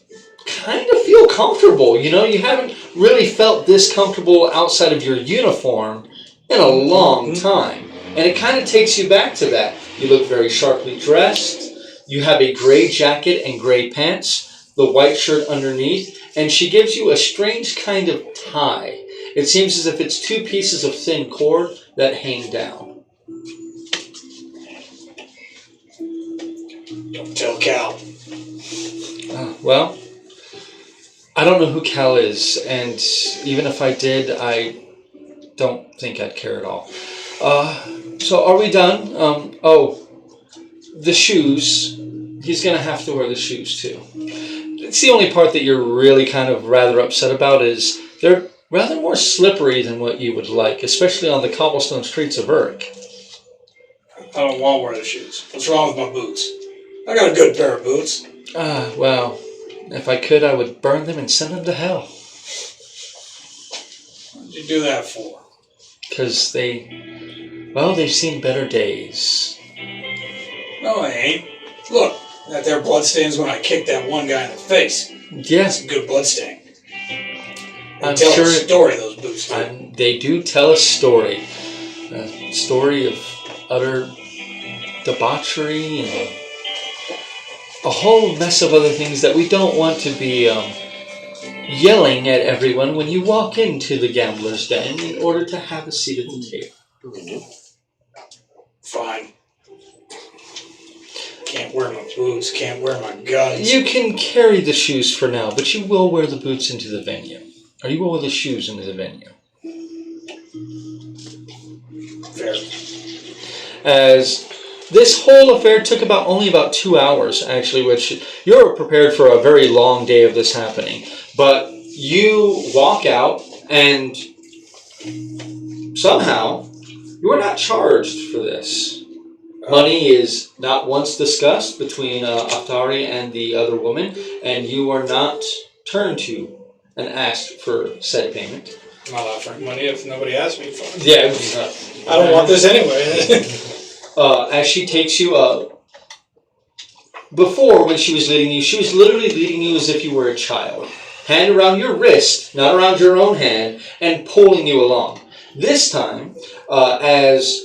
[SPEAKER 1] kind of feel comfortable. You haven't really felt this comfortable outside of your uniform in a long time. And it kind of takes you back to that. You look very sharply dressed. You have a gray jacket and gray pants, the white shirt underneath, and she gives you a strange kind of tie. It seems as if it's 2 pieces of thin cord that hang down.
[SPEAKER 3] Cal?
[SPEAKER 1] Well, I don't know who Cal is, and even if I did, I don't think I'd care at all. So are we done? The shoes. He's going to have to wear the shoes too. It's the only part that you're really kind of rather upset about is they're rather more slippery than what you would like, especially on the cobblestone streets of Urk.
[SPEAKER 3] I don't want to wear the shoes. What's wrong with my boots? I got a good pair of boots.
[SPEAKER 1] Well, if I could, I would burn them and send them to hell.
[SPEAKER 3] What did you do that for?
[SPEAKER 1] Because they've seen better days.
[SPEAKER 3] No, they ain't. Look, that there bloodstains when I kicked that one guy in the face.
[SPEAKER 1] Yes,
[SPEAKER 3] That's a good bloodstain. They
[SPEAKER 1] I'm
[SPEAKER 3] tell
[SPEAKER 1] sure
[SPEAKER 3] a story, those boots do.
[SPEAKER 1] they do tell a story. A story of utter debauchery and a whole mess of other things that we don't want to be yelling at everyone when you walk into the gambler's den in order to have a seat at the table.
[SPEAKER 3] Fine. Can't wear my boots, can't wear my guns.
[SPEAKER 1] You can carry the shoes for now, but you will wear the boots into the venue. Or you will wear the shoes into the venue.
[SPEAKER 3] Fair.
[SPEAKER 1] As this whole affair took only about 2 hours, actually, which you're prepared for a very long day of this happening. But you walk out, and somehow you are not charged for this. Money is not once discussed between Aftari and the other woman, and you are not turned to and asked for said payment.
[SPEAKER 3] I'm not offering money if nobody asks me for it.
[SPEAKER 1] Yeah,
[SPEAKER 3] I don't want this anyway.
[SPEAKER 1] as she takes you up. Before, when she was leading you, she was literally leading you as if you were a child. Hand around your wrist, not around your own hand, and pulling you along. This time, as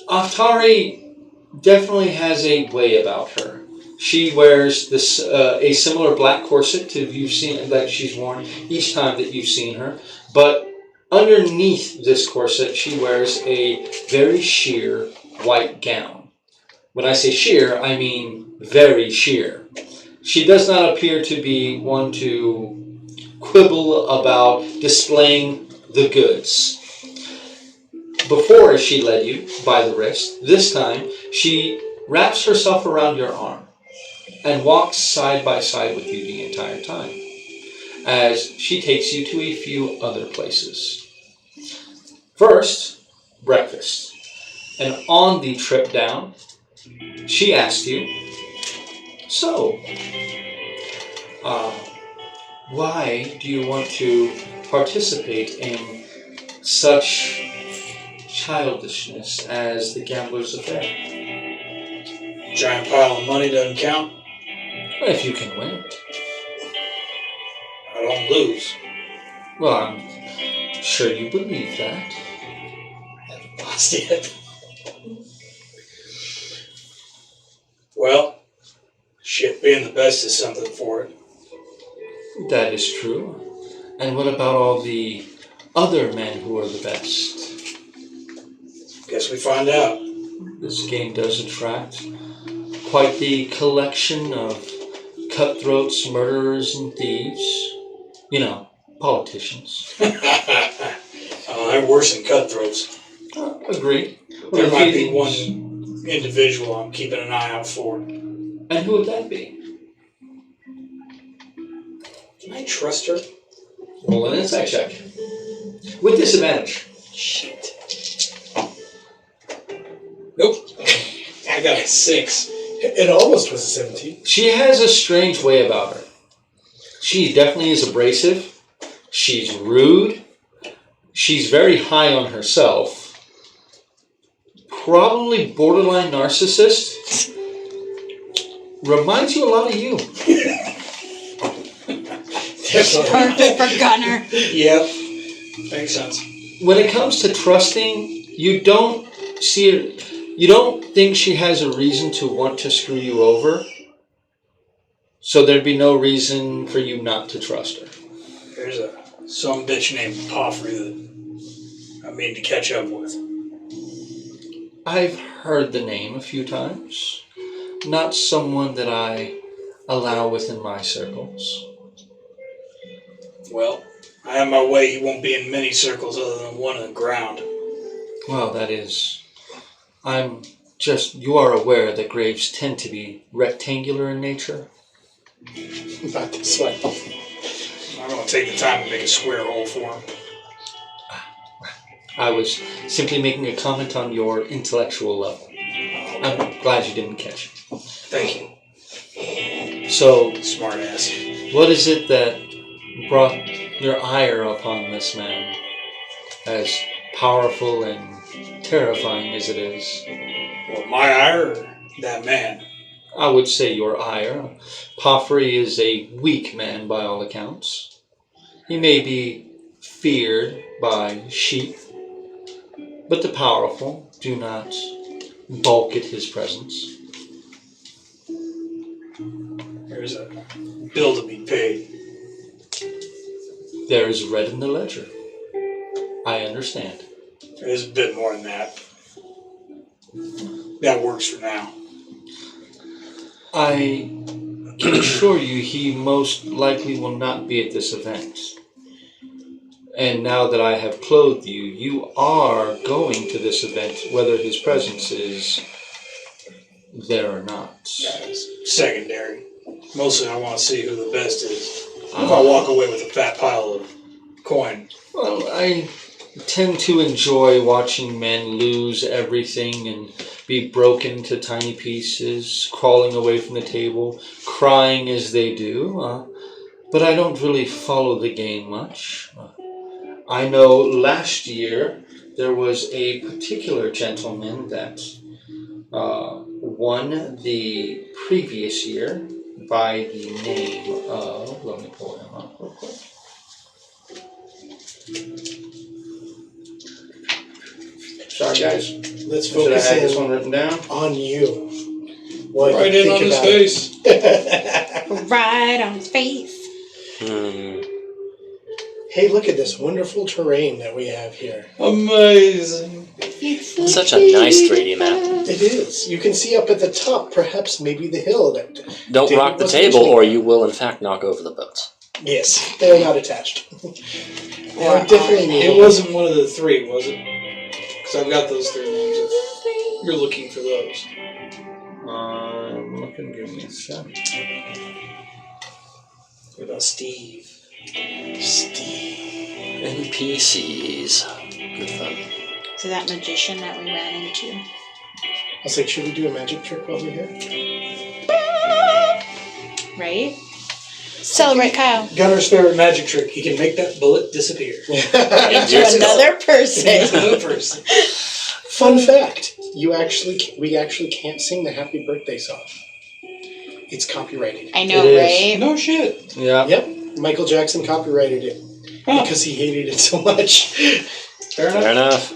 [SPEAKER 1] Aftari definitely has a way about her. She wears this a similar black corset to you've seen that she's worn each time that you've seen her, but underneath this corset, she wears a very sheer white gown. When I say sheer, I mean very sheer. She does not appear to be one to quibble about displaying the goods. Before, as she led you by the wrist, this time she wraps herself around your arm and walks side by side with you the entire time as she takes you to a few other places. First, breakfast. And on the trip down, she asked you, so, why do you want to participate in such childishness as the gambler's affair?
[SPEAKER 3] Giant pile of money doesn't count.
[SPEAKER 1] If you can win it.
[SPEAKER 3] I don't lose.
[SPEAKER 1] Well, I'm sure you believe that.
[SPEAKER 3] I haven't lost yet. Well, shit, being the best is something for it.
[SPEAKER 1] That is true. And what about all the other men who are the best?
[SPEAKER 3] Guess we find out.
[SPEAKER 1] This game does attract quite the collection of cutthroats, murderers, and thieves. You know, politicians.
[SPEAKER 3] They're worse than cutthroats.
[SPEAKER 1] Agreed.
[SPEAKER 3] There might be one individual I'm keeping an eye out for.
[SPEAKER 1] And who would that be?
[SPEAKER 3] Can I trust her?
[SPEAKER 1] Roll an insight check. With disadvantage.
[SPEAKER 3] Shit. Nope. I got a 6.
[SPEAKER 6] It almost was a 17.
[SPEAKER 1] She has a strange way about her. She definitely is abrasive. She's rude. She's very high on herself. Probably borderline narcissist. Reminds you a lot of you.
[SPEAKER 4] Perfect for Gunner.
[SPEAKER 3] Yep. Makes sense.
[SPEAKER 1] When it comes to trusting, you don't see her. You don't think she has a reason to want to screw you over, so there'd be no reason for you not to trust her.
[SPEAKER 3] There's some bitch named Poffrey that I mean to catch up with.
[SPEAKER 1] I've heard the name a few times, not someone that I allow within my circles.
[SPEAKER 3] Well, I have my way. He won't be in many circles other than one on the ground.
[SPEAKER 1] Well, that is... You are aware that graves tend to be rectangular in nature?
[SPEAKER 6] Not this one.
[SPEAKER 3] I'm going to take the time to make a square hole for him.
[SPEAKER 1] I was simply making a comment on your intellectual level. I'm glad you didn't catch it.
[SPEAKER 3] Thank you.
[SPEAKER 1] So,
[SPEAKER 3] Smart ass.
[SPEAKER 1] what is it that brought your ire upon this man, as powerful and terrifying as it is?
[SPEAKER 3] Well, my ire or that man?
[SPEAKER 1] I would say your ire. Porphyry is a weak man by all accounts. He may be feared by sheep, but the powerful do not balk at his presence.
[SPEAKER 3] There's a bill to be paid.
[SPEAKER 1] There is red in the ledger. I understand.
[SPEAKER 3] There's a bit more than that. That works for now.
[SPEAKER 1] I can assure you he most likely will not be at this event. And now that I have clothed you, you are going to this event, whether his presence is there or not.
[SPEAKER 3] That's secondary. Mostly I want to see who the best is. If I walk away with a fat pile of coin.
[SPEAKER 1] Well, I tend to enjoy watching men lose everything and be broken to tiny pieces, crawling away from the table, crying as they do. But I don't really follow the game much. I know last year there was a particular gentleman that won the previous year by the name of... Let me pull him up real quick. Sorry, guys.
[SPEAKER 6] Let's
[SPEAKER 1] Should I
[SPEAKER 6] focus
[SPEAKER 1] have this one
[SPEAKER 6] in
[SPEAKER 1] written down?
[SPEAKER 6] on you. What
[SPEAKER 3] Right
[SPEAKER 6] you
[SPEAKER 3] in on
[SPEAKER 6] think
[SPEAKER 3] his
[SPEAKER 6] about
[SPEAKER 3] face.
[SPEAKER 6] it.
[SPEAKER 4] Right on his face.
[SPEAKER 6] Hey, look at this wonderful terrain that we have here.
[SPEAKER 3] Amazing.
[SPEAKER 4] It's
[SPEAKER 2] Such a nice 3D map.
[SPEAKER 6] It is. You can see up at the top, perhaps maybe the hill. That
[SPEAKER 2] Don't
[SPEAKER 6] David
[SPEAKER 2] rock the
[SPEAKER 6] was
[SPEAKER 2] table,
[SPEAKER 6] mentioning.
[SPEAKER 2] or you will in fact knock over the boats.
[SPEAKER 6] Yes, they're not attached. They're definitely
[SPEAKER 3] It wasn't one of the three, was it? Because I've got those three names. If you're looking for those.
[SPEAKER 1] I'm looking, give me a second.
[SPEAKER 3] What about Steve?
[SPEAKER 2] NPCs. Good fun.
[SPEAKER 4] So that magician that we ran into.
[SPEAKER 6] I was like, should we do a magic trick while we're here?
[SPEAKER 4] Right? Celebrate Kyle.
[SPEAKER 3] Gunner's favorite magic trick. He can make that bullet disappear.
[SPEAKER 4] Into another person.
[SPEAKER 3] Another person.
[SPEAKER 6] Fun fact: we actually can't sing the Happy Birthday song. It's copyrighted.
[SPEAKER 4] I know,
[SPEAKER 1] It is.
[SPEAKER 4] right?
[SPEAKER 3] No shit.
[SPEAKER 1] Yeah.
[SPEAKER 6] Yep, Michael Jackson copyrighted it because he hated it so much.
[SPEAKER 3] Fair enough.
[SPEAKER 2] Fair enough.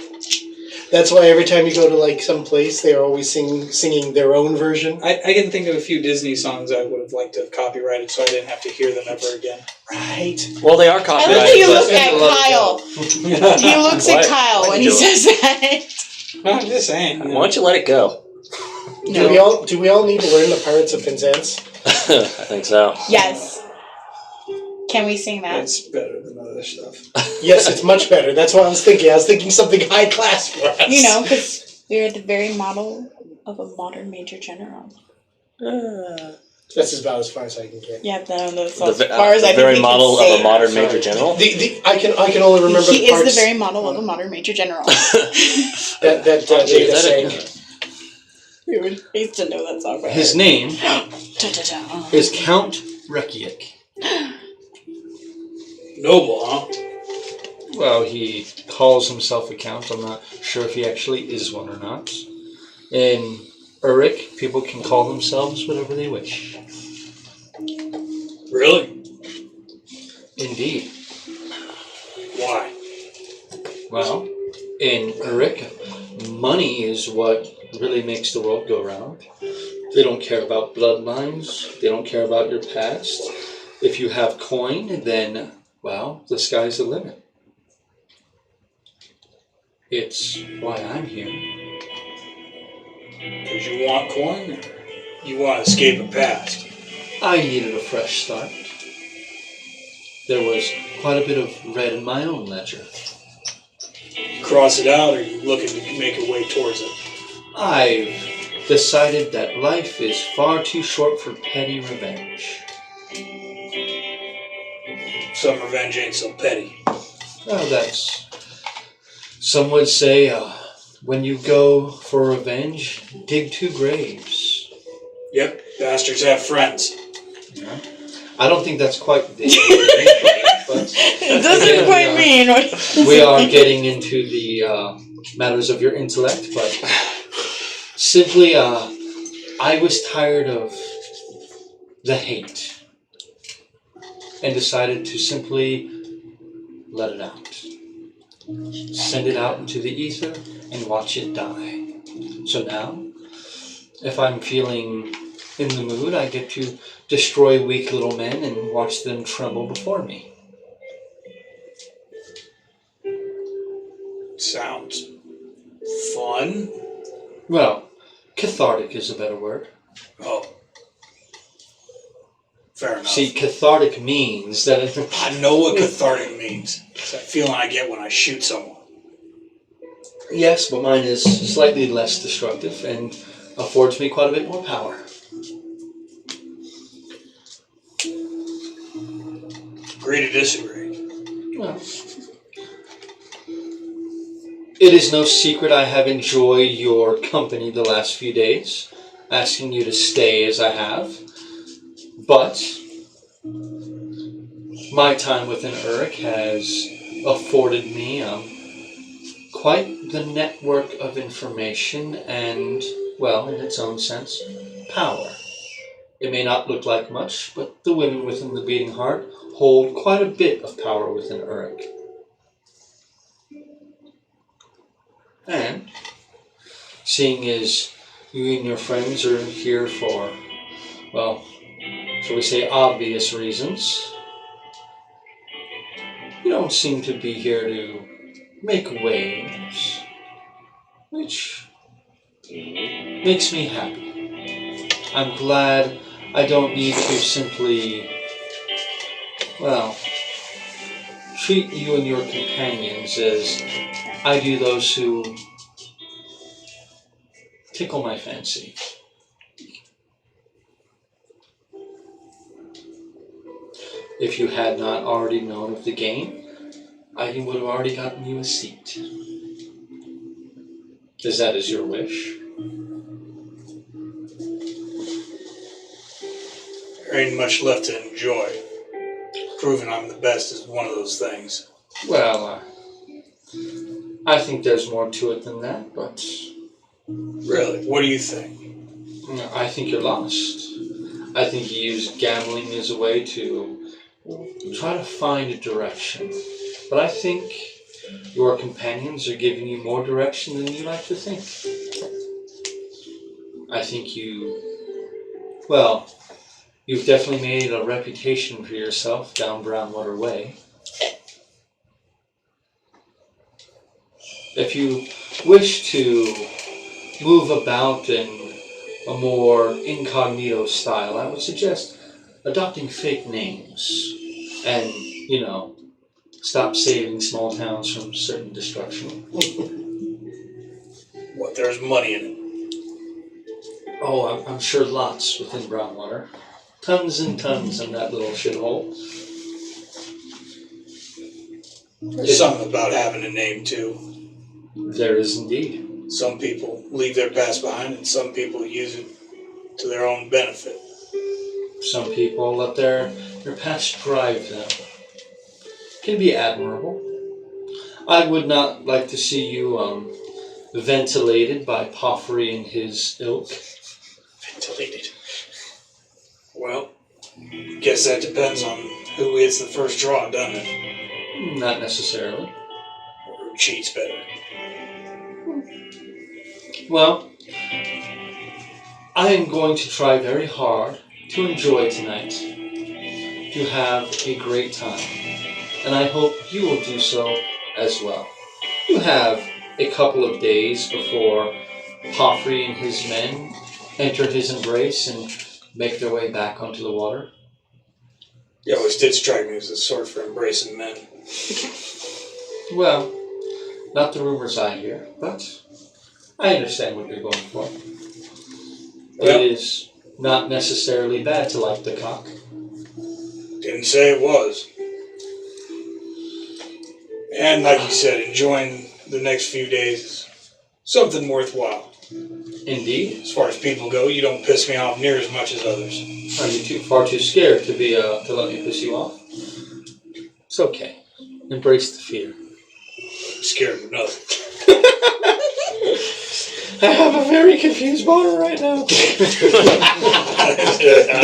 [SPEAKER 6] That's why every time you go to like some place, they are always singing their own version.
[SPEAKER 3] I can think of a few Disney songs I would have liked to have copyrighted so I didn't have to hear them ever again.
[SPEAKER 6] Right.
[SPEAKER 2] Well, they are
[SPEAKER 4] I like
[SPEAKER 2] copyrighted.
[SPEAKER 4] how you
[SPEAKER 2] but-
[SPEAKER 4] look at Kyle. He looks at
[SPEAKER 2] What?
[SPEAKER 4] Kyle
[SPEAKER 2] What
[SPEAKER 4] when
[SPEAKER 2] are
[SPEAKER 4] he
[SPEAKER 2] you doing?
[SPEAKER 4] says that.
[SPEAKER 3] I'm just saying.
[SPEAKER 2] Why don't you let it go?
[SPEAKER 6] Do we all need to learn the Pirates of Penzance?
[SPEAKER 2] I think so.
[SPEAKER 4] Yes. Can we sing that?
[SPEAKER 3] That's better than other stuff.
[SPEAKER 6] Yes, it's much better. That's what I was thinking. I was thinking something high class for us.
[SPEAKER 4] You know, because we're the very model of a modern major general.
[SPEAKER 6] That's about as far as I can get.
[SPEAKER 4] Yeah, that's
[SPEAKER 2] The,
[SPEAKER 4] as far as I
[SPEAKER 2] the very
[SPEAKER 4] think we
[SPEAKER 2] model
[SPEAKER 4] can
[SPEAKER 2] of
[SPEAKER 4] say.
[SPEAKER 2] a modern major
[SPEAKER 6] Sorry.
[SPEAKER 2] general.
[SPEAKER 6] I can only remember
[SPEAKER 4] He
[SPEAKER 6] the parts
[SPEAKER 4] is the very model of a modern major general.
[SPEAKER 6] that Data sang.
[SPEAKER 4] We would used to know that song. By
[SPEAKER 1] His
[SPEAKER 4] heart.
[SPEAKER 1] name
[SPEAKER 4] Da-da-da.
[SPEAKER 1] is Count Rekiek.
[SPEAKER 3] Noble, huh?
[SPEAKER 1] Well, he calls himself a count. I'm not sure if he actually is one or not. In Uruk, people can call themselves whatever they wish.
[SPEAKER 3] Really?
[SPEAKER 1] Indeed.
[SPEAKER 3] Why?
[SPEAKER 1] Well, in Uruk, money is what really makes the world go round. They don't care about bloodlines. They don't care about your past. If you have coin, then, well, the sky's the limit. It's why I'm here.
[SPEAKER 3] Because you want coin? You want to escape a past.
[SPEAKER 1] I needed a fresh start. There was quite a bit of red in my own ledger.
[SPEAKER 3] Cross it out, or are you looking to make your way towards it?
[SPEAKER 1] I've decided that life is far too short for petty revenge.
[SPEAKER 3] Some revenge ain't so petty.
[SPEAKER 1] Well, that's... Some would say, when you go for revenge, dig 2 graves.
[SPEAKER 3] Yep, bastards have friends.
[SPEAKER 1] Yeah. I don't think that's quite the but
[SPEAKER 4] It doesn't quite mean what
[SPEAKER 1] we are getting into the matters of your intellect, but simply, I was tired of the hate and decided to simply let it out. Send it out into the ether and watch it die. So now, if I'm feeling in the mood, I get to destroy weak little men and watch them tremble before me.
[SPEAKER 3] Sounds fun.
[SPEAKER 1] Well, cathartic is a better word.
[SPEAKER 3] Oh. Fair enough.
[SPEAKER 1] See, cathartic means that
[SPEAKER 3] I know what cathartic means. It's that feeling I get when I shoot someone.
[SPEAKER 1] Yes, but mine is slightly less destructive and affords me quite a bit more power.
[SPEAKER 3] Agree to disagree.
[SPEAKER 1] Well, it is no secret I have enjoyed your company the last few days, asking you to stay as I have. But my time within Uruk has afforded me quite the network of information and, well, in its own sense, power. It may not look like much, but the women within the Beating Heart hold quite a bit of power within Uruk. And, seeing as you and your friends are here for, well, shall we say obvious reasons, you don't seem to be here to make waves, which makes me happy. I'm glad I don't need to simply, well, treat you and your companions as I do those who tickle my fancy. If you had not already known of the game, I would have already gotten you a seat. As that is your wish.
[SPEAKER 3] There ain't much left to enjoy. Proving I'm the best is one of those things.
[SPEAKER 1] Well, I think there's more to it than that, but...
[SPEAKER 3] Really? What do you think?
[SPEAKER 1] I think you're lost. I think you use gambling as a way to try to find a direction. But I think your companions are giving you more direction than you like to think. I think you've definitely made a reputation for yourself down Brownwater Way. If you wish to move about in a more incognito style, I would suggest adopting fake names and, stop saving small towns from certain destruction.
[SPEAKER 3] What, there's money in it?
[SPEAKER 1] Oh, I'm sure lots within Brownwater. Tons and tons in that little shithole.
[SPEAKER 3] There's something about having a name, too.
[SPEAKER 1] There is indeed.
[SPEAKER 3] Some people leave their past behind, and some people use it to their own benefit.
[SPEAKER 1] Some people let their past drive them. Can be admirable. I would not like to see you ventilated by Poffrey and his ilk.
[SPEAKER 3] Ventilated. Well, guess that depends on who hits the first draw, doesn't it?
[SPEAKER 1] Not necessarily.
[SPEAKER 3] Or who cheats better.
[SPEAKER 1] Well, I am going to try very hard to enjoy tonight, to have a great time, and I hope you will do so as well. You have a couple of days before Poffrey and his men enter his embrace and make their way back onto the water.
[SPEAKER 3] You always did strike me as a sort for embracing men.
[SPEAKER 1] Well, not the rumors I hear, but I understand what you're going for.
[SPEAKER 3] Well,
[SPEAKER 1] It is not necessarily bad to like the cock.
[SPEAKER 3] didn't say it was. And like you said, enjoying the next few days is something worthwhile.
[SPEAKER 1] Indeed.
[SPEAKER 3] As far as people go, you don't piss me off near as much as others.
[SPEAKER 1] Are you far too scared to be to let me piss you off? It's okay. Embrace the fear.
[SPEAKER 3] I'm scared of nothing.
[SPEAKER 1] I have a very confused boner right now.
[SPEAKER 2] The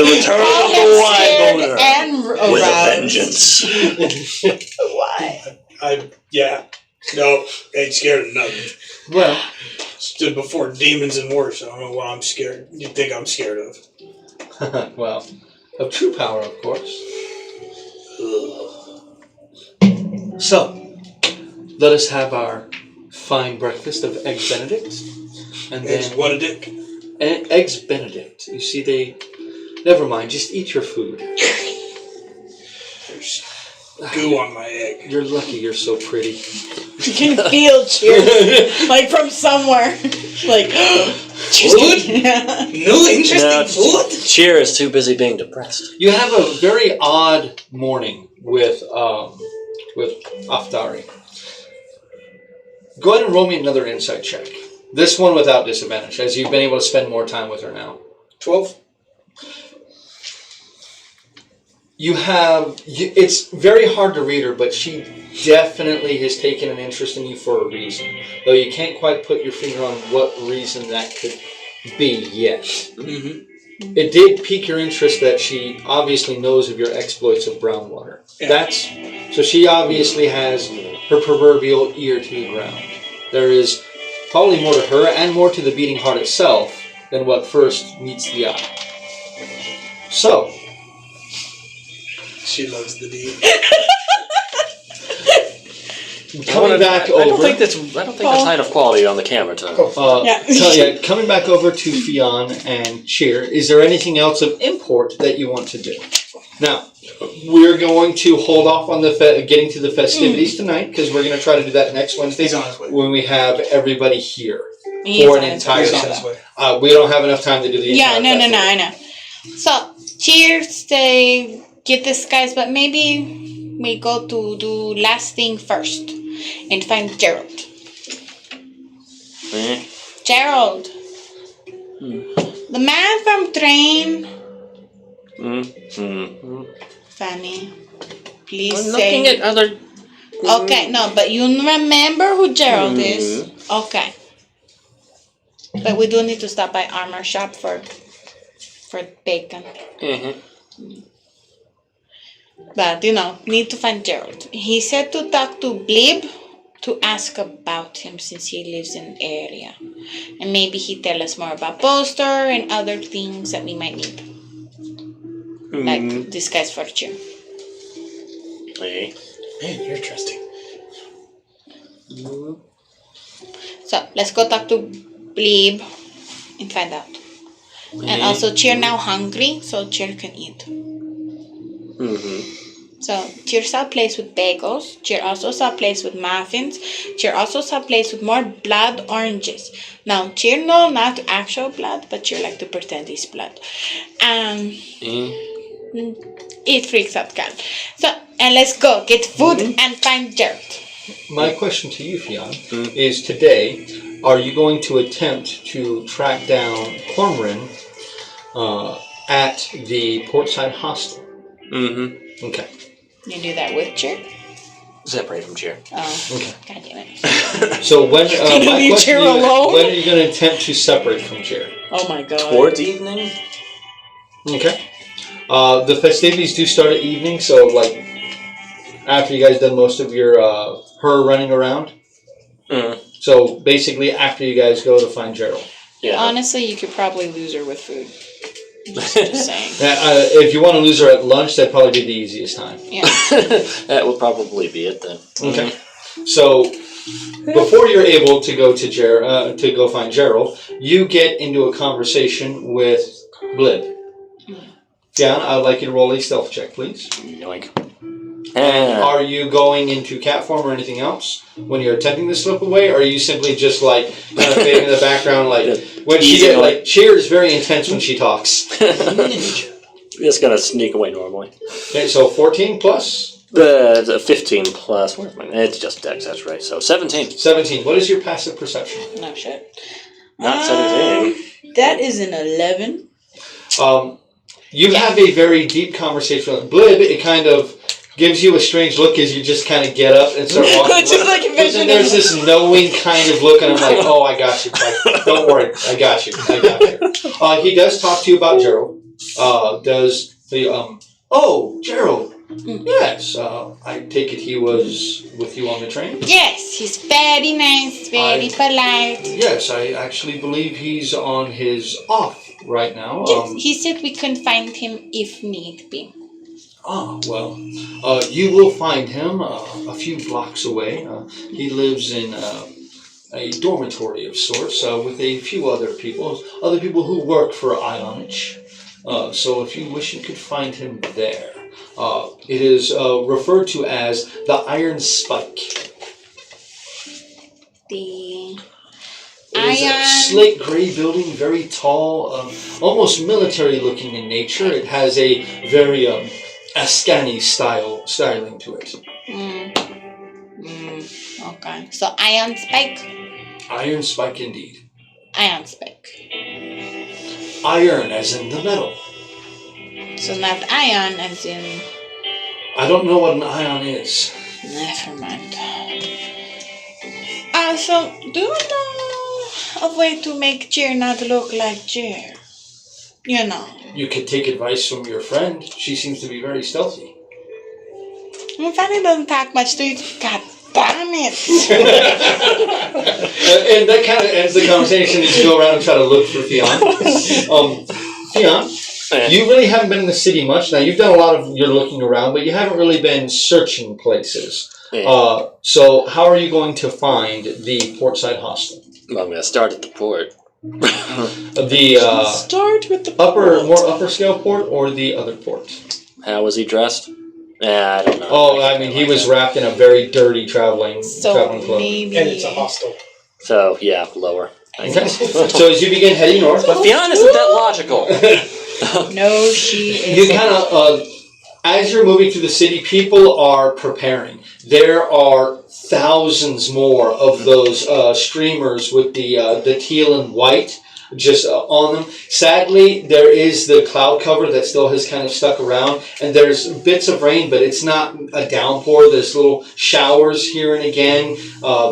[SPEAKER 2] return of the wine boner.
[SPEAKER 4] And
[SPEAKER 2] With a
[SPEAKER 4] aroused.
[SPEAKER 2] vengeance.
[SPEAKER 4] Why?
[SPEAKER 3] No, ain't scared of nothing.
[SPEAKER 1] Well,
[SPEAKER 3] Stood before demons and worse. I don't know what I'm scared. You think I'm scared of?
[SPEAKER 1] well, of true power, of course. So, let us have our fine breakfast of Eggs Benedict. And
[SPEAKER 3] Eggs
[SPEAKER 1] then
[SPEAKER 3] what a dick.
[SPEAKER 1] Eggs Benedict. You see, they... Never mind, just eat your food.
[SPEAKER 3] There's goo on my egg.
[SPEAKER 1] You're lucky you're so pretty.
[SPEAKER 4] You can feel cheers, like from somewhere. Like, cheers.
[SPEAKER 3] Food?
[SPEAKER 4] Yeah.
[SPEAKER 3] No interesting
[SPEAKER 2] No,
[SPEAKER 3] food?
[SPEAKER 2] Cheer is too busy being depressed.
[SPEAKER 1] You have a very odd morning with Aftari. Go ahead and roll me another insight check. This one without disadvantage, as you've been able to spend more time with her now.
[SPEAKER 3] 12?
[SPEAKER 1] It's very hard to read her, but she definitely has taken an interest in you for a reason. Though you can't quite put your finger on what reason that could be yet.
[SPEAKER 3] Mm-hmm.
[SPEAKER 1] It did pique your interest that she obviously knows of your exploits of Brownwater.
[SPEAKER 3] Yeah.
[SPEAKER 1] So she obviously has her proverbial ear to the ground. There is probably more to her and more to the beating heart itself than what first meets the eye. So,
[SPEAKER 3] She loves the deed.
[SPEAKER 1] coming back over.
[SPEAKER 2] I don't think that's high enough quality on the camera to.
[SPEAKER 1] Coming back over to Fionn and Cheer, is there anything else of import that you want to do? Now, we're going to hold off on the getting to the festivities tonight because we're going to try to do that next Wednesday
[SPEAKER 3] He's on his way.
[SPEAKER 1] when we have everybody here
[SPEAKER 4] He's
[SPEAKER 1] for
[SPEAKER 4] on
[SPEAKER 1] an
[SPEAKER 4] his
[SPEAKER 1] entire
[SPEAKER 3] He's
[SPEAKER 4] way.
[SPEAKER 3] on
[SPEAKER 1] set.
[SPEAKER 3] his way.
[SPEAKER 1] We don't have enough time to do the
[SPEAKER 4] Yeah,
[SPEAKER 1] entire
[SPEAKER 4] no,
[SPEAKER 1] festival.
[SPEAKER 4] I know. So, cheers, they get this, guys, but maybe we go to do last thing first and find Gerald. Gerald. The man from Train. Fanny, please
[SPEAKER 2] I'm
[SPEAKER 4] say.
[SPEAKER 2] looking at other.
[SPEAKER 4] Okay, no, but you remember who Gerald is. Okay. But we do need to stop by Armor Shop for bacon. But, need to find Gerald. He said to talk to Blib to ask about him since he lives in the area. And maybe he'd tell us more about Poster and other things that we might need. Like disguise fortune.
[SPEAKER 2] Hey.
[SPEAKER 6] Man, you're trusting.
[SPEAKER 4] So, let's go talk to Blib and find out. And also, Cheer now hungry, so Cheer can eat. So, Cheer saw a place with bagels. Cheer also saw a place with muffins. Cheer also saw a place with more blood oranges. Now, Cheer know not actual blood, but Cheer like to pretend it's blood. It freaks out Cal. So, and let's go get food and find Gerald.
[SPEAKER 1] My question to you, Fionn, is today, are you going to attempt to track down Cormoran at the Portside Hostel? Okay.
[SPEAKER 4] You do that with Cheer?
[SPEAKER 2] Separate from Cheer.
[SPEAKER 4] Oh,
[SPEAKER 1] Okay.
[SPEAKER 4] God damn it.
[SPEAKER 1] So when my
[SPEAKER 4] leave
[SPEAKER 1] question
[SPEAKER 4] Cheer
[SPEAKER 1] to you,
[SPEAKER 4] alone?
[SPEAKER 1] when are you going to attempt to separate from Cheer?
[SPEAKER 4] Oh my God.
[SPEAKER 2] Towards evening?
[SPEAKER 1] Okay. The festivities do start at evening, so like after you guys done most of your her running around. So basically after you guys go to find Gerald.
[SPEAKER 2] Yeah.
[SPEAKER 4] Honestly, you could probably lose her with food. Just saying.
[SPEAKER 1] If you want to lose her at lunch, that'd probably be the easiest time.
[SPEAKER 4] Yeah.
[SPEAKER 2] That would probably be it then.
[SPEAKER 1] Okay. So before you're able to go to go find Gerald, you get into a conversation with Blib. Fionn, I would like you to roll a stealth check, please.
[SPEAKER 2] Yoink.
[SPEAKER 1] And are you going into cat form or anything else when you're attempting to slip away, or are you simply just like kind of fading in the background, like when she did, like cheer is very intense when she talks.
[SPEAKER 2] Just gonna sneak away normally.
[SPEAKER 1] Okay, so 14 plus?
[SPEAKER 2] 15 plus. Where's my? It's just Dex. That's right. So 17.
[SPEAKER 1] 17. What is your passive perception?
[SPEAKER 4] No shit.
[SPEAKER 2] Not 17.
[SPEAKER 4] That is an 11.
[SPEAKER 1] You have a very deep conversation with Blib. It kind of gives you a strange look as you just kind of get up and start walking.
[SPEAKER 4] Just like
[SPEAKER 1] But then there's this knowing kind of look, and I'm like, oh, I got you. Like, don't worry, I got you. He does talk to you about Gerald. Oh, Gerald. Yes, I take it he was with you on the train?
[SPEAKER 4] Yes, he's very nice, very polite.
[SPEAKER 1] Yes, I actually believe he's on his off right now.
[SPEAKER 4] Yes, he said we can find him if need be.
[SPEAKER 1] Well, you will find him a few blocks away. He lives in a dormitory of sorts with a few other people who work for Ionage. So if you wish, you could find him there. It is referred to as the Iron Spike.
[SPEAKER 4] The
[SPEAKER 1] It is a slate gray building, very tall, almost military-looking in nature. It has a very Ascani styling to it.
[SPEAKER 4] Okay. So Iron Spike?
[SPEAKER 1] Iron Spike indeed.
[SPEAKER 4] Iron Spike.
[SPEAKER 1] Iron as in the metal.
[SPEAKER 4] So not iron as in...
[SPEAKER 1] I don't know what an ion is.
[SPEAKER 4] Never mind. So, do you know a way to make Jer not look like Jer? You know.
[SPEAKER 1] You could take advice from your friend. She seems to be very stealthy.
[SPEAKER 4] My family doesn't talk much to you. God damn it!
[SPEAKER 1] And that kind of ends the conversation as you go around and try to look for Fionn. Fionn, you really haven't been in the city much. Now, you've done a lot of your looking around, but you haven't really been searching places.
[SPEAKER 2] Yeah.
[SPEAKER 1] So how are you going to find the Portside Hostel?
[SPEAKER 2] Well, I'm going to start at the port.
[SPEAKER 4] Start with the
[SPEAKER 1] more upper scale port or the other port?
[SPEAKER 2] How was he dressed? I don't know.
[SPEAKER 1] Oh, I mean, he was wrapped in a very dirty traveling cloak.
[SPEAKER 4] Maybe...
[SPEAKER 6] And it's a hostel.
[SPEAKER 2] So, yeah, lower.
[SPEAKER 1] Okay. So as you begin heading north...
[SPEAKER 2] But Fionn isn't that logical.
[SPEAKER 4] No, she is.
[SPEAKER 1] You kind of... as you're moving through the city, people are preparing. There are thousands more of those streamers with the teal and white just on them. Sadly, there is the cloud cover that still has kind of stuck around, and there's bits of rain, but it's not a downpour. There's little showers here and again,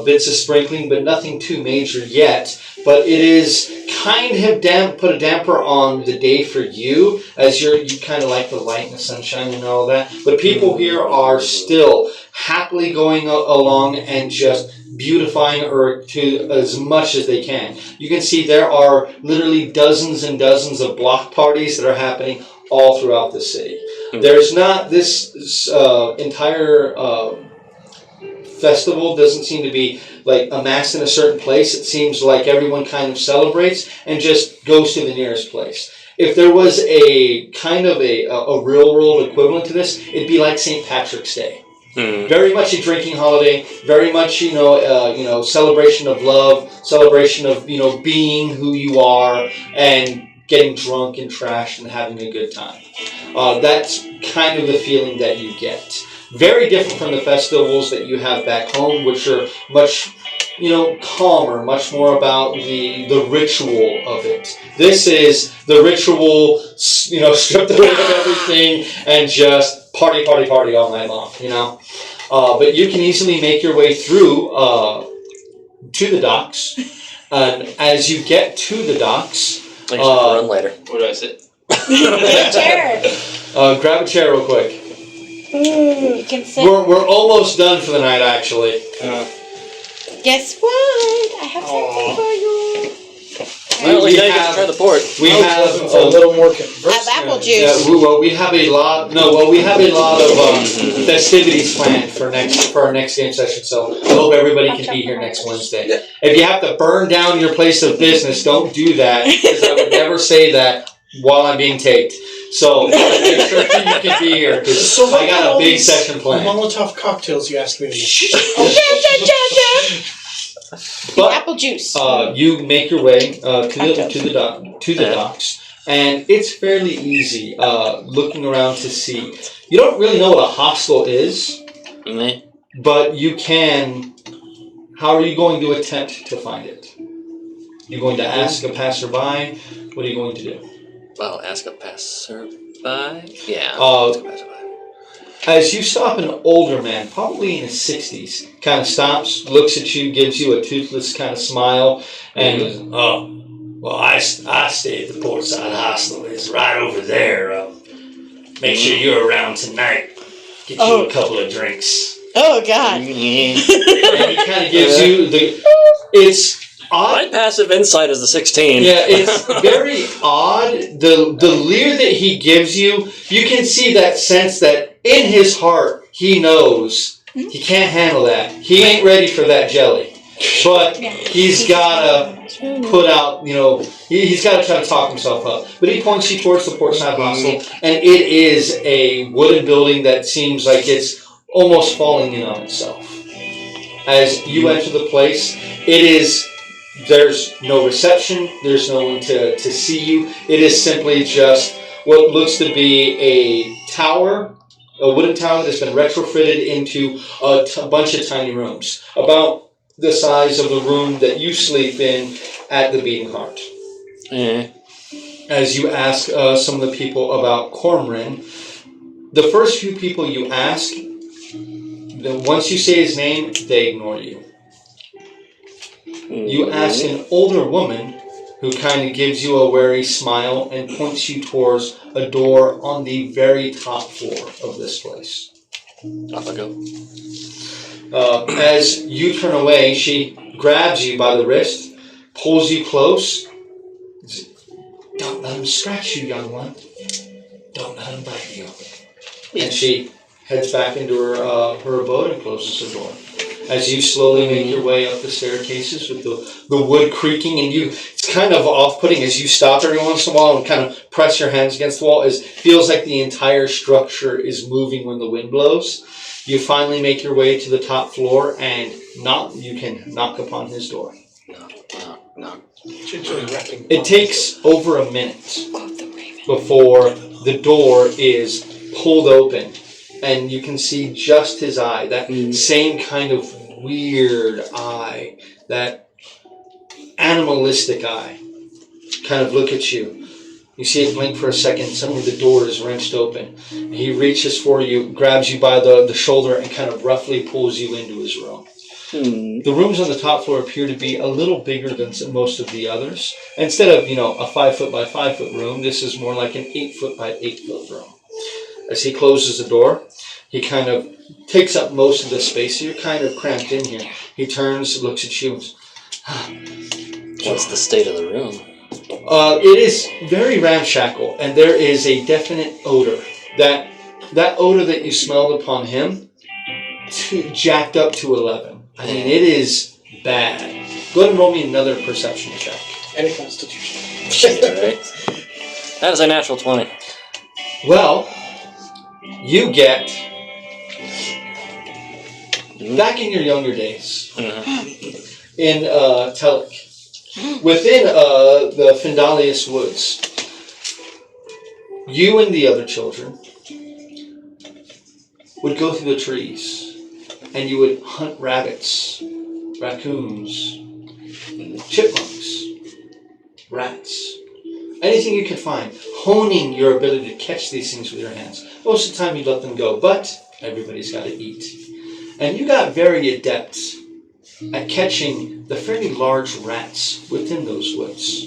[SPEAKER 1] bits of sprinkling, but nothing too major yet. But it is kind of put a damper on the day for you, as you kind of like the light and the sunshine and all that. But people here are still happily going along and just beautifying Earth to as much as they can. You can see there are literally dozens and dozens of block parties that are happening all throughout the city. There's not this entire festival doesn't seem to be like amassed in a certain place. It seems like everyone kind of celebrates and just goes to the nearest place. If there was a kind of a real world equivalent to this, it'd be like St. Patrick's Day. Very much a drinking holiday, very much, celebration of love, celebration of, being who you are and getting drunk and trashed and having a good time. That's kind of the feeling that you get. Very different from the festivals that you have back home, which are much, calmer, much more about the ritual of it. This is the ritual, stripped away of everything and just party all night long, But you can easily make your way through to the docks. And as you get to the docks...
[SPEAKER 2] Thanks for run later.
[SPEAKER 7] Where do I sit?
[SPEAKER 4] Get a chair.
[SPEAKER 1] Grab a chair real quick.
[SPEAKER 4] You can sit.
[SPEAKER 1] We're almost done for the night, actually.
[SPEAKER 4] Guess what? I have something for you.
[SPEAKER 2] Well,
[SPEAKER 1] we
[SPEAKER 2] you get to
[SPEAKER 1] have
[SPEAKER 2] try the port.
[SPEAKER 1] we have
[SPEAKER 6] a little more conversing.
[SPEAKER 4] Have apple
[SPEAKER 1] yeah,
[SPEAKER 4] juice.
[SPEAKER 1] we have a lot. No, well, we have a lot of festivities planned for our next game session. So I hope everybody can be here next Wednesday.
[SPEAKER 6] Yeah.
[SPEAKER 1] If you have to burn down your place of business, don't do that because I would never say that while I'm being taped. So make sure you can be here because I got a big session planned.
[SPEAKER 6] Molotov cocktails you asked me to make.
[SPEAKER 1] But
[SPEAKER 4] Apple juice.
[SPEAKER 1] you make your way to the docks, and it's fairly easy. Looking around to see, you don't really know what a hostel is, but you can. How are you going to attempt to find it? You're going to ask a passerby. What are you going to do?
[SPEAKER 2] Well, ask a passerby. Yeah.
[SPEAKER 1] Ask a passerby. As you stop, an older man, probably in his 60s, kind of stops, looks at you, gives you a toothless kind of smile, and goes, "Oh, well, I stay at the Portside Hostel. It's right over there. Make sure you're around tonight. Get you a couple of drinks."
[SPEAKER 4] Oh, God.
[SPEAKER 1] And he kind of gives you it's odd.
[SPEAKER 2] My passive insight is the 16.
[SPEAKER 1] Yeah, it's very odd. The leer that he gives you, you can see that sense that in his heart, he knows he can't handle that. He ain't ready for that jelly. But he's got to put out, he's got to try to talk himself up. But he points you towards the Portside Hostel, and it is a wooden building that seems like it's almost falling in on itself. As you enter the place, there's no reception, there's no one to see you. It is simply just what looks to be a tower, a wooden tower that's been retrofitted into a bunch of tiny rooms, about the size of the room that you sleep in at the Beating Heart. As you ask some of the people about Cormoran, the first few people you ask, once you say his name, they ignore you. You ask an older woman who kind of gives you a wary smile and points you towards a door on the very top floor of this place.
[SPEAKER 2] Off I go.
[SPEAKER 1] As you turn away, she grabs you by the wrist, pulls you close. "Don't let him scratch you, young one. Don't let him bite you." And she heads back into her abode and closes the door. As you slowly make your way up the staircases with the wood creaking, and it's kind of off-putting as you stop every once in a while and kind of press your hands against the wall. It feels like the entire structure is moving when the wind blows. You finally make your way to the top floor, and you can knock upon his door.
[SPEAKER 2] Knock.
[SPEAKER 1] It takes over a minute before the door is pulled open. And you can see just his eye, that same kind of weird eye, that animalistic eye, kind of look at you. You see it blink for a second, suddenly the door is wrenched open. And he reaches for you, grabs you by the shoulder, and kind of roughly pulls you into his room. The rooms on the top floor appear to be a little bigger than most of the others. Instead of, a 5 foot by 5 foot room, this is more like an 8 foot by 8 foot room. As he closes the door, he kind of takes up most of the space. So you're kind of cramped in here. He turns, looks at you.
[SPEAKER 2] What's the state of the room?
[SPEAKER 1] It is very ramshackle, and there is a definite odor. That odor that you smelled upon him, jacked up to 11. I mean, it is bad. Go ahead and roll me another perception check.
[SPEAKER 6] And a constitution.
[SPEAKER 2] Right. That is a natural 20.
[SPEAKER 1] Well, you get back in your younger days in Telic, within the Findalius Woods. You and the other children would go through the trees, and you would hunt rabbits, raccoons, chipmunks, rats. Anything you could find, honing your ability to catch these things with your hands. Most of the time you let them go, but everybody's got to eat. And you got very adept at catching the fairly large rats within those woods.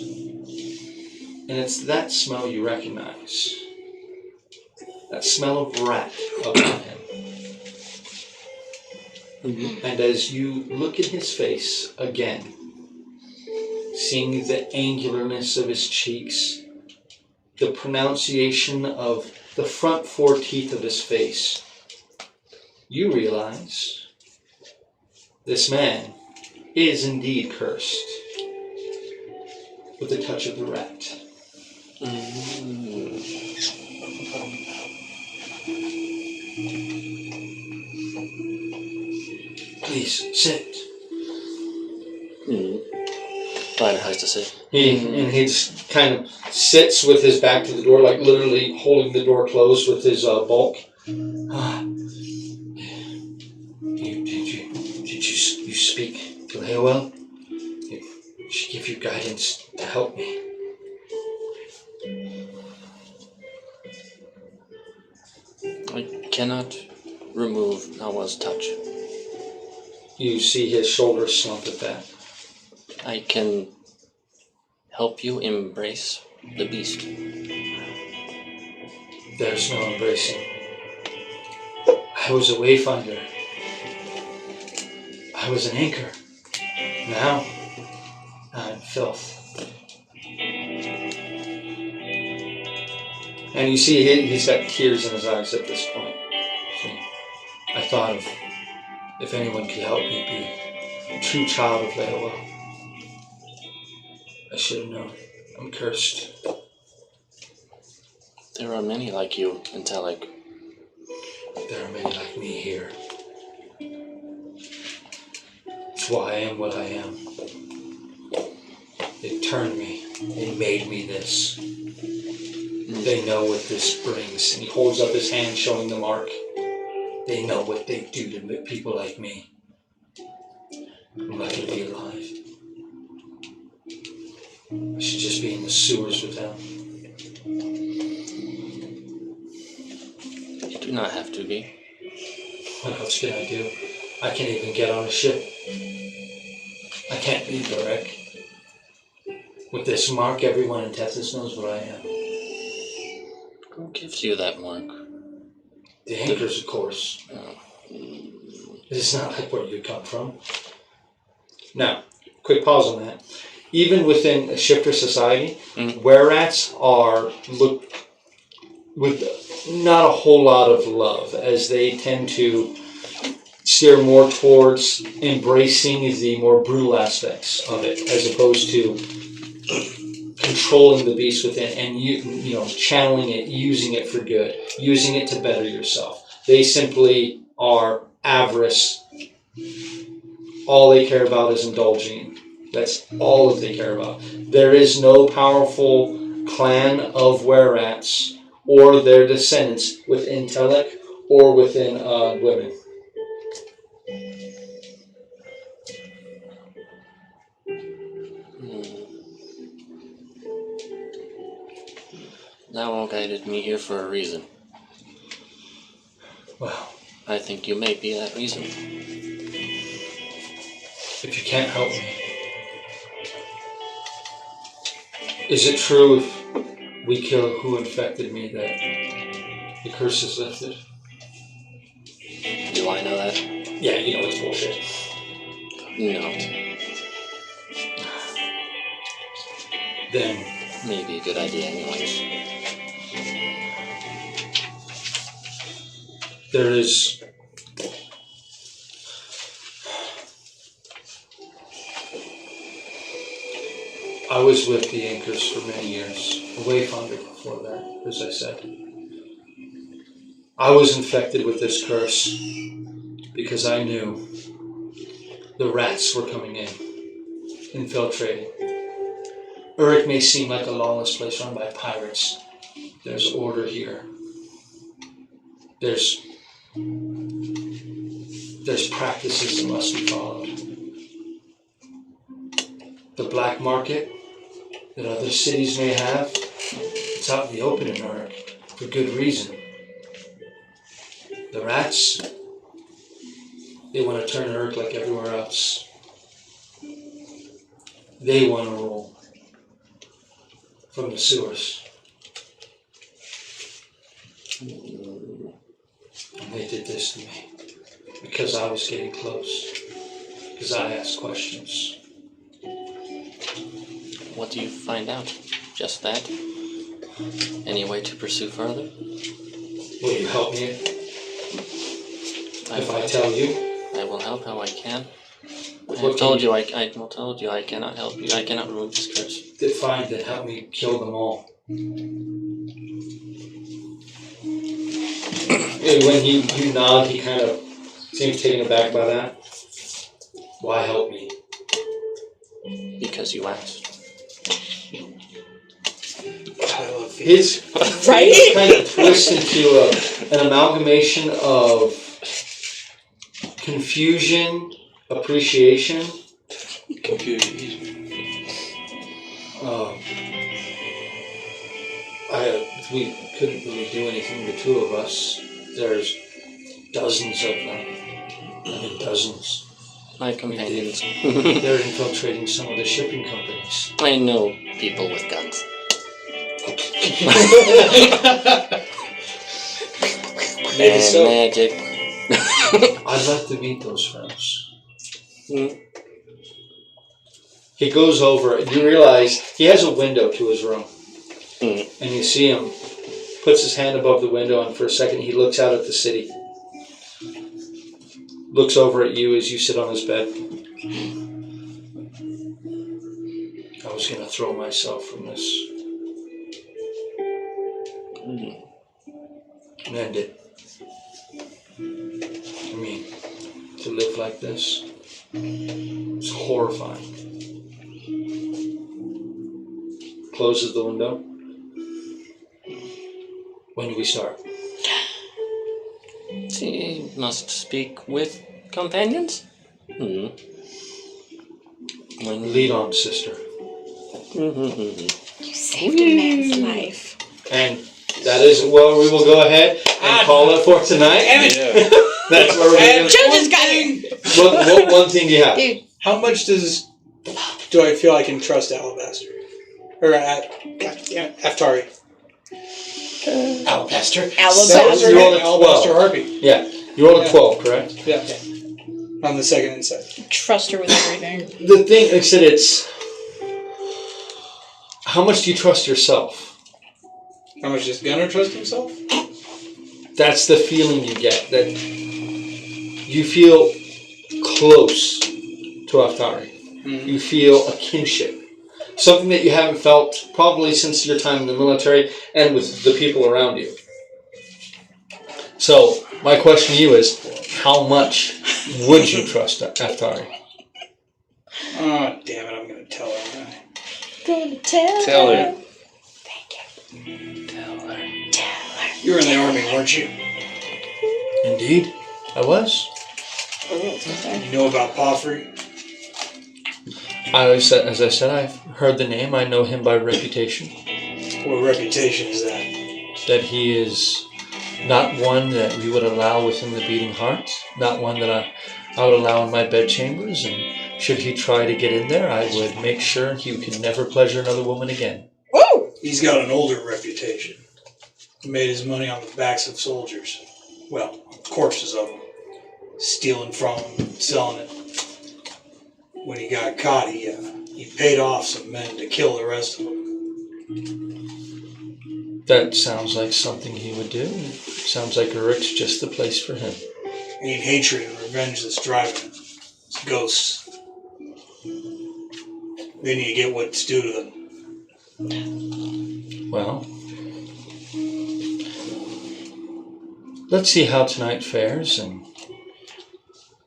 [SPEAKER 1] And it's that smell you recognize. That smell of rat upon him. And as you look in his face again, seeing the angularness of his cheeks, the pronunciation of the front 4 teeth of his face, you realize this man is indeed cursed with the touch of the rat. Please, sit.
[SPEAKER 2] Fine, has to sit.
[SPEAKER 1] He just kind of sits with his back to the door, like literally holding the door closed with his bulk. Did you speak to Erroll? Did she give you guidance to help me?
[SPEAKER 2] I cannot remove Nawa's touch.
[SPEAKER 1] You see his shoulders slump at that.
[SPEAKER 2] I can help you embrace the beast.
[SPEAKER 1] There's no embracing. I was a wayfinder. I was an anchor. Now, I'm filth. And you see he's got tears in his eyes at this point. See, I thought of if anyone could help me be a true child of Erroll. I should have known. I'm cursed.
[SPEAKER 2] There are many like you in Telic.
[SPEAKER 1] There are many like me here. It's why I am what I am. They turned me. They made me this. They know what this brings. And he holds up his hand showing the mark. They know what they do to people like me. I'm lucky to be alive. I should just be in the sewers with them.
[SPEAKER 2] You do not have to be.
[SPEAKER 1] What else can I do? I can't even get on a ship. I can't leave the wreck. With this mark, everyone in Texas knows what I am.
[SPEAKER 2] Who gives you that mark?
[SPEAKER 1] The anchors, of course.
[SPEAKER 2] Oh.
[SPEAKER 1] It's not like where you come from. Now, quick pause on that. Even within a shifter society, were-rats are looked with not a whole lot of love, as they tend to steer more towards embracing the more brutal aspects of it, as opposed to controlling the beast within and you know channeling it, using it for good, using it to better yourself. They simply are avarice. All they care about is indulging. That's all that they care about. There is no powerful clan of were-rats or their descendants within Telic or within women.
[SPEAKER 2] Nawa guided me here for a reason.
[SPEAKER 1] Well,
[SPEAKER 2] I think you may be that reason.
[SPEAKER 1] if you can't help me, is it true if we kill who infected me that the curse is lifted?
[SPEAKER 2] Do I know that?
[SPEAKER 1] Yeah, you know it's bullshit.
[SPEAKER 2] No.
[SPEAKER 1] Then
[SPEAKER 2] Maybe a good idea anyways.
[SPEAKER 1] there is I was with the Anchors for many years, a wayfinder before that, as I said. I was infected with this curse because I knew the rats were coming in, infiltrating. Uruk may seem like a lawless place run by pirates. There's order here. There's practices that must be followed. The black market that other cities may have, it's out in the open in Uruk for good reason. The rats, they want to turn Uruk like everywhere else. They want to rule from the sewers. And they did this to me because I was getting close, because I asked questions.
[SPEAKER 2] what do you find out? Just that? Any way to pursue further?
[SPEAKER 1] Will you help me if I tell you?
[SPEAKER 2] I will help how I can. I
[SPEAKER 1] What
[SPEAKER 2] told
[SPEAKER 1] can
[SPEAKER 2] you I cannot help you. I cannot remove this curse.
[SPEAKER 1] Fine, then help me kill them all. When you nod, he kind of seems taken aback by that. Why help me?
[SPEAKER 2] Because you asked.
[SPEAKER 1] His face kind of twists into an amalgamation of confusion, appreciation.
[SPEAKER 3] Confusion.
[SPEAKER 1] We couldn't really do anything, the two of us. There's dozens of them. I mean, dozens.
[SPEAKER 2] My companions.
[SPEAKER 1] They're infiltrating some of the shipping companies.
[SPEAKER 2] I know people with guns.
[SPEAKER 3] Maybe so.
[SPEAKER 2] Magic.
[SPEAKER 1] I'd like to meet those friends. He goes over, you realize he has a window to his room. And you see him, puts his hand above the window, and for a second he looks out at the city. Looks over at you as you sit on his bed. I was going to throw myself from this. And end it. I mean, to live like this, it's horrifying. Closes the window. When do we start?
[SPEAKER 2] He must speak with companions? When
[SPEAKER 1] Lead on, sister.
[SPEAKER 4] You saved a man's life.
[SPEAKER 1] And that is where we will go ahead and call it for tonight. That's where we're going to
[SPEAKER 4] Children's got it.
[SPEAKER 1] What one thing do you have?
[SPEAKER 4] Dude.
[SPEAKER 3] How much do I feel I can trust Alabaster? Or Aftari?
[SPEAKER 6] Alabaster.
[SPEAKER 4] Alabaster.
[SPEAKER 1] You rolled a
[SPEAKER 3] Alabaster
[SPEAKER 1] 12.
[SPEAKER 3] Harpy.
[SPEAKER 1] Yeah. You rolled a 12, correct?
[SPEAKER 3] Yeah. On the second insight.
[SPEAKER 7] Trust her with everything.
[SPEAKER 1] The thing, like I said, it's... How much do you trust yourself?
[SPEAKER 3] How much does Gunnar trust himself?
[SPEAKER 1] That's the feeling you get. That you feel close to Aftari.
[SPEAKER 3] Mm-hmm.
[SPEAKER 1] You feel a kinship. Something that you haven't felt probably since your time in the military and with the people around you. So, my question to you is, how much would you trust Aftari?
[SPEAKER 3] Oh, damn it, I'm going to tell her, aren't I?
[SPEAKER 7] Gonna tell
[SPEAKER 2] her.
[SPEAKER 4] Thank you.
[SPEAKER 2] Tell her.
[SPEAKER 3] You were in the army, weren't you?
[SPEAKER 1] Indeed, I was.
[SPEAKER 3] You know about Poffrey?
[SPEAKER 1] As I said, I've heard the name. I know him by reputation.
[SPEAKER 3] What reputation is that?
[SPEAKER 1] That he is not one that we would allow within the beating heart. Not one that I would allow in my bedchambers. And should he try to get in there, I would make sure he could never pleasure another woman again.
[SPEAKER 7] Woo!
[SPEAKER 3] He's got an older reputation. He made his money on the backs of soldiers. Well, corpses of them. Stealing from them, selling it. When he got caught, he paid off some men to kill the rest of them.
[SPEAKER 1] That sounds like something he would do. Sounds like Rick's just the place for him.
[SPEAKER 3] Ain't hatred and revenge that's driving it. It's ghosts. They need to get what's due to them.
[SPEAKER 1] Well, let's see how tonight fares and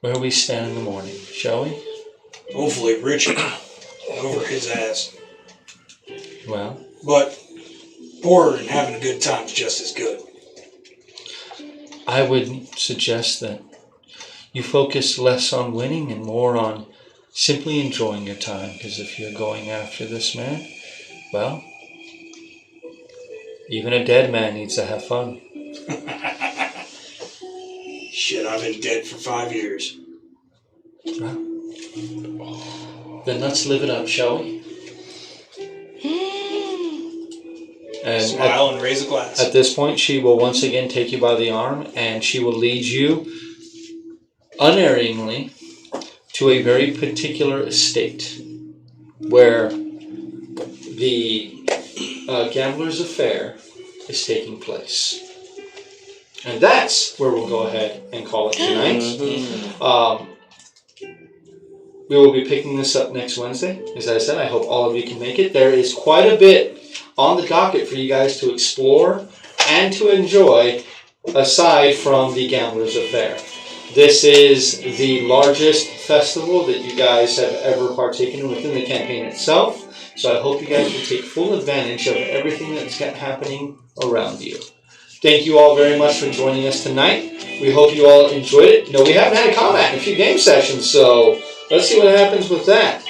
[SPEAKER 1] where we stand in the morning, shall we?
[SPEAKER 3] Hopefully Richard over his ass.
[SPEAKER 1] Well,
[SPEAKER 3] But poorer and having a good time's just as good.
[SPEAKER 1] I would suggest that you focus less on winning and more on simply enjoying your time, because if you're going after this man, well, even a dead man needs to have fun.
[SPEAKER 3] Shit, I've been dead for 5 years.
[SPEAKER 1] Well, then let's live it up, shall we? And
[SPEAKER 3] Smile and raise a glass.
[SPEAKER 1] at this point, she will once again take you by the arm, and she will lead you unerringly to a very particular estate where the Gambler's Affair is taking place. And that's where we'll go ahead and call it tonight. We will be picking this up next Wednesday. As I said, I hope all of you can make it. There is quite a bit on the docket for you guys to explore and to enjoy aside from the Gambler's Affair. This is the largest festival that you guys have ever partaken in within the campaign itself. So I hope you guys will take full advantage of everything that's happening around you. Thank you all very much for joining us tonight. We hope you all enjoyed it. You know, we haven't had a combat in a few game sessions, so let's see what happens with that.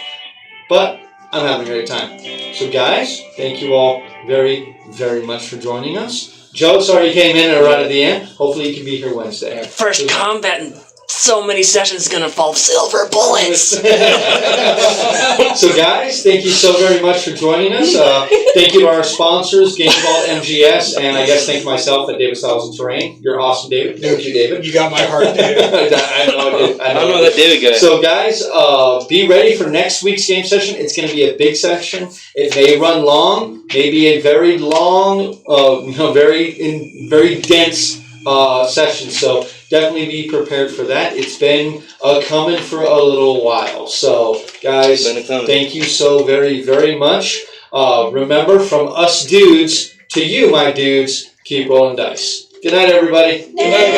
[SPEAKER 1] But I'm having a great time. So guys, thank you all very, very much for joining us. Joe, sorry you came in right at the end. Hopefully you can be here Wednesday.
[SPEAKER 2] First combat in so many sessions is going to involve silver bullets.
[SPEAKER 1] So guys, thank you so very much for joining us. Thank you to our sponsors, Game Vault, MGS, and I guess thank myself at David Styles and Terrain. You're awesome, David. Thank you, David.
[SPEAKER 3] You got my heart, David.
[SPEAKER 1] I know
[SPEAKER 8] that David guy.
[SPEAKER 1] So guys, be ready for next week's game session. It's going to be a big session. It may run long, maybe a very long, very dense session. So definitely be prepared for that. It's been coming for a little while. So guys, thank you so very, very much. Remember, from us dudes to you, my dudes, keep rolling dice. Good night, everybody.
[SPEAKER 4] Good night.